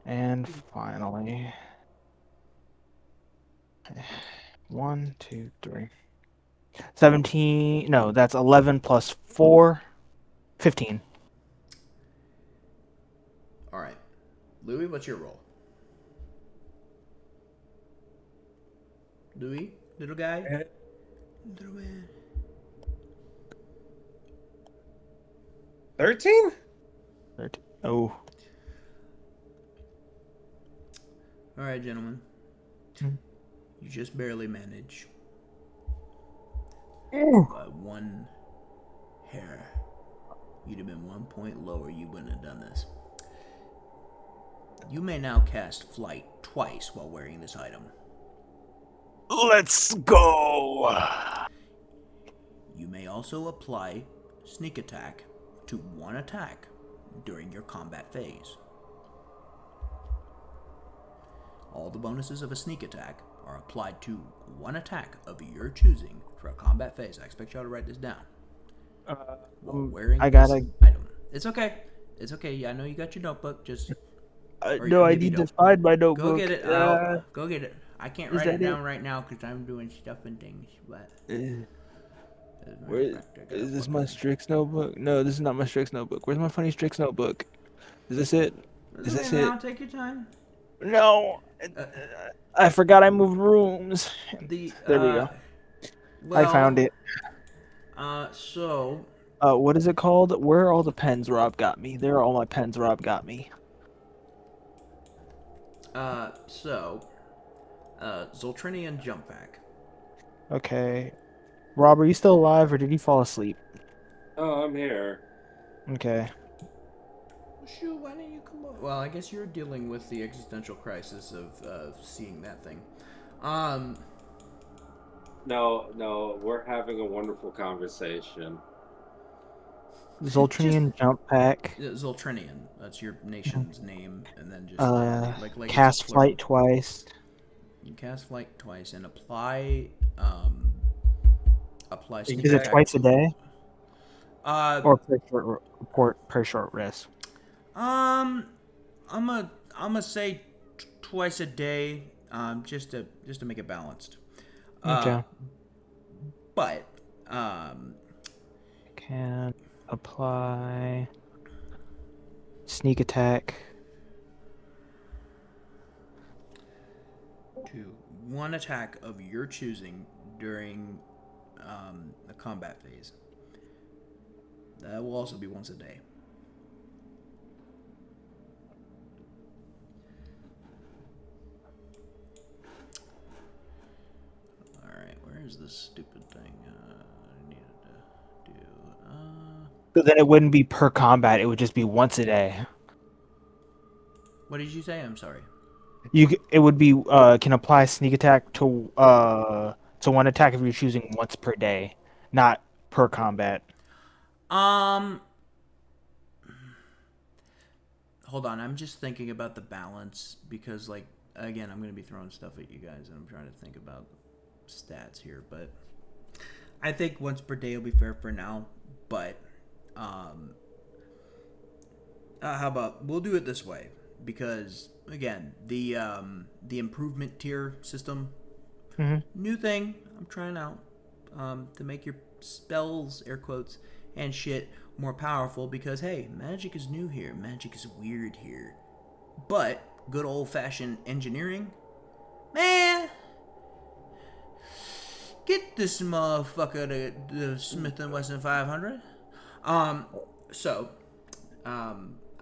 And finally. 1, 2, 3. 17. No, that's 11 plus 4. 15. All right. Louis, what's your roll? Louis, little guy? Little man. 13? 13. Oh. All right, gentlemen. You just barely manage. By one hair. You'd have been 1 point lower, you wouldn't have done this. You may now cast Flight twice while wearing this item. Let's go. You may also apply Sneak Attack to one attack during your combat phase. All the bonuses of a sneak attack are applied to one attack of your choosing for a combat phase. I expect y'all to write this down. While wearing I this gotta. item. It's okay. It's okay. Yeah, I know you got your notebook. Just or No, I maybe you need to don't. find my Go notebook. get it. Go get it. I can't Is write it that it? down right now because I'm doing stuff and things. But Where is this? My Strix notebook? No, this is not my Strix notebook. Where's my funny Strix notebook? Is this it? Is this it? Now take your time. No, I forgot I moved rooms. The There we go. well, I found it. So What is it called? Where are all the pens Rob got me? There are all my pens Rob got me. Zoltrinian jump back. Okay. Rob, are you still alive or did you fall asleep? Oh, I'm here. Okay. Shoot, why didn't you come up? Well, I guess you're dealing with the existential crisis of seeing that thing. No, we're having a wonderful conversation. Zoltrinian jump pack. Zoltrinian. That's your nation's name, and then just like Cast it's plural. flight twice. You cast flight twice and apply sneak Is it attack twice a to- day? Or per short rest? I'm gonna say twice a day, just to make it balanced. Okay. But Can apply sneak attack to one attack of your choosing during the combat phase. That will also be once a day. Alright, where is this stupid thing I needed to do? So then it wouldn't be per combat, it would just be once a day. What did you say? I'm sorry. It would be can apply sneak attack to one attack if you're choosing once per day, not per combat. Hold on, I'm just thinking about the balance because, like, again, I'm going to be throwing stuff at you guys and I'm trying to think about stats here, but I think once per day will be fair for now, but how about we'll do it this way because, again, the improvement tier system, new thing I'm trying out to make your spells, air quotes, and shit more powerful because, hey, magic is new here. Magic is weird here. But good old-fashioned engineering, man, get this motherfucker to the Smith & Wesson 500. I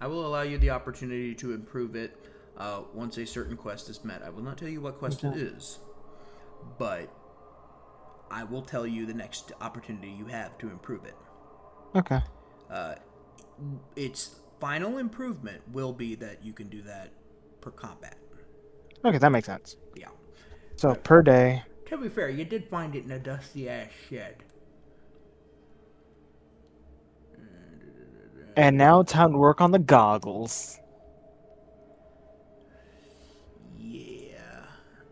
will allow you the opportunity to improve it once a certain quest is met. I will not tell you what quest it is, but I will tell you the next opportunity you have to improve it. Okay. Its final improvement will be that you can do that per combat. Okay, that makes sense. Yeah. So per day. To be fair, you did find it in a dusty ass shed. And now time to work on the goggles. Yeah.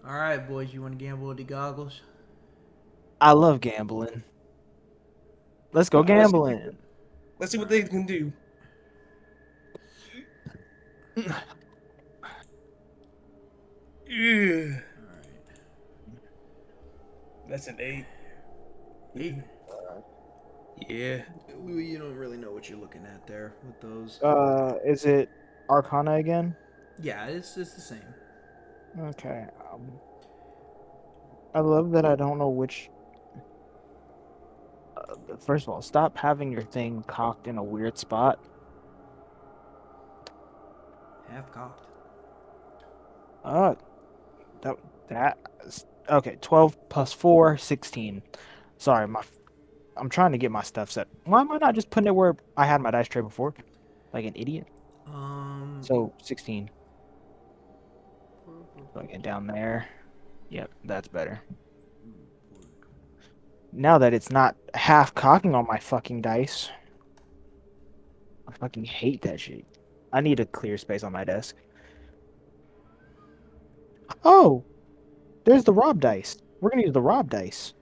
All right, boys, you want to gamble with the goggles? I love gambling. Let's go gambling. Let's see what they can do. Yeah. Alright. That's an 8. 8. Yeah. Louis, you don't really know what you're looking at there with those. Is it Arcana again? Yeah, it's the same. Okay. I love that I don't know which. First of all, stop having your thing cocked in a weird spot. Half cocked. Okay, 12 plus 4, 16. Sorry, I'm trying to get my stuff set. Why am I not just putting it where I had my dice tray before? Like an idiot. So 16. So I get down there. Yep, that's better. Now that it's not half cocking on my fucking dice. I fucking hate that shit. I need a clear space on my desk. Oh, there's the Rob dice. We're gonna use the Rob dice.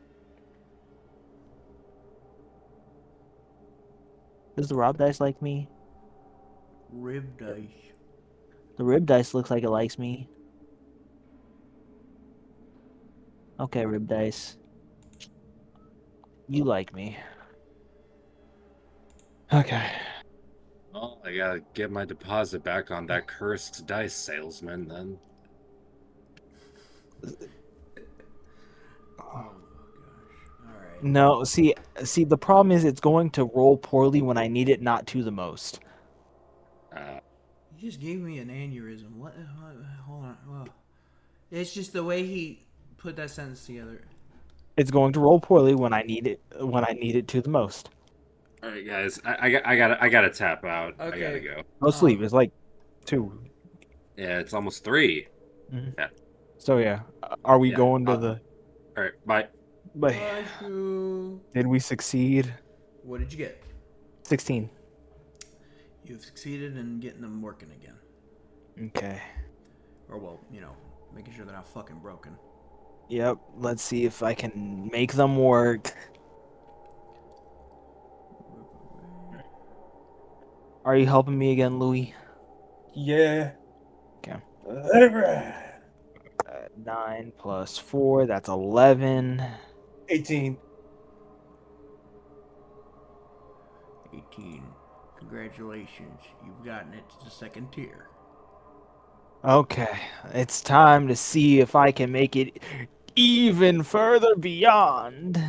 Does the Rob dice like me? Rib dice. The Rib dice looks like it likes me. Okay, Rib dice. You like me. Okay. Well, I gotta get my deposit back on that cursed dice salesman then. Oh gosh. All right. No, see, the problem is it's going to roll poorly when I need it not to the most. You just gave me an aneurysm. What? Hold on. Oh. It's just the way he put that sentence together. It's going to roll poorly when I need it to the most. All right, guys, I gotta tap out. I gotta Okay. go. No sleep. It's like 2. Yeah, it's almost 3. Mhm. Yeah. So yeah, are we Yeah, going to the? All right, bye. But Shoo. did we succeed? What did you get? 16. You've succeeded in getting them working again. Okay. Or well, making sure they're not fucking broken. Yep. Let's see if I can make them work. Are you helping me again, Louis? Yeah. Okay. Alright. 9 plus 4, that's 11. 18. 18. Congratulations. You've gotten it to the second tier. Okay, it's time to see if I can make it even further beyond.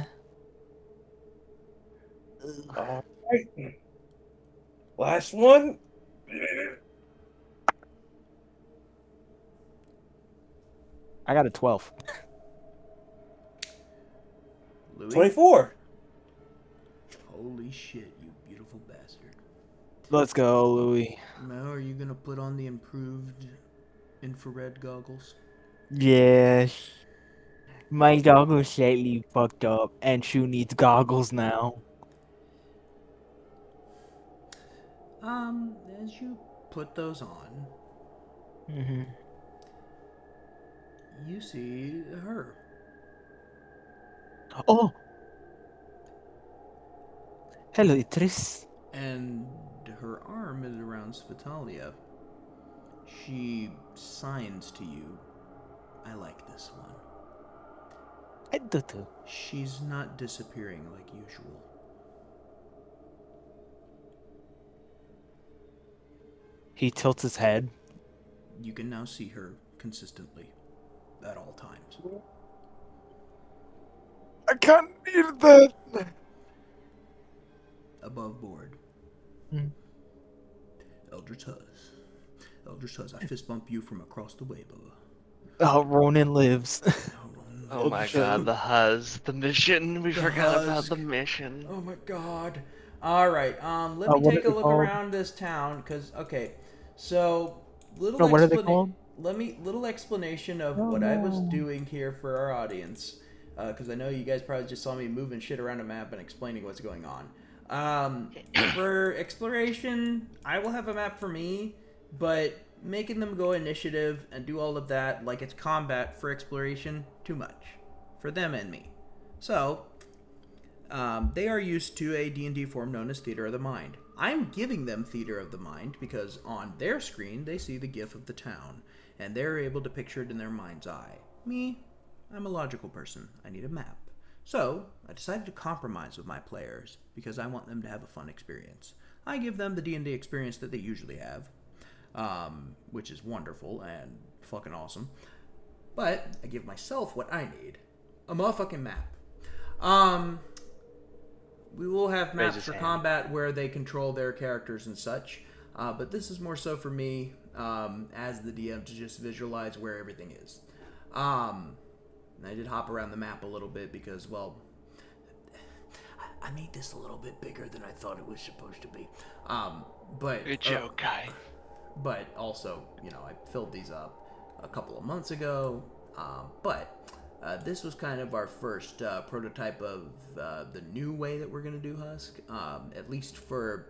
Alright. Last one. I got a 12. Louis? 24. Holy shit, you beautiful bastard. Let's go, Louis. Mel, are you gonna put on the improved infrared goggles? Yes. My goggles slightly fucked up, and Shu needs goggles now. As you put those on, Mm-hmm. you see her. Oh! Hello, Idris. And her arm is around Svitalia. She signs to you. I like this one. I do too. She's not disappearing like usual. He tilts his head. You can now see her consistently at all times. I can't need that. Above board. Mm. Eldritch Huzz. Eldritch Huzz, I fist bump you from across the way, Bubba. Oh, Ronan lives. Oh my god, the Huzz, the mission. We forgot about Husk. the mission. Oh my god. Alright, let me what take are a they look called? around this town, because, okay, so, No, what are they called? little explanation of what I was doing here for our audience, because I know you guys probably just saw me moving shit around a map and explaining what's going on. For exploration, I will have a map for me, but making them go initiative and do all of that like it's combat for exploration, too much. For them and me. So, they are used to a D&D form known as Theater of the Mind. I'm giving them Theater of the Mind because on their screen they see the GIF of the town, and they're able to picture it in their mind's eye. Me, I'm a logical person. I need a map. So, I decided to compromise with my players because I want them to have a fun experience. I give them the D&D experience that they usually have, which is wonderful and fucking awesome. But I give myself what I need. A motherfucking map. We will have maps for combat where they control their characters and such, but this is more so for me as the DM to just visualize where everything is. I did hop around the map a little bit because, well, I made this a little bit bigger than I thought it was supposed to be. But Good joke, guy. But also, I filled these up a couple of months ago. But this was kind of our first prototype of the new way that we're going to do Husk, at least for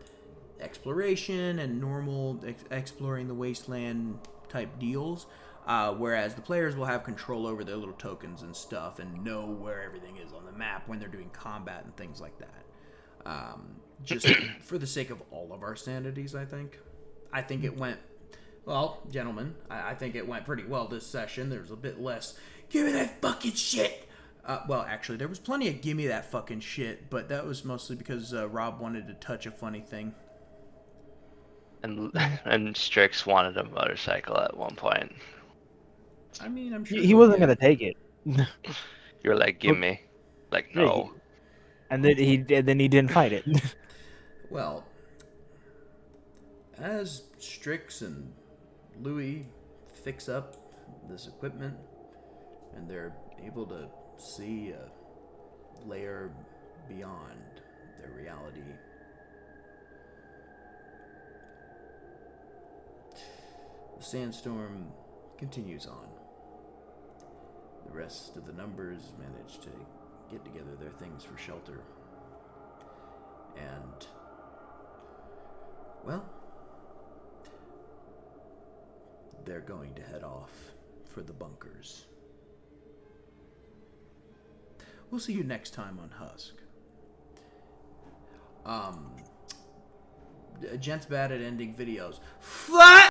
exploration and normal exploring the wasteland type deals. Whereas the players will have control over their little tokens and stuff and know where everything is on the map when they're doing combat and things like that. Just for the sake of all of our sanities, I think. I think it went, well, gentlemen, I think it went pretty well this session. There was a bit less, give me that fucking shit. Well, actually, there was plenty of give me that fucking shit, but that was mostly because Rob wanted to touch a funny thing. And Strix wanted a motorcycle at one point. I mean, I'm sure He they'll wasn't get gonna it. take it. You were like, give me. Like, Yeah, no. And then he didn't fight it. Well, as Strix and Louis fix up this equipment and they're able to see a layer beyond their reality, the sandstorm continues on. The rest of the numbers manage to get together their things for shelter. And, well, they're going to head off for the bunkers. We'll see you next time on Husk. Gent's bad at ending videos. Flat!